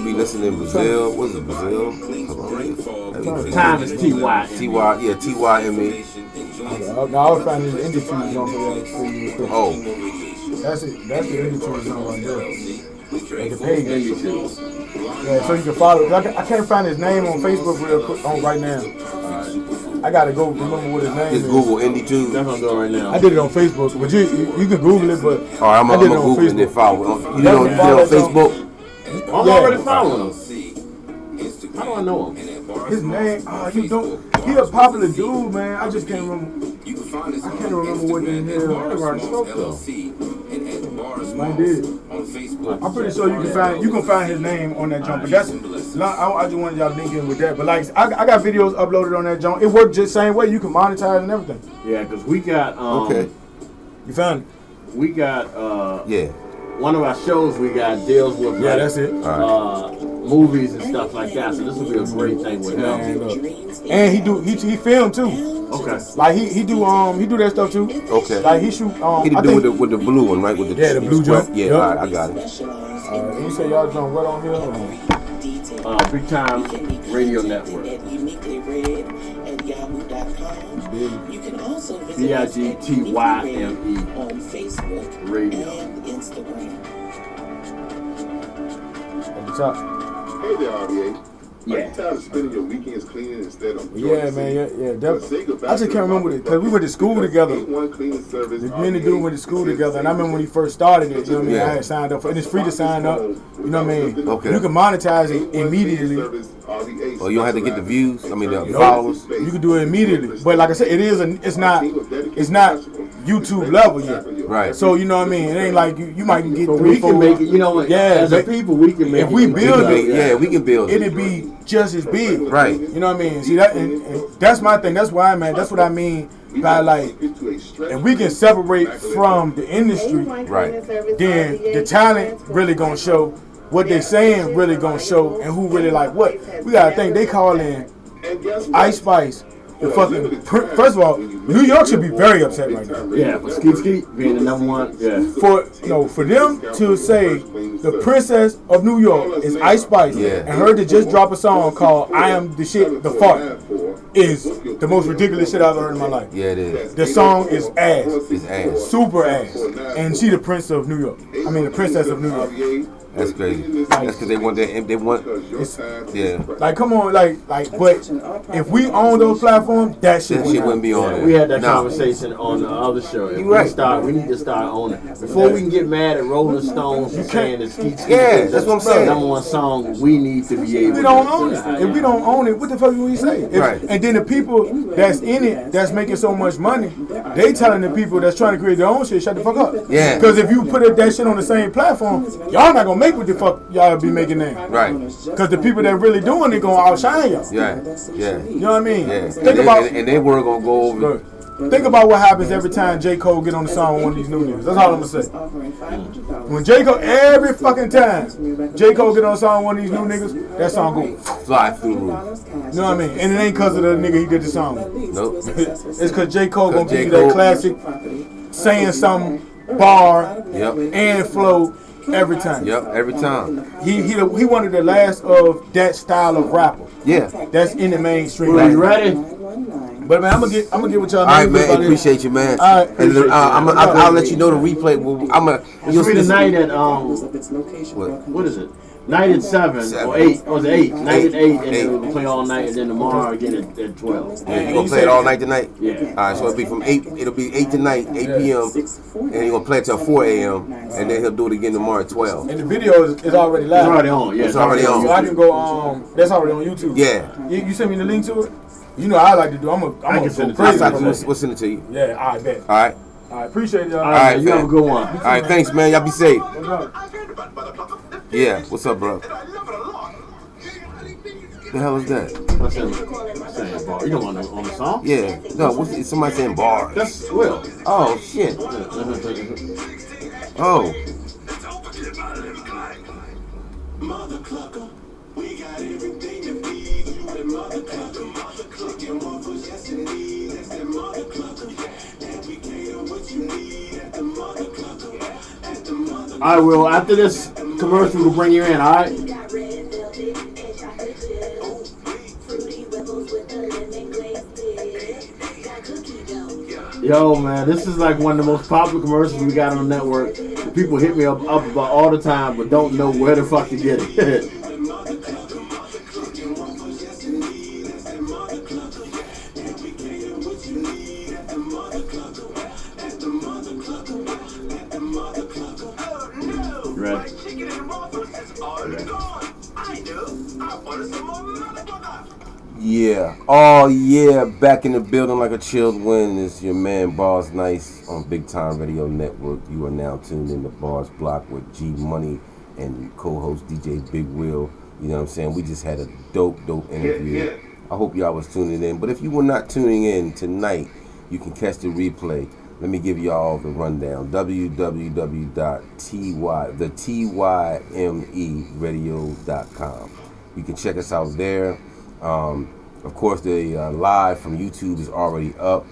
be listening in Brazil. What is it, Brazil? Time is TY. TY, yeah, TYME. No, I was finding the indie tunes on for that. Oh, That's it. That's the indie tunes on right there. Like the page. YouTube. Yeah, so you can follow. I can't find his name on Facebook real quick on right now. I gotta go remember what his name just is. Google Indie Tube. That's gonna go right now. I did it on Facebook, but you can Google it. But All right, I'm I gonna did it on Google and then Facebook. follow. You know, you did it on Facebook. I'm already following him. How do I know him? His name, you don't. He a popular dude, man. I just can't remember. You can find us I can't remember what the hell. Mine did. I'm pretty sure you can find his name on that jump. But that's I just wanted y'all to link in with that. But like I got videos uploaded on that jump. It worked just the same way. You can monetize and everything. Yeah, because we got Okay. You found it? we got Yeah. one of our shows we got deals with Yeah, that's it. movies and stuff like that. So this will be a great thing with Man, him. look. And he film too. Okay. Like he do that stuff too. Okay. Like he shoot He I to do think, with the blue one, right? With the Yeah, the blue jump. Yeah, Yep. all right, I got it. you say y'all jump what on here? BigTyme Radio Network. You can also visit BIGTYME on Facebook Radio. and Instagram. At the top. Hey there, RBA. Yeah. Are you tired of spending your weekends cleaning instead of Yeah, man, yeah. I just can't remember it because we went to school together. The many dude went to school together, and I remember when he first started it. You know what I mean? I had signed up for it. It's free to sign up. You know what I mean? Okay. You can monetize it immediately. Oh, you don't have to get the views. I mean, the followers. You can do it immediately. But like I said, it's not YouTube level yet. Right. So you know what I mean? It ain't like you might get But 3, we 4. can make it, you know what? Yeah, as a but people, we can make if we build it, Yeah, we can build it. it'd be just as big. Right. You know what I mean? See that, and that's my thing. That's why I'm at. That's what I mean by like, if we can separate from the industry, Right. then the talent really gonna show. What they saying really gonna show, and who really like what. We gotta think they call in Ice Spice. The fucking first of all, New York should be very upset right now. Yeah, for Skeet Skeet being the #1. Yeah. For them to say the Princess of New York is Ice Spice, Yeah. and her to just drop a song called "I Am the Shit," the fart is the most ridiculous shit I've ever heard in my life. Yeah, it is. The song is ass, It's ass. super ass, and she the Prince of New York. I mean the Princess of New York. That's crazy. That's because they want that. They want. Yeah. Like, come on, like, but if we own those platforms, that shit That shit wouldn't be on Yeah, there. we had that Nah. conversation on the other show. If You right. we need to start owning. Before we can get mad at Rolling Stones for saying that Skeet Skeet Yeah, is that's what I'm the saying. #1 song, we need to be able we don't to own it. If we don't own it, what the fuck do we say? Right. And then the people that's in it, that's making so much money, they telling the people that's trying to create their own shit, shut the fuck up. Yeah. Because if you put that shit on the same platform, y'all not gonna make what the fuck y'all be making now. Right. Because the people that really doing it gonna outshine y'all. Yeah. Yeah. You know what I mean? Yeah. Think about. And they were gonna go over. Look, think about what happens every time J. Cole get on the song with one of these new niggas. That's all I'm gonna say. When J. Cole, every fucking time J. Cole get on a song with one of these new niggas, that song go, Fly through the roof. you know what I mean? And it ain't cause of the nigga he did the song with. Nope. It's cause J. Cole gonna 'Cause give J. you that Cole- classic saying something bar Yep. and flow every time. Yep. Every time. He one of the last of that style of rapper. Yeah. That's in the mainstream. Are you ready? But man, I'm gonna get with y'all. All right, man. Appreciate you, man. All right, And appreciate I'll let you know the replay. It's be tonight at What? what is it? Night at 7 or 8. Or was it 8? Night at 8, and then we'll play all night, and then tomorrow again at 12. Yeah, you gonna play it all night tonight? Yeah. All right, so it'll be from 8. It'll be 8 tonight, 8 p.m. And you're gonna play it till 4 a.m. And then he'll do it again tomorrow at 12. And the video is already live. It's already on. Yeah, It's already on. So I can go. That's already on YouTube. Yeah. You send me the link to it. You know I like to do. I'm I gonna can send go it to crazy. you. We'll send it to you. Yeah, I bet. All right. I appreciate y'all. All All right, right, you have a fam. good one. All right, thanks, man. Y'all be safe. What's up? Yeah. What's up, bro? The hell is that? I'm saying bar. You don't want on the song? Yeah. No, what's somebody saying bar? That's Will. Oh shit. Oh. Mother clucker, we got everything you need. You the mother clucker, All right, Will. After this commercial, we'll bring you in. All right. Yo, man, this is like one of the most popular commercials we got on the network. The people hit me up about all the time, but don't know where the fuck to get it. Right. Yeah. Oh, yeah. Back in the building like a chilled wind is your man Barz Nice on BigTyme Radio Network. You are now tuned in to Barz Block with G Money and co-host DJ Big Will. You know what I'm saying? We just had a dope interview. Yeah. I hope y'all was tuning in. But if you were not tuning in tonight, you can catch the replay. Let me give y'all the rundown. www.tymeradio.com. You can check us out there. Of course, the live from YouTube is already up.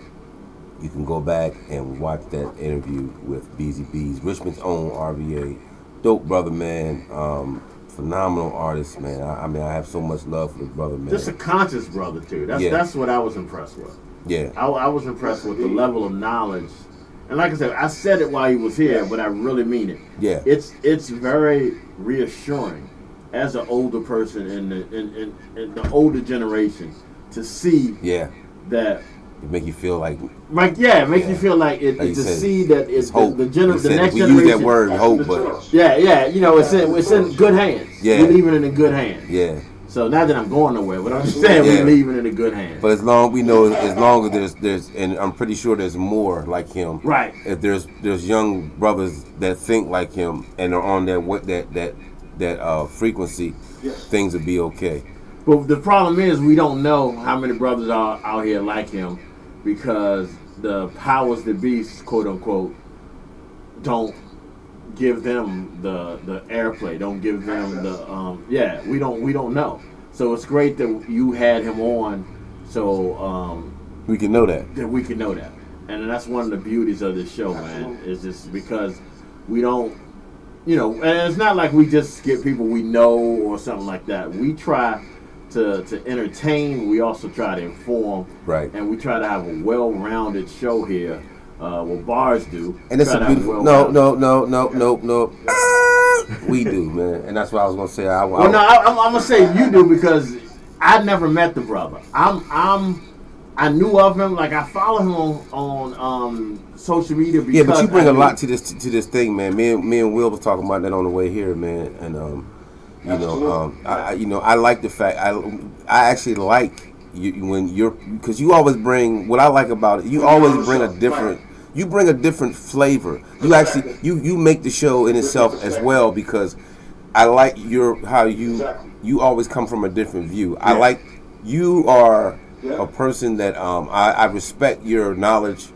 You can go back and watch that interview with BEEZ, Richmond's own RVA. Dope brother, man. Phenomenal artist, man. I mean, I have so much love for the brother, man. Just a conscious brother, too. That's what I was impressed with. Yeah. I was impressed with the level of knowledge. And like I said it while he was here, but I really mean it. Yeah. It's very reassuring as an older person in the older generation to see that it make you feel like you feel like it like to said, see that it's hope. the next generation. We use that word hope, but you know, it's in good hands. Yeah. We're leaving it in good hands. yeah. So not that I'm going nowhere, but I'm just saying we're leaving it in good hands. But as long as there's and I'm pretty sure there's more like him. Right. If there's young brothers that think like him and are on that frequency, things will be okay. But the problem is we don't know how many brothers are out here like him because the powers that be, quote unquote, don't give them the airplay, don't give them the we don't know. So it's great that you had him on so We can know that. we can know that. And that's one of the beauties of this show, man. It's just because we don't, you know, and it's not like we just get people we know or something like that. We try to entertain. We also try to inform. Right. And we try to have a well-rounded show here. What Barz do. And it's a beautiful. No. We do, man. And that's what I was gonna say. I'm gonna say you do because I never met the brother. I knew of him. Like I follow him on social media. Because but you bring a lot to this thing, man. Me and Will was talking about that on the way here, man. And I like the fact I actually like you when you're because you always bring what I like about it. You always bring a different. You bring a different flavor. You actually you make the show in itself as well because I like how you always come from a different view. I like you are a person that I respect your knowledge.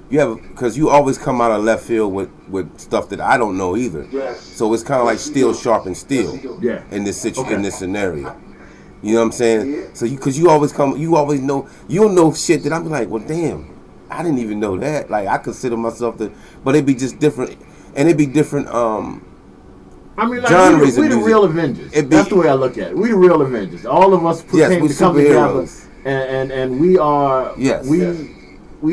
You have because you always come out of left field with stuff that I don't know either. So it's kind of like steel sharpens steel. In this in this scenario. You know what I'm saying? So because you always know you'll know shit that I'm like, well, damn. I didn't even know that. Like I consider myself but it'd be just different, and it'd be different. I mean, like genres we the real Avengers. That's the way I look at it. We the real Avengers. All of us came to come together, and we are. Yes. We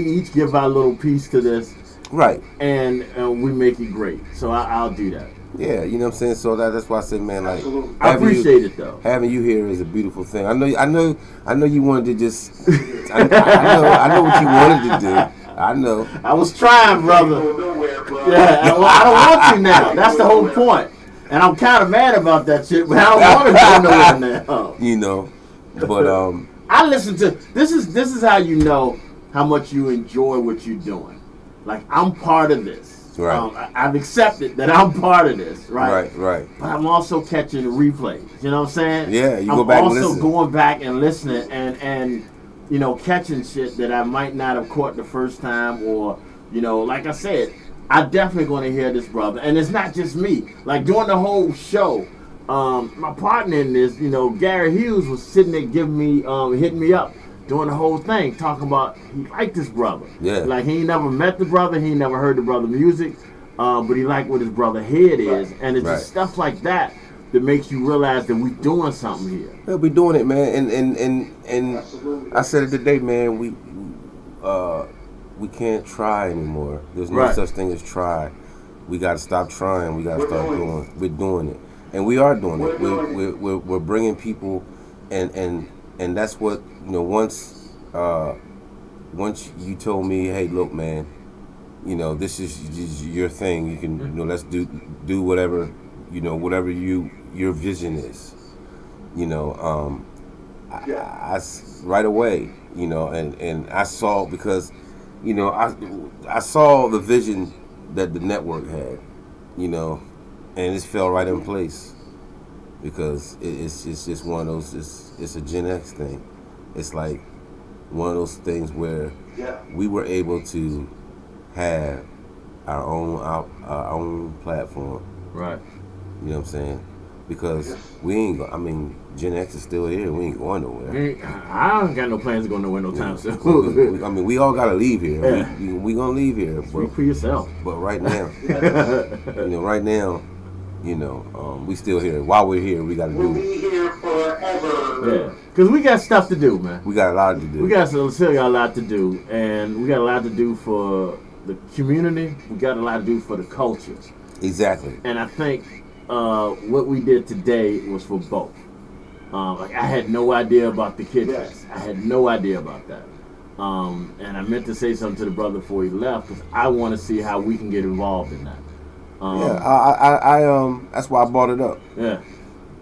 each give our little piece to this. Right. And we make it great. So I'll do that. Yeah, you know what I'm saying. So that's why I said, man, like I appreciate it though. Having you here is a beautiful thing. I know you wanted to just. I know what you wanted to do. I know. I was trying, brother. Yeah, I don't want to now. That's the whole point. And I'm kind of mad about that shit, but I don't want to go nowhere now. You know, but I listen to this is how you know how much you enjoy what you're doing. Like I'm part of this. Right. I've accepted that I'm part of this, right? Right. But I'm also catching the replays. You know what I'm saying? Yeah, you go back and listen. I'm also going back and listening and you know, catching shit that I might not have caught the first time or, you know, like I said, I definitely going to hear this brother. And it's not just me. Like during the whole show, my partner in this, you know, Gary Hughes was sitting there giving me, hitting me up. doing the whole thing, talking about he liked his brother. Yeah. Like he ain't never met the brother, he ain't never heard the brother music, but he liked what his brother head is, and it's Right. just stuff like that that makes you realize that we doing something here. We'll be doing it, man. And Absolutely. I said it today, man. We can't try anymore. There's no Right. such thing as try. We got to stop trying. We got to We're start doing doing. We're doing it, and we are doing it. We're doing it. We're bringing people, and that's what once you told me, hey, look, man, this is your thing. You can let's do whatever whatever your vision is. I right away, and I saw because, I saw the vision that the network had, and it fell right in place because it's just one of those. It's a Gen X thing. It's like one of those things where we were able to have our own platform. Right. You know what I'm saying? Because we ain't I mean, Gen X is still here. We ain't going nowhere. I don't got no plans to go nowhere no time soon. I mean, we all gotta leave here. Yeah. We gonna leave here. Speak for yourself. But right now, we still here. While we're here, we gotta We'll do. be here forever. Yeah, because we got stuff to do, man. We got a lot to do. We still got a lot to do, and we got a lot to do for the community. We got a lot to do for the culture. Exactly. And I think what we did today was for both. Like I had no idea about the Kid Fest. I had no idea about that. And I meant to say something to the brother before he left because I want to see how we can get involved in that. I that's why I brought it up. Yeah.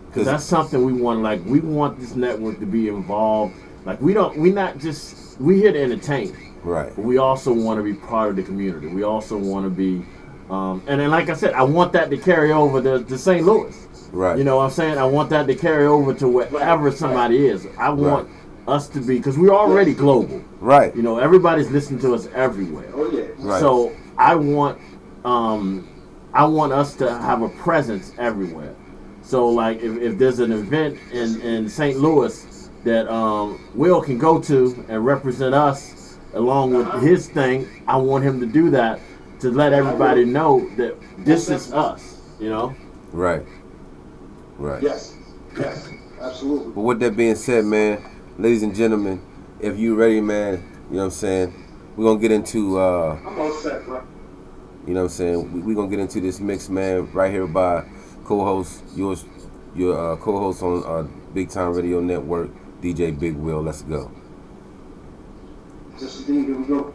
Because that's something we want. Like we want this network to be involved. Like we here to entertain. Right. But we also want to be part of the community. We also want to be, and then like I said, I want that to carry over to St. Louis. Right. You know what I'm saying? I want that to carry over to wherever somebody is. I want us to be, because we're already global. Right. Everybody's listening to us everywhere. Oh yeah. Right. So I want us to have a presence everywhere. So like if there's an event in St. Louis that Will can go to and represent us along with his thing, I want him to do that to let everybody know that this is us. Right. Right. Yes. Yes. Absolutely. But with that being said, man, ladies and gentlemen, if you ready, man, you know what I'm saying, we're gonna get into I'm all set, bro. you know what I'm saying, we're gonna get into this mix, man, right here by co-host, your co-host on BigTyme Radio Network, DJ Big Will. Let's go. Just indeed, here we go.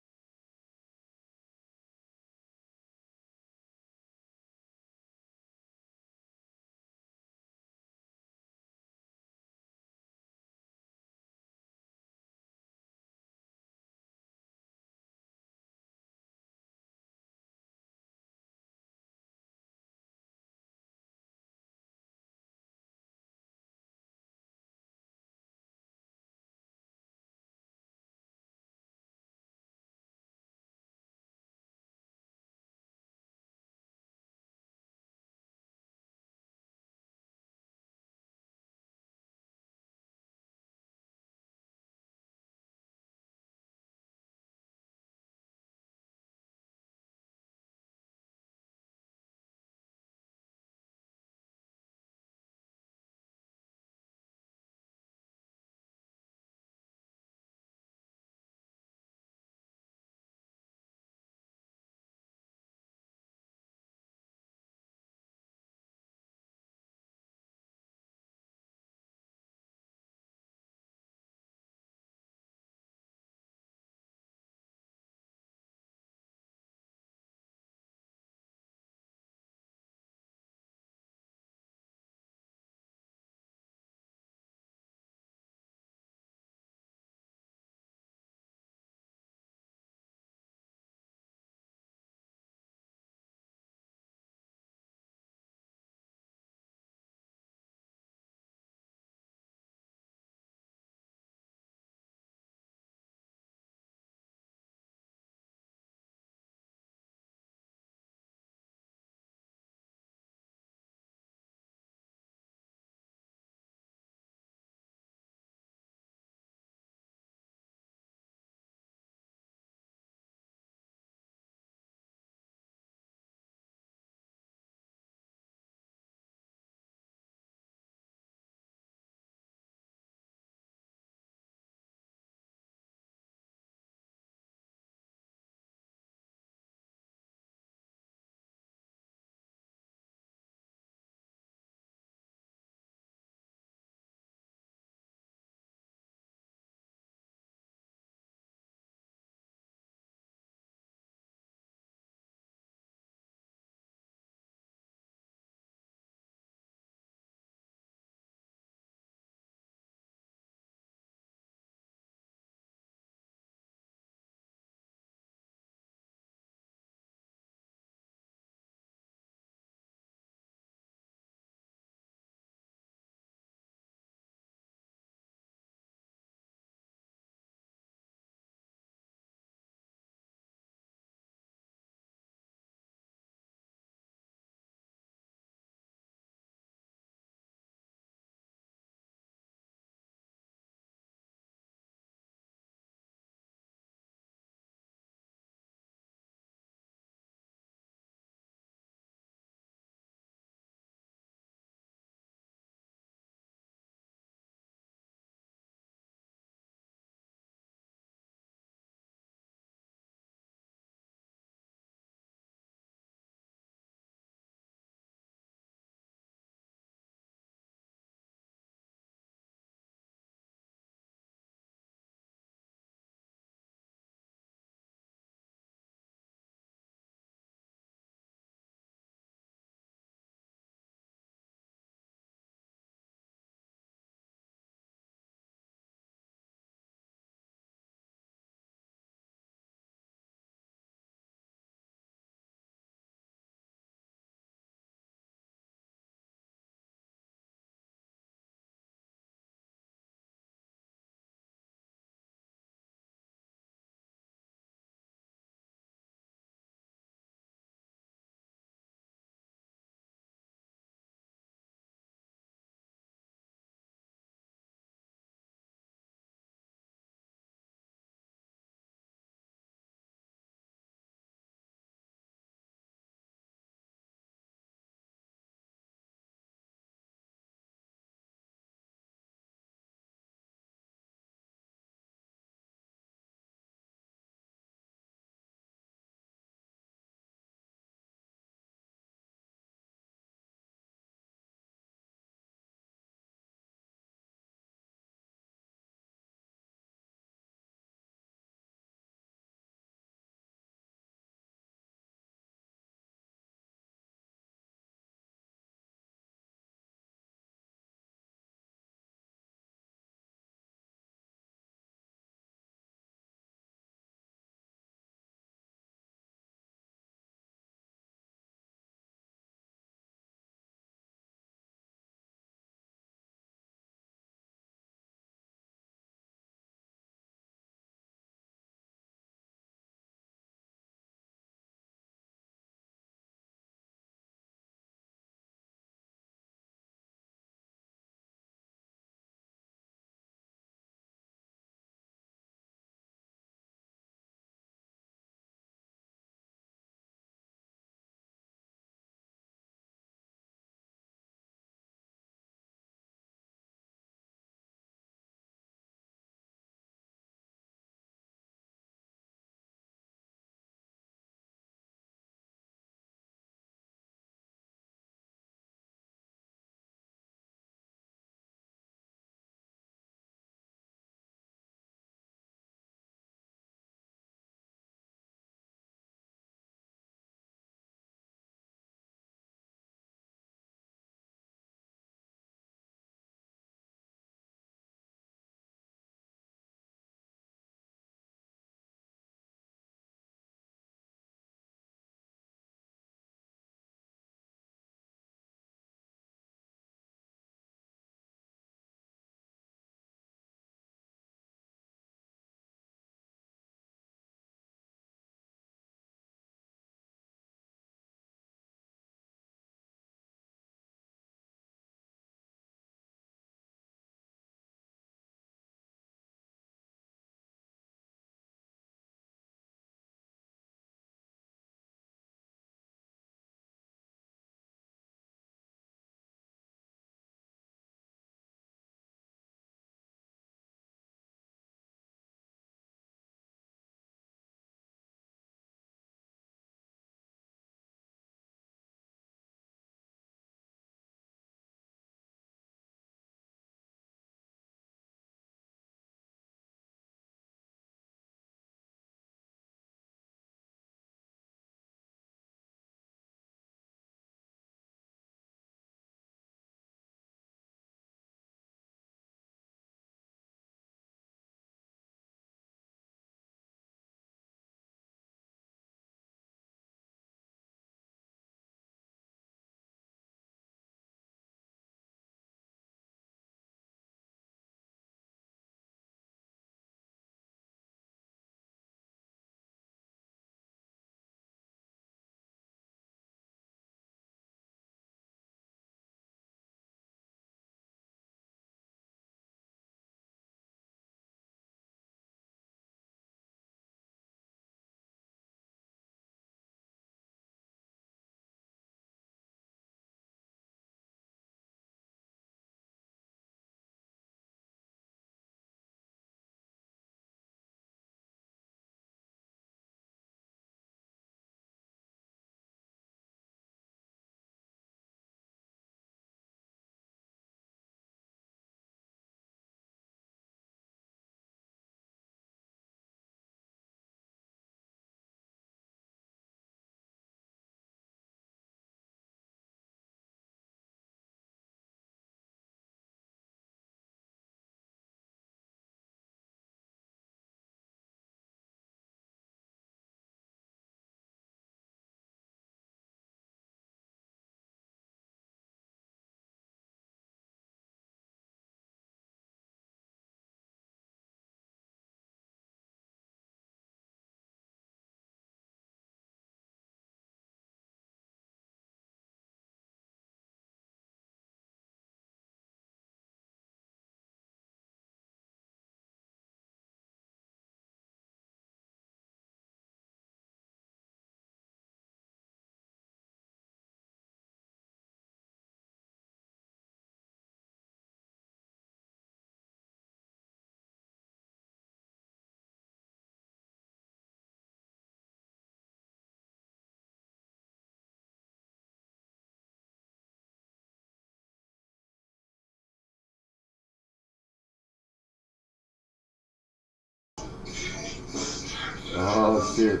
Oh shit.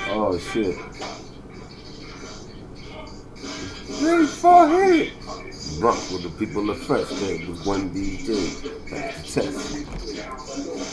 Oh shit. Ready for it. Bronx with the people of fresh. There was one DJ. That's the test.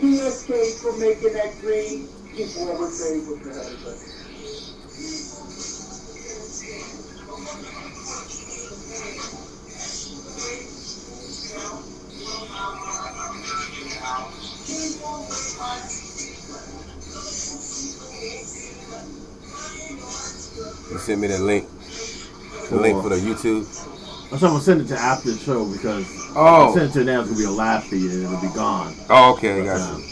PSK for making that green. People always say, what the hell is that? You sent me the link. The link for the YouTube. I'm gonna send it to after the show because if Oh. I send it to now, it's gonna be a live feed and it'll be gone. Oh, okay, I got you.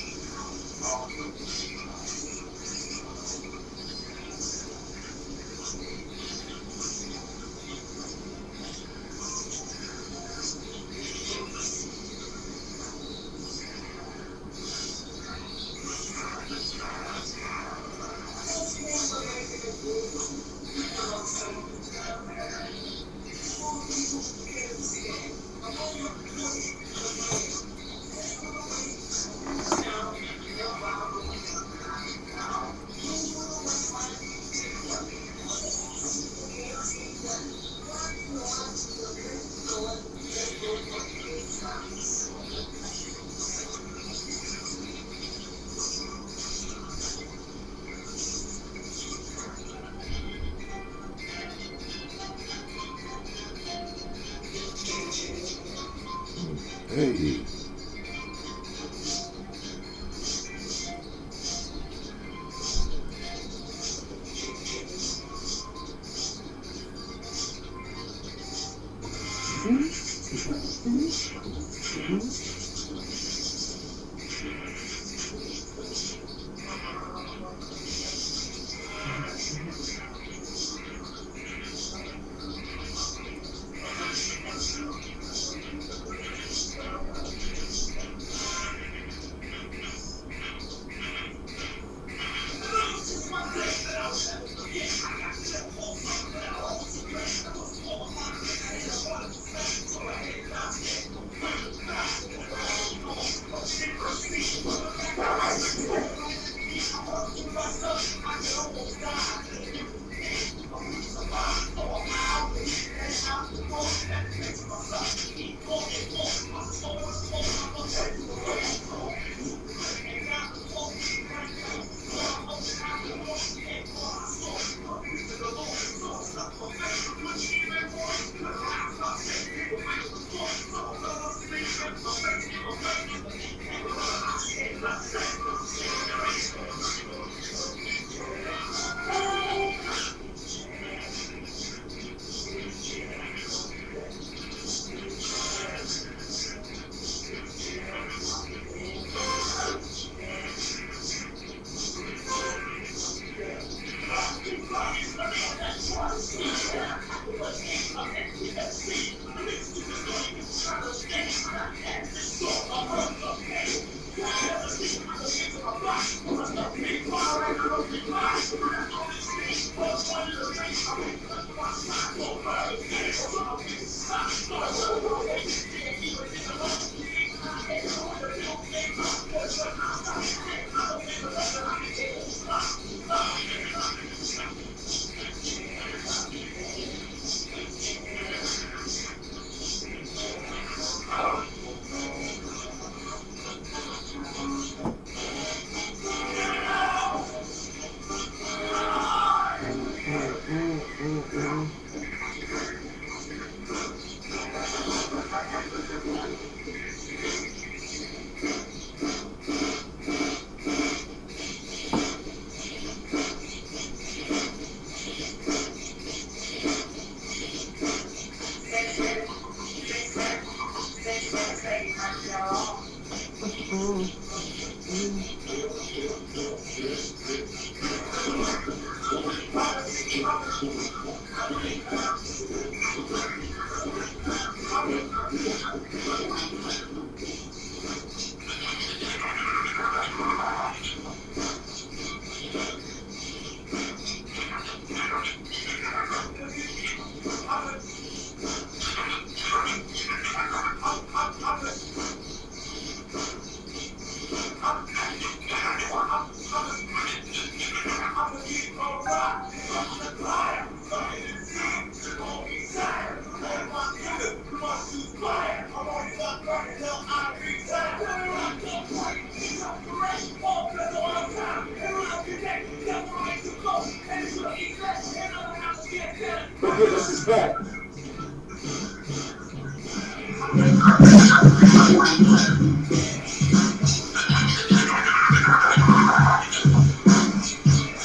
But give us his back.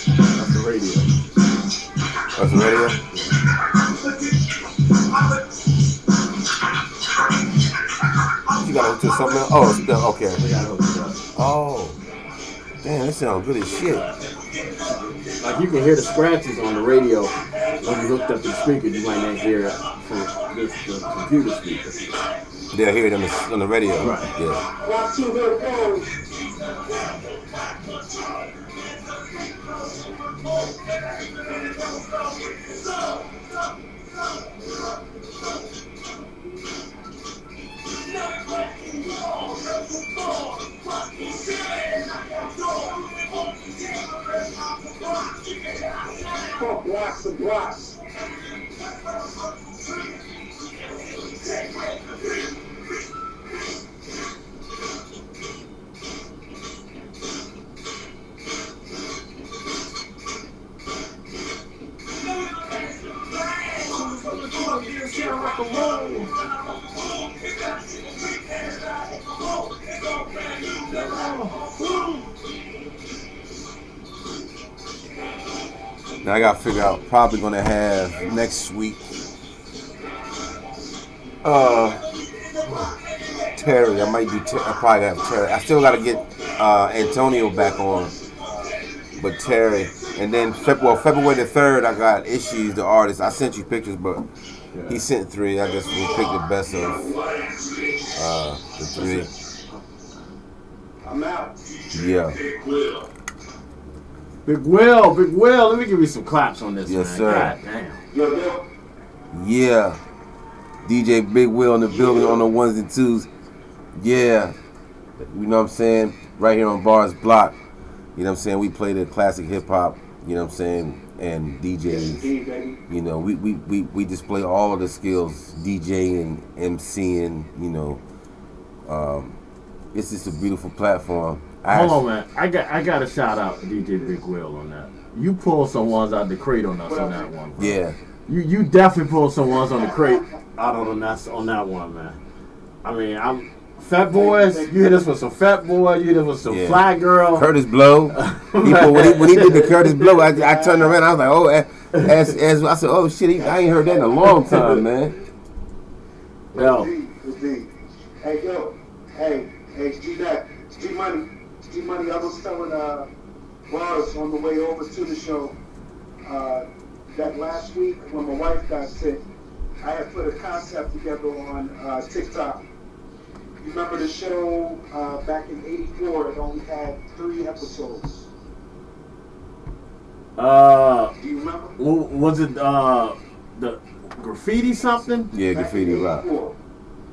That's the radio. That's the radio? You got to hook to something else? Oh, it's okay. We got hooked up. Oh. Damn, that sounds good as shit. Like you can hear the scratches on the radio when you hooked up to the speaker. You might not hear it from the computer speaker. They'll hear it on the radio. Right. Yeah. Watch to their phones. Blocks and blocks. Now I gotta figure out. Probably gonna have next week. Terry. I might do. I probably have Terry. I still gotta get Antonio back on, but Terry. And then February the 3rd, I got Issues, the artist. I sent you pictures, but he sent 3. I guess we'll pick the best of the 3. I'm out. Yeah. Big Will, let me give you some claps on this, Yes, man. sir. God damn. Yo, Bill. Yeah. DJ Big Will in the building on the 1s and 2s. Yeah. You know what I'm saying? Right here on Barz Block. You know what I'm saying? We play the classic hip hop, you know what I'm saying? And DJs. You know, we display all of the skills, DJing, MCing, you know. It's just a beautiful platform. Hold on, man. I got to shout out DJ Big Will on that. You pulled some ones out the crate on us on that one, bro. Yeah. You definitely pulled some ones on the crate out on that one, man. I mean, I'm Fat Boys. You hit us with some Fat Boy. You hit us with some Fly Girl. Curtis Blow. When he did the Curtis Blow, I turned around. I was like, oh, as I said, oh shit, I ain't heard that in a long time, man. Yo. Hey, yo. Hey, G-Money, I was telling Barz on the way over to the show that last week when my wife got sick, I had put a concept together on TikTok. You remember the show back in '84? It only had 3 episodes. Do you remember? Was it the Graffiti something? Yeah, Graffiti Rock.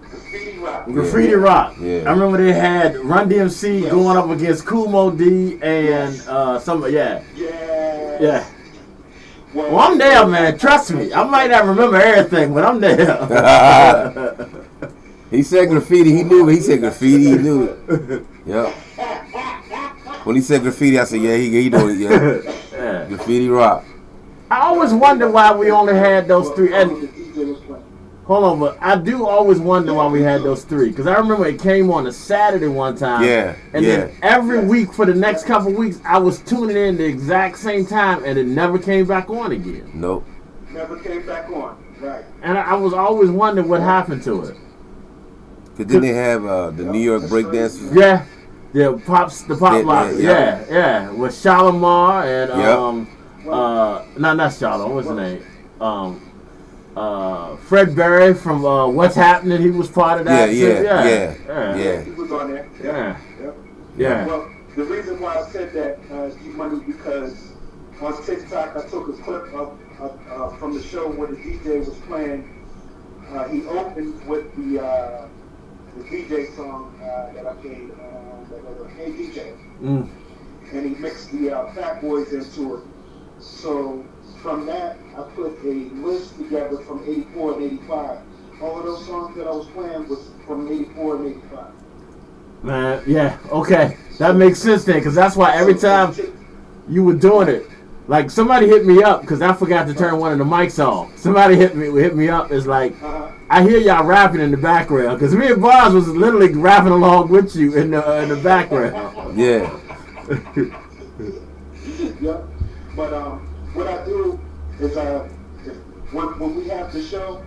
Graffiti Rock. Graffiti Rock. Yeah. I remember they had Run DMC going up against Kumo D and Yeah. Well, I'm there, man. Trust me. I might not remember everything, but I'm there. He said graffiti. He knew it. He said graffiti. He knew it. Yep. When he said graffiti, I said, yeah, he knew it. Yeah. Graffiti Rock. I always wonder why we only had those 3. And hold on, but I do always wonder why we had those 3. Because I remember it came on a Saturday one time. Yeah. And then every week for the next couple weeks, I was tuning in the exact same time, and it never came back on again. Nope. Never came back on. Right. And I was always wondering what happened to it. Because then they have the New York breakdancers. Yeah. The pop lock. Yeah. With Shalimar and not Shalimar. What's his name? Fred Berry from What's Happening. He was part of that. Yeah. He was on there. Yeah. Well, the reason why I said that, G-Money, because on TikTok I took a clip from the show where the DJ was playing. He opened with the DJ song that I played, that was Hey DJ. And he mixed the Fat Boys into it. So from that, I put a list together from 84 and 85. All of those songs that I was playing was from 84 and 85. Man, yeah, okay. That makes sense then, because that's why every time you were doing it, like somebody hit me up because I forgot to turn one of the mics off. Somebody hit me up. It's like, I hear y'all rapping in the background, because me and Barz was literally rapping along with you in the background. Yeah. Yeah. But what I do is when we have the show,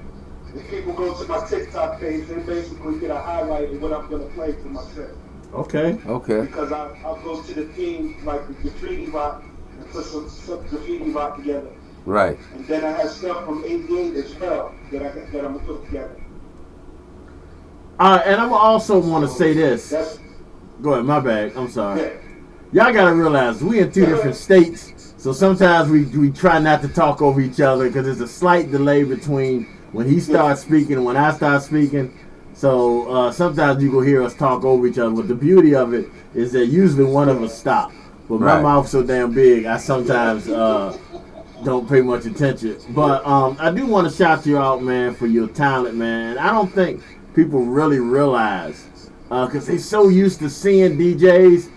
if people go to my TikTok page, they basically get a highlight of what I'm going to play for my set. Okay. Because I'll go to the theme, like the graffiti rock, and put some graffiti rock together. Right. And then I have stuff from 88 as well that I'm going to put together. And I also want to say this. Go ahead, my bad. I'm sorry. Yeah. Y'all got to realize we in two different states, so sometimes we try not to talk over each other because there's a slight delay between when he starts speaking and when I start speaking. So sometimes you will hear us talk over each other. But the beauty of it is that usually one of us stop. But my mouth's so damn big, I sometimes don't pay much attention. But I do want to shout you out, man, for your talent, man. I don't think people really realize, because they so used to seeing DJs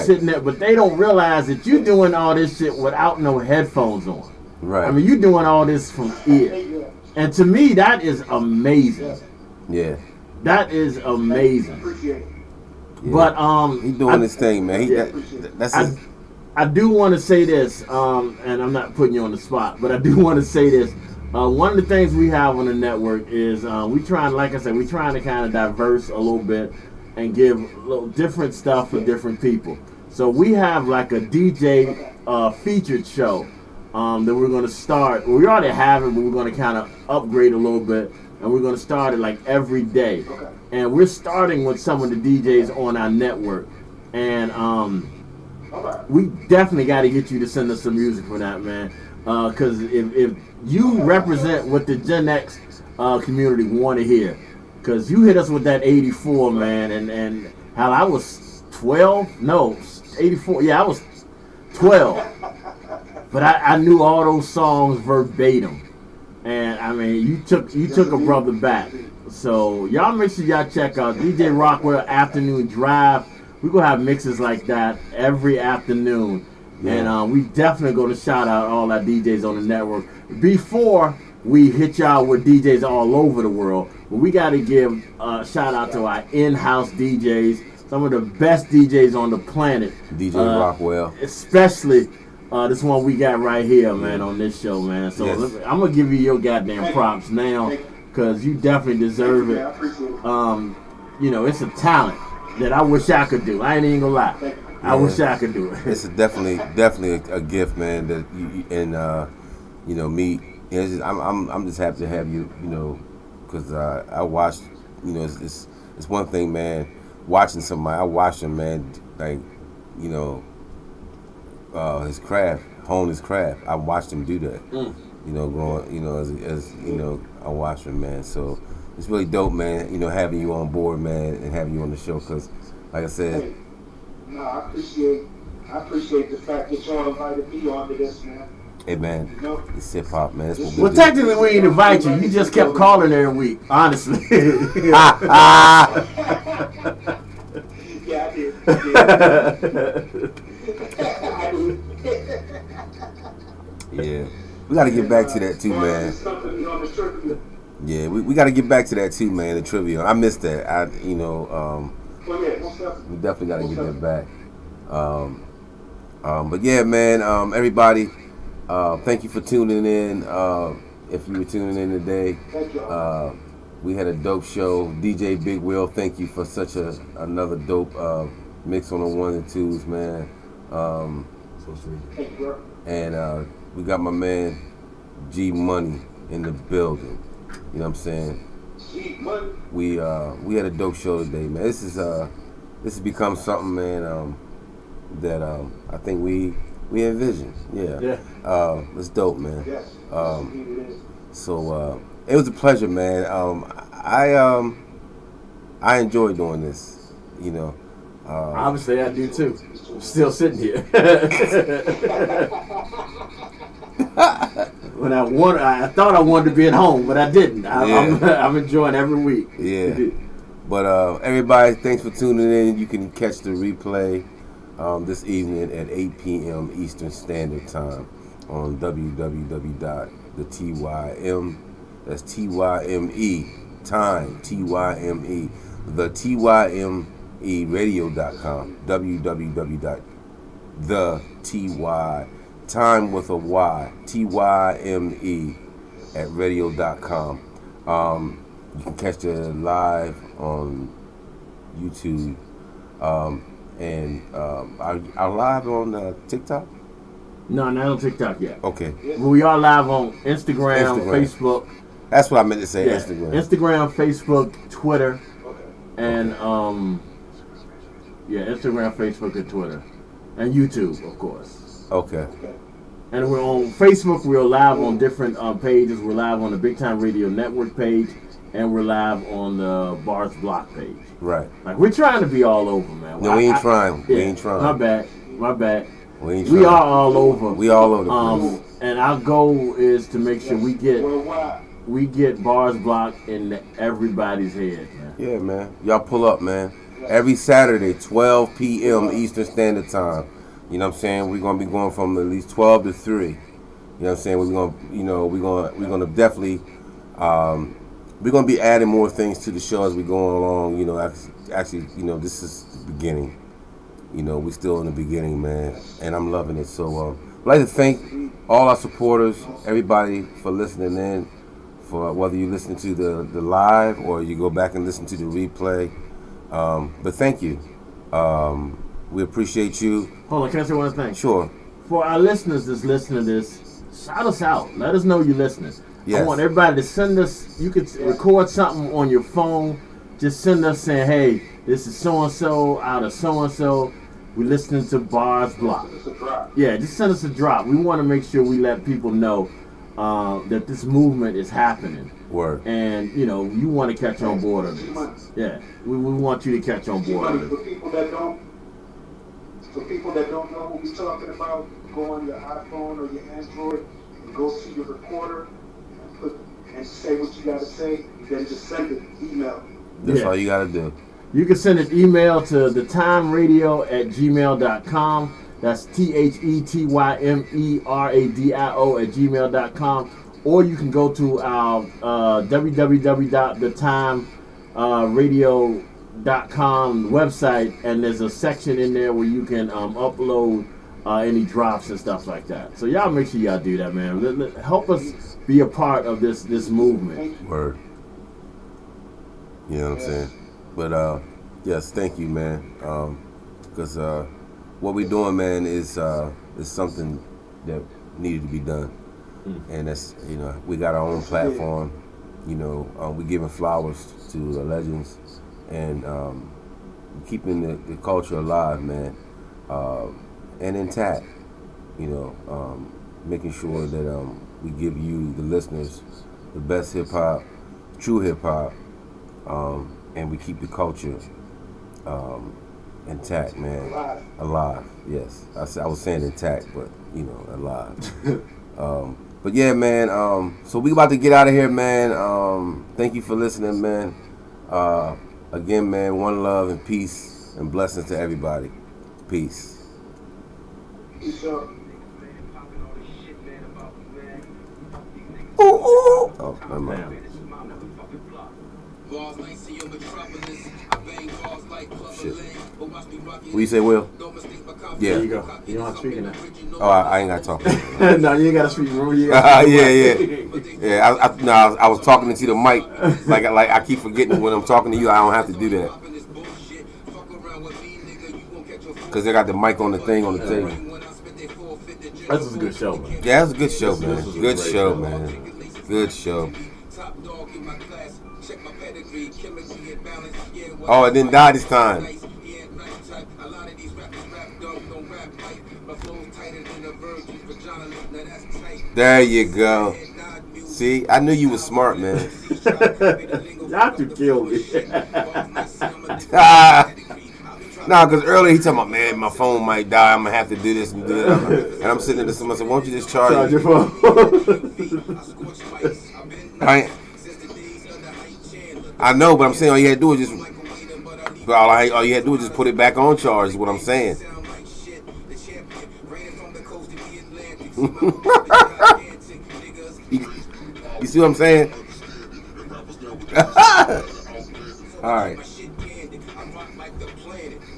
sitting there, but they don't realize that you're doing all this shit without no headphones on. Right. I mean, you're doing all this from ear. And to me, that is amazing. Yeah. That is amazing. Appreciate it. Yeah. But he doing his thing, man. I do want to say this, and I'm not putting you on the spot, but I do want to say this. One of the things we have on the network is we trying, like I said, we're trying to kind of diverse a little bit and give a little different stuff for different people. So we have like a DJ featured show that we're going to start. We already have it, but we're going to kind of upgrade a little bit, and we're going to start it like every day. And we're starting with some of the DJs on our network, and we definitely got to get you to send us some music for that, man. Because if you represent what the Gen X community want to hear, because you hit us with that 84, man, and how I was 12, no, 84, yeah, I was 12, but I knew all those songs verbatim, and I mean, you took a brother back. So y'all make sure y'all check out DJ Rockwell Afternoon Drive. We're gonna have mixes like that every afternoon. And we definitely going to shout out all our DJs on the network before we hit y'all with DJs all over the world. But we got to give a shout out to our in-house DJs, some of the best DJs on the planet. DJ Rockwell. Especially this one we got right here, man, on this show, man. So I'm going to give you your goddamn props now because you definitely deserve it. You know, it's a talent that I wish I could do. I ain't even going to lie. I wish I could do it. It's definitely a gift, man. That you you know, me. I'm just happy to have you. You know, because I watched. You know, it's one thing, man. Watching somebody, I watched him, man. Like, you know, his craft, hone his craft. I watched him do that. You know, growing. You know, as you know, I watched him, man. So it's really dope, man. You know, having you on board, man, and having you on the show. Because, like I said. No, I appreciate the fact that y'all invited me onto this, man. Hey, man, You know? it's hip hop, man. Well, technically, we didn't invite you. You just kept calling every week, honestly. Yeah, I did. Yeah, we got to get back to that too, man. Yeah, we got to get back to that too, man. The trivia, I missed that. We definitely got to get that back. But yeah, man, everybody, thank you for tuning in. If you were tuning in today, we had a dope show. DJ Big Will, thank you for such another dope Mix on the ones and twos, man. So sweet. Hey, bro. And we got my man G Money in the building. You know what I'm saying? Gee, money. We had a dope show today, man. This has become something, man. That I think we envision. Yeah. It's dope, man. Yes. Indeed it is. So it was a pleasure, man. I enjoy doing this. You know. Obviously, I do too. I'm still sitting here. When I thought I wanted to be at home, but I didn't. I'm enjoying every week. Yeah. But everybody, thanks for tuning in. You can catch the replay this evening at 8 p.m. Eastern Standard Time on www.the that's TYME time TYME the TYMEradio.com www.the time with a Y TYME at radio.com. You can catch it live on YouTube, and are live on TikTok? No, not on TikTok yet. Okay. We are live on Instagram. Facebook. That's what I meant to say. Yeah. Instagram, Facebook, Twitter, and Instagram, Facebook, and Twitter, and YouTube, of course. Okay. And we're on Facebook. We're live on different pages. We're live on the BigTyme Radio Network page, and we're live on the Barz Block page. Right. Like, we're trying to be all over, man. No, we ain't trying. We ain't trying. My bad. We are all over. We all over the place. And our goal is to make sure we get Barz Block in everybody's head, man. Yeah, man. Y'all pull up, man. Every Saturday, 12 p.m. Eastern Standard Time. You know what I'm saying? We're gonna be going from at least 12 to 3. You know what I'm saying? We're gonna definitely we're gonna be adding more things to the show as we go along. You know, actually, you know, this is the beginning. You know, we're still in the beginning, man, and I'm loving it. So I'd like to thank all our supporters, everybody for listening in, for whether you listen to the live or you go back and listen to the replay. But thank you. We appreciate you. Hold on, can I say one thing? Sure. For our listeners that's listening to this, shout us out. Let us know you're listening. Yes. I want everybody to send us, you could record something on your phone. Just send us saying, hey, this is so-and-so out of so-and-so. We're listening to Barz Block. Yeah, just send us a drop. We want to make sure we let people know that this movement is happening. Word. And, you know, you want to catch on board of this. Yeah, we want you to catch on board of it. For people that don't know what we're talking about, go on your iPhone or your Android and go to your recorder and say what you got to say. Then just send an email. That's all you got to do. You can send an email to thetimeradio@gmail.com. That's TheTymeradio@gmail.com. Or you can go to our www.thetimeradio.com website, and there's a section in there where you can upload any drops and stuff like that. So y'all make sure y'all do that, man. Help us be a part of this movement. Word. You know what I'm saying? But yes, thank you, man. Because what we're doing, man, is something that needed to be done, and that's, you know, we got our own platform. You know, we're giving flowers to the legends, and keeping the culture alive, man, and intact. You know, making sure that we give you, the listeners, the best hip hop, true hip hop. And we keep the culture intact, man. Alive, yes. I was saying intact, but, you know, alive. But yeah, man, so we about to get out of here, man. Thank you for listening, man. Again, man, one love and peace and blessings to everybody. Peace. Oh, never mind. Shit. What you say, Will? Yeah. There you go. You don't have to speak in that. Oh, I ain't got to talk. No, you ain't got to speak. Yeah. I was talking into the mic. Like I keep forgetting when I'm talking to you, I don't have to do that. Because they got the mic on the thing on the table. This is a good show, man. Yeah, that's a good show, man. This is a Good great show, show. man. Good show. Oh, it didn't die this time. There you go. See, I knew you was smart, man. Y'all two killed me. Nah, because earlier he talking about, man, my phone might die. I'm going to have to do this and do that. And I'm sitting there to someone, I said, why don't you just charge your it? phone. I know, but I'm saying all you had to do is just, all you had to do is just put it back on charge is what I'm saying. You see what I'm saying? All right.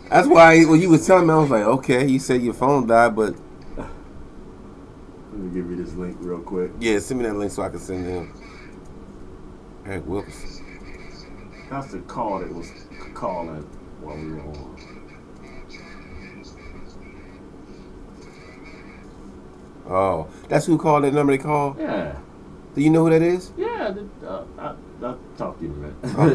That's why when you was telling me, I was like, okay, you said your phone died, but... Let me give you this link real quick. Yeah, send me that link so I can send him. Eric Wilkes. That's the call that was calling while we were on. Oh, that's who called that number they called? Yeah. Do you know who that is? Yeah, I'll talk to you in a minute. Okay.